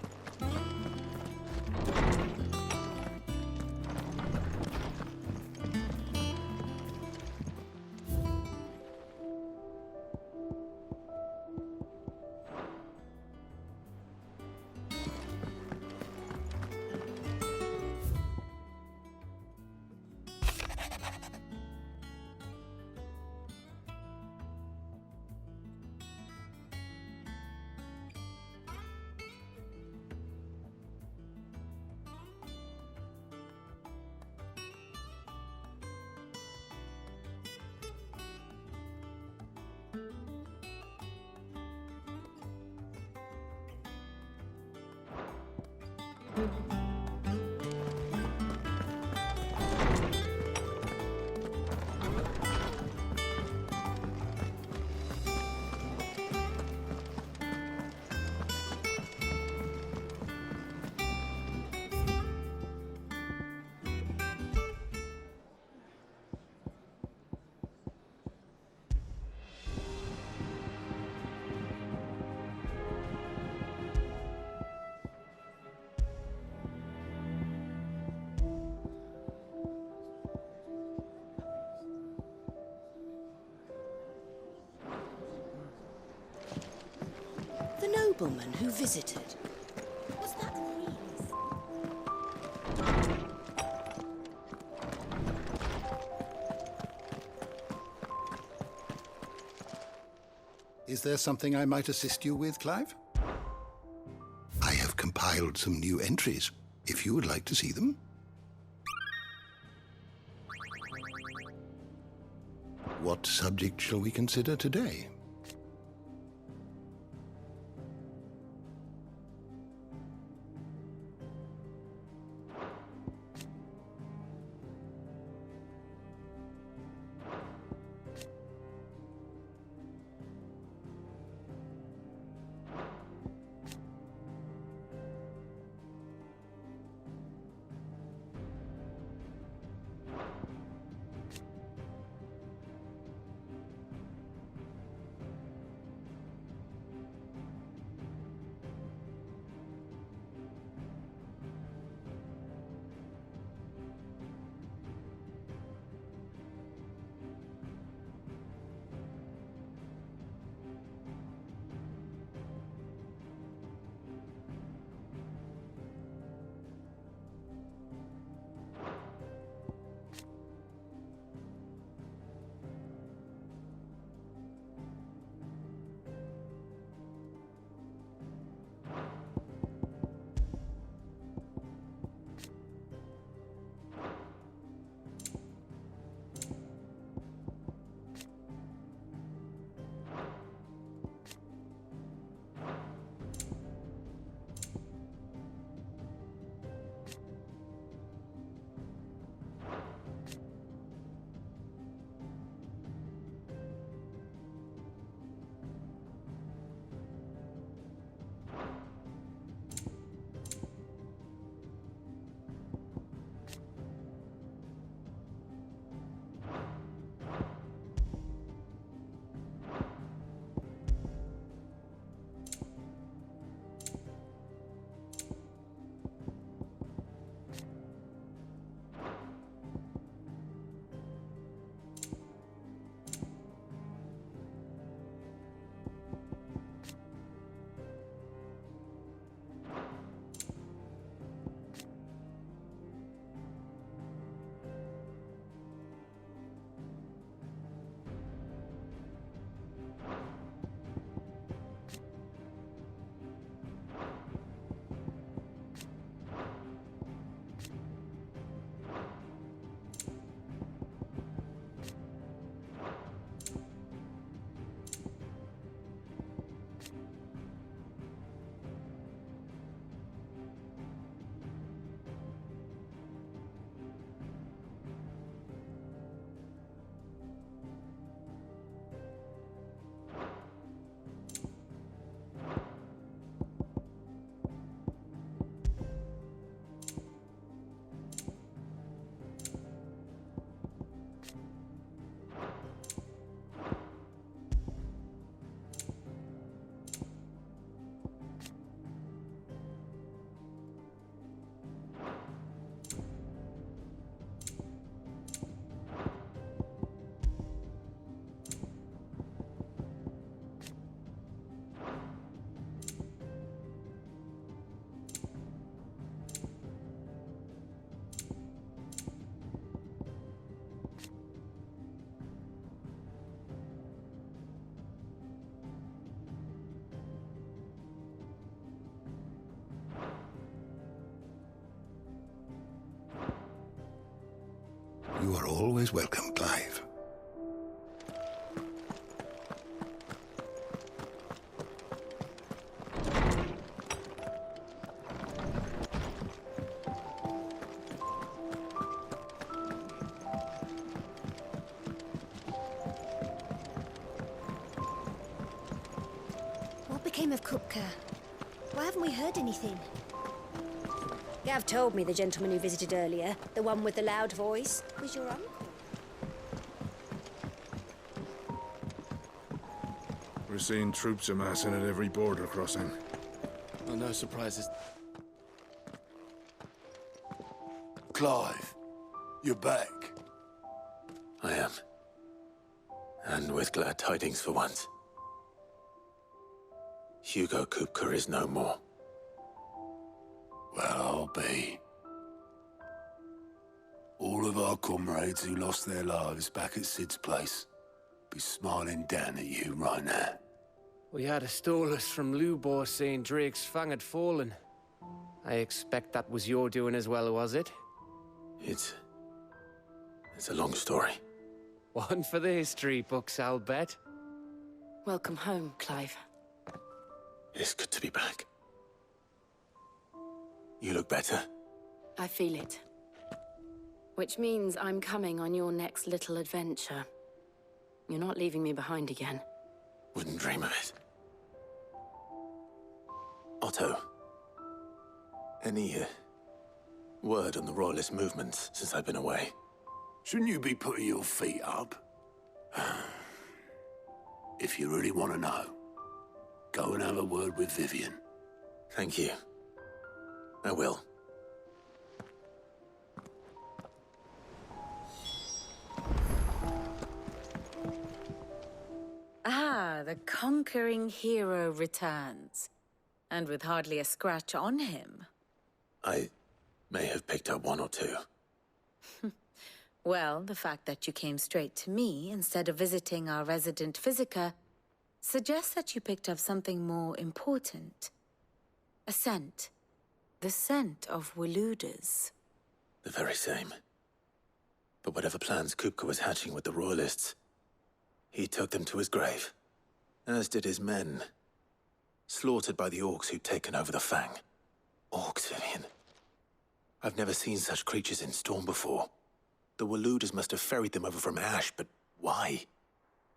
The nobleman who visited. Was that really? Is there something I might assist you with, Clive? I have compiled some new entries, if you would like to see them. What subject shall we consider today? always welcome, Clive. What became of Kupka? Why haven't we heard anything? Gav told me the gentleman who visited earlier, the one with the loud voice, was your uncle. We're seeing troops amassing at every border crossing. Oh, no surprises. Clive, you're back. I am. And with glad tidings for once. Hugo Kupka is no more. Well, I'll be. All of our comrades who lost their lives back at Sid's place be smiling down at you right now. We had a stolus from Lubor saying Drake's fang had fallen. I expect that was your doing as well, was it? It's a long story. One for the history books, I'll bet. Welcome home, Clive. It's good to be back. You look better. I feel it. Which means I'm coming on your next little adventure. You're not leaving me behind again. Wouldn't dream of it. Otto, any word on the Royalist movements since I've been away? Shouldn't you be putting your feet up? If you really want to know, go and have a word with Vivian. Thank you. I will. Ah, the conquering hero returns. And with hardly a scratch on him. I may have picked up one or two. Well, the fact that you came straight to me instead of visiting our resident physiker suggests that you picked up something more important. A scent. The scent of Waludas. The very same. But whatever plans Kupka was hatching with the Royalists, he took them to his grave. As did his men. Slaughtered by the orcs who'd taken over the Fang. Orcs, Vivian. I've never seen such creatures in Storm before. The Waludas must have ferried them over from Ash, but why?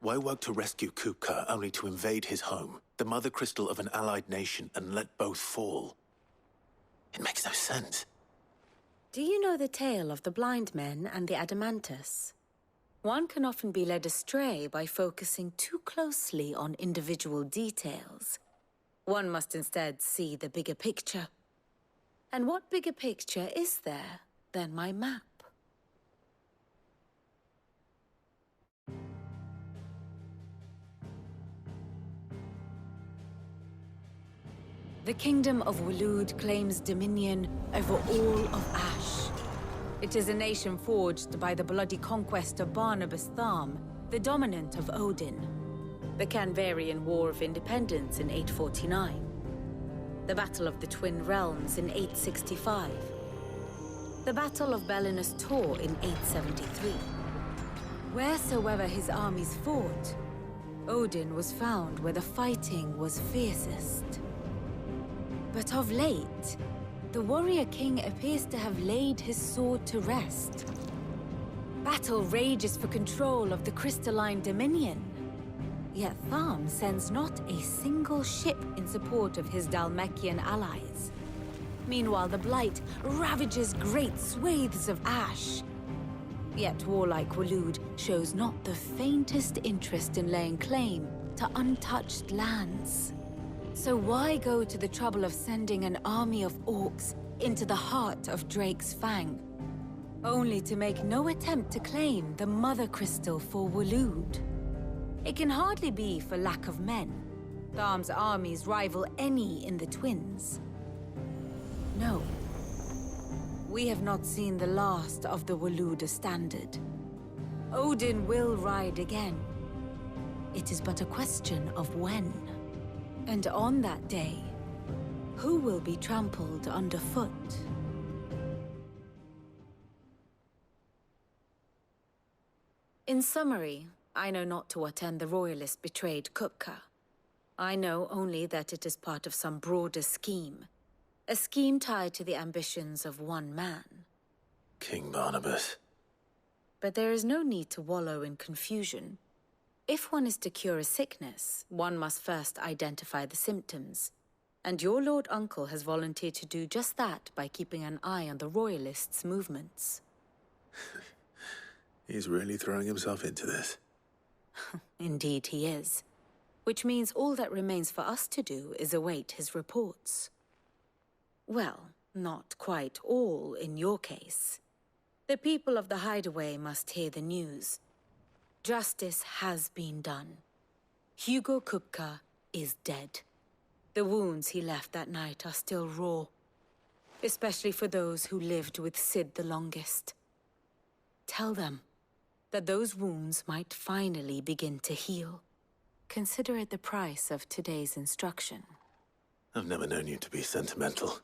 Why work to rescue Kupka only to invade his home, the mother crystal of an allied nation, and let both fall? It makes no sense. Do you know the tale of the blind men and the Adamantus? One can often be led astray by focusing too closely on individual details. One must instead see the bigger picture. And what bigger picture is there than my map? The Kingdom of Waloed claims dominion over all of Ash. It is a nation forged by the bloody conquest of Barnabas Tharm, the dominant of Odin. The Canvarian War of Independence in 849. The Battle of the Twin Realms in 865. The Battle of Belinus Tor in 873. Wheresoever his armies fought, Odin was found where the fighting was fiercest. But of late, the warrior king appears to have laid his sword to rest. Battle rages for control of the crystalline dominion. Yet Tharm sends not a single ship in support of his Dhalmekian allies. Meanwhile, the Blight ravages great swathes of Ash. Yet warlike Waloed shows not the faintest interest in laying claim to untouched lands. So why go to the trouble of sending an army of orcs into the heart of Drake's Fang, only to make no attempt to claim the Mother Crystal for Waloed? It can hardly be for lack of men. Tharm's armies rival any in the Twins. No. We have not seen the last of the Waluda standard. Odin will ride again. It is but a question of when. And on that day, who will be trampled underfoot? In summary, I know not to what end the Royalists betrayed Kupka. I know only that it is part of some broader scheme. A scheme tied to the ambitions of one man. King Barnabas. But there is no need to wallow in confusion. If one is to cure a sickness, one must first identify the symptoms. And your Lord Uncle has volunteered to do just that by keeping an eye on the Royalists' movements. He's really throwing himself into this. Indeed he is. Which means all that remains for us to do is await his reports. Well, not quite all in your case. The people of the Hideaway must hear the news. Justice has been done. Hugo Kupka is dead. The wounds he left that night are still raw, especially for those who lived with Sid the longest. Tell them that those wounds might finally begin to heal. Consider it the price of today's instruction. I've never known you to be sentimental.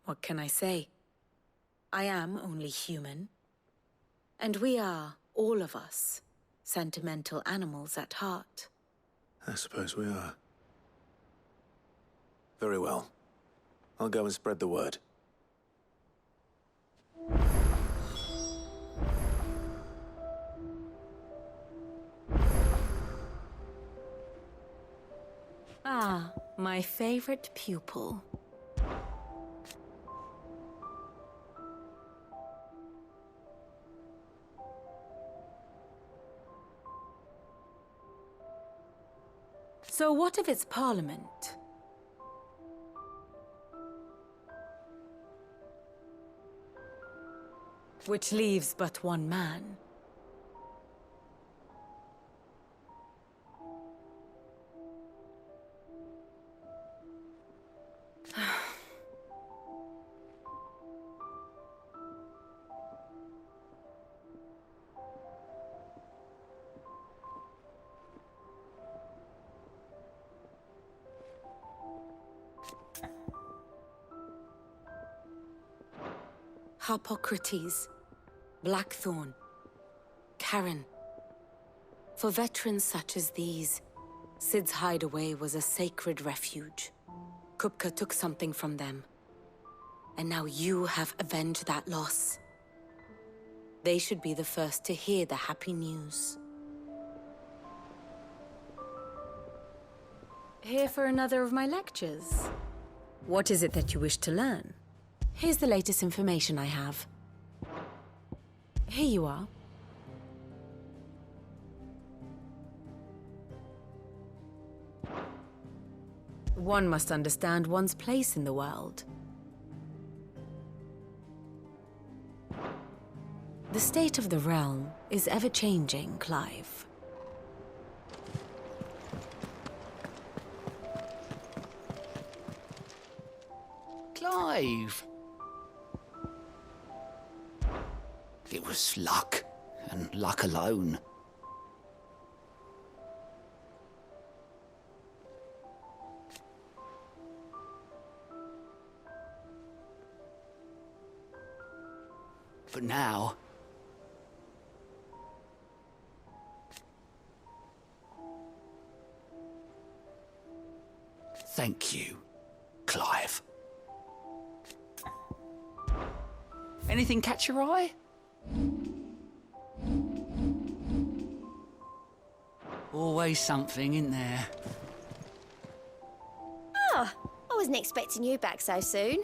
What can I say? I am only human. And we are, all of us, sentimental animals at heart. I suppose we are. Very well. I'll go and spread the word. Ah, my favorite pupil. So what of its parliament? Which leaves but one man. Harpocrates, Blackthorn, Karen. For veterans such as these, Sid's Hideaway was a sacred refuge. Kupka took something from them. And now you have avenged that loss. They should be the first to hear the happy news. Here for another of my lectures? What is it that you wish to learn? Here's the latest information I have. Here you are. One must understand one's place in the world. The state of the realm is ever-changing, Clive. Clive! It was luck, and luck alone. But now... Thank you, Clive. Anything catch your eye? Always something, isn't there? Oh, I wasn't expecting you back so soon.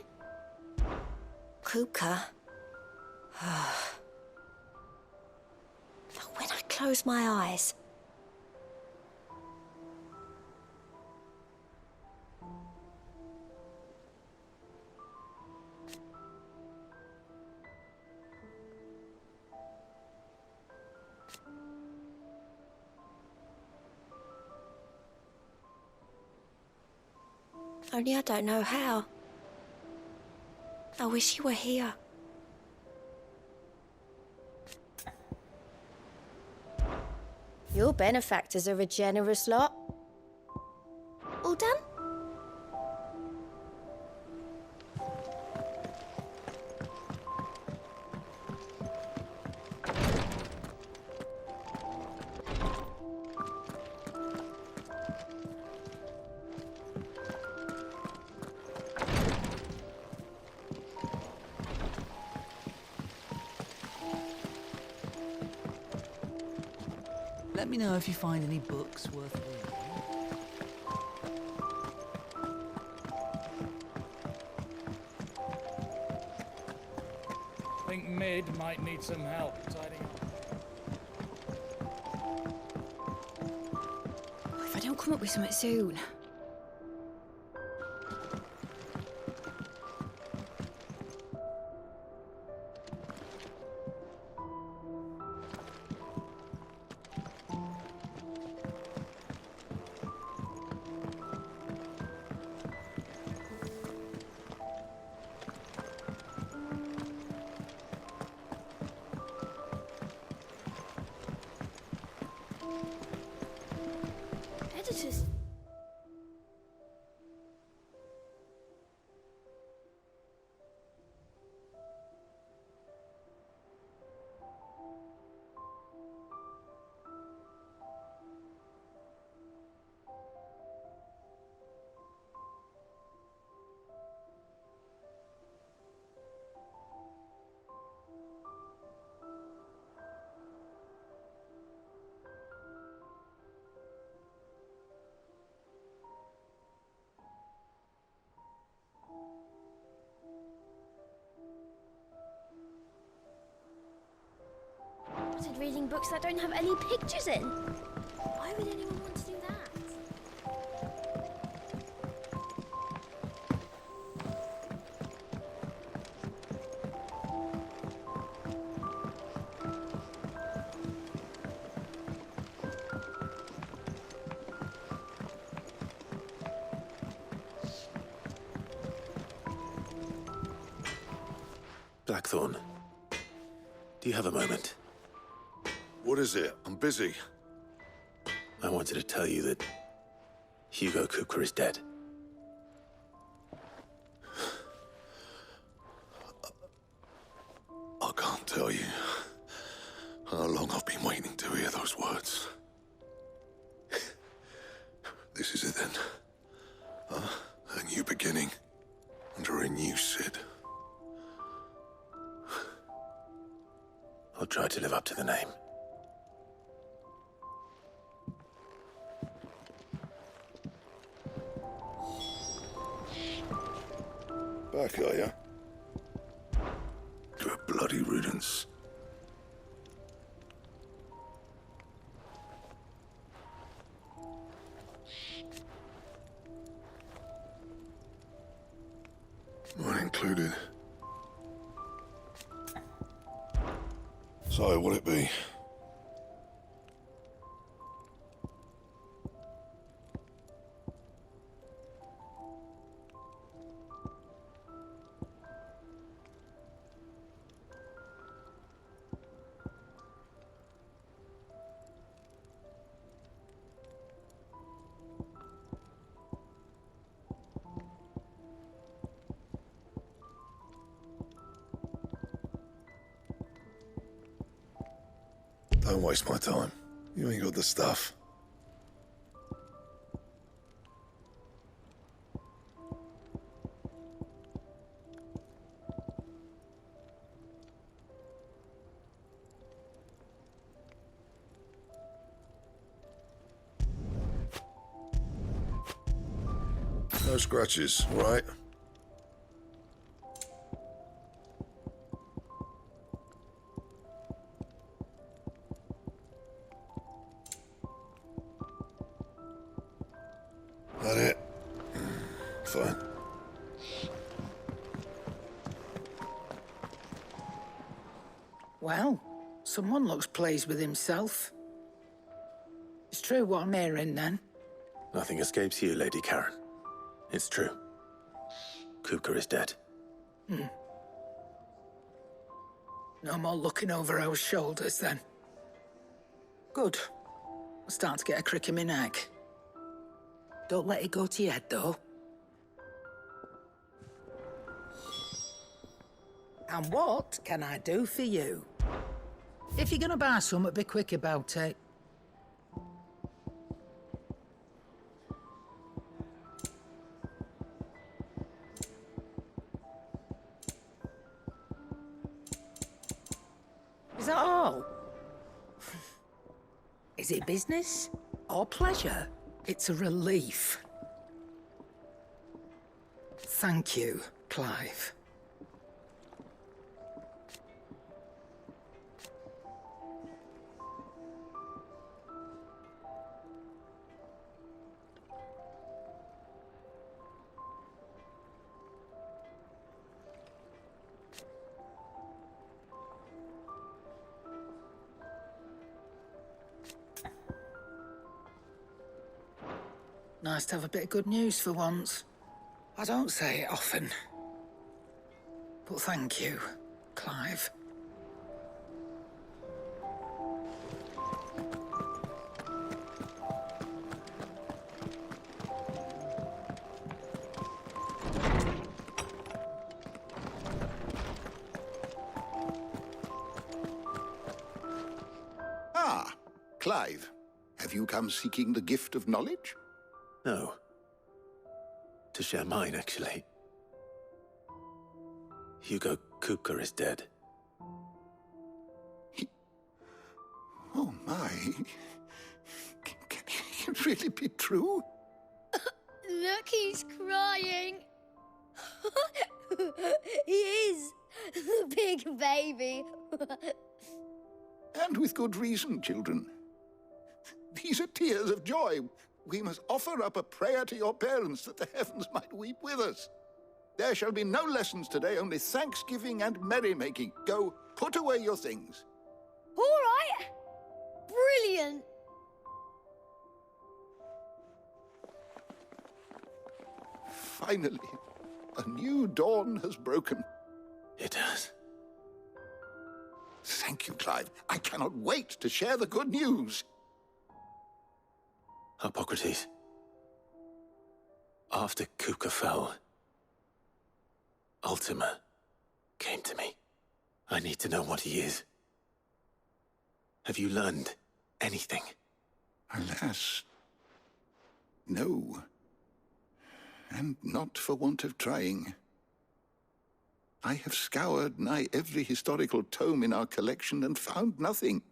Kupka. When I close my eyes... Only I don't know how. I wish you were here. Your benefactors are a generous lot. All done? me know if you find any books worth reading. I think Mid might need some help tidying up. If I don't come up with something soon. Editors. I started reading books that don't have any pictures in. Why would anyone want to do that? Blackthorn, do you have a moment? What is it? I'm busy. I wanted to tell you that Hugo Kupka is dead. I can't tell you how long I've been waiting to hear those words. This is it then. A new beginning under a new Cid. I'll try to live up to the name. Back, are ya? To a bloody riddance. Mine included. So, will it be? Don't waste my time. You ain't got the stuff. No scratches, right? That it? Fine. Well, someone looks pleased with himself. It's true what I'm hearing, then. Nothing escapes you, Lady Karen. It's true. Kupka is dead. No more looking over our shoulders, then. Good. I'm starting to get a crick in my neck. Don't let it go to your head, though. And what can I do for you? If you're gonna buy something, be quick about it. Is that all? Is it business or pleasure? It's a relief. Thank you, Clive. Nice to have a bit of good news for once. I don't say it often. But thank you, Clive. Ah, Clive. Have you come seeking the gift of knowledge? No. To share mine, actually. Hugo Kupka is dead. Oh my. Can it really be true? Look, he's crying. He is. The big baby. And with good reason, children. These are tears of joy. We must offer up a prayer to your parents that the heavens might weep with us. There shall be no lessons today, only thanksgiving and merrymaking. Go, put away your things. All right. Brilliant. Finally, a new dawn has broken. It has. Thank you, Clive. I cannot wait to share the good news. Hippocrates. After Kupka fell, Ultima came to me. I need to know what he is. Have you learned anything? Alas, no. And not for want of trying. I have scoured nigh every historical tome in our collection and found nothing.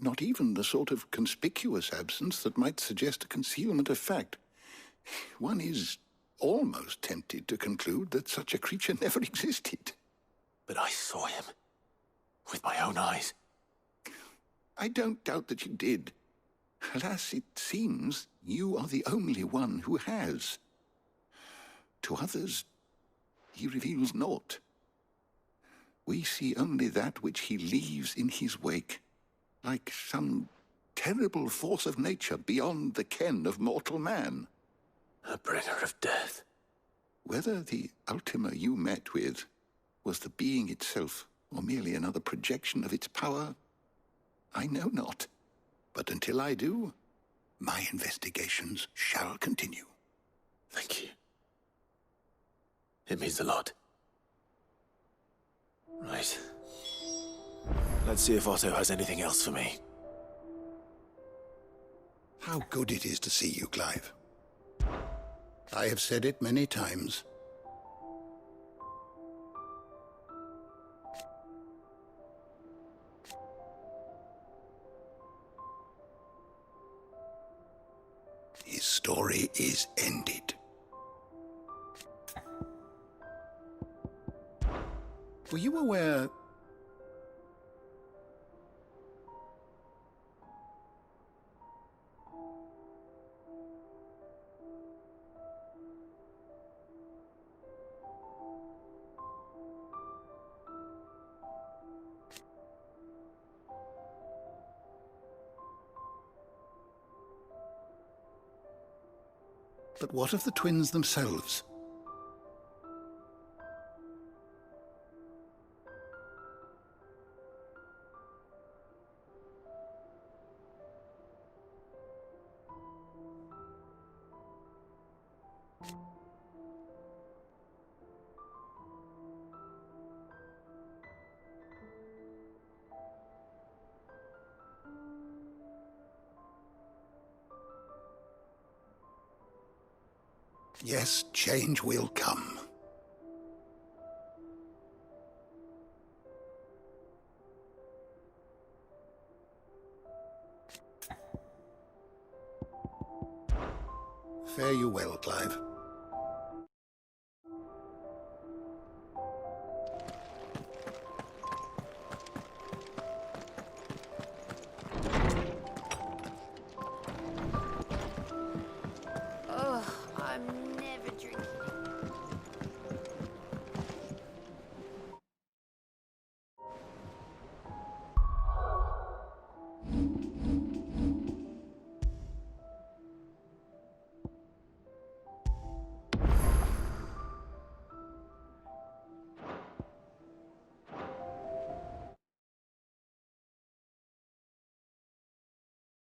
Not even the sort of conspicuous absence that might suggest a concealment of fact. One is almost tempted to conclude that such a creature never existed. But I saw him. With my own eyes. I don't doubt that you did. Alas, it seems you are the only one who has. To others, he reveals naught. We see only that which he leaves in his wake. Like some terrible force of nature beyond the ken of mortal man. A bringer of death. Whether the Ultima you met with was the being itself, or merely another projection of its power, I know not. But until I do, my investigations shall continue. Thank you. It means a lot. Right. Let's see if Otto has anything else for me. How good it is to see you, Clive. I have said it many times. His story is ended. Were you aware... But what of the twins themselves? Yes, change will come. Fare you well, Clive.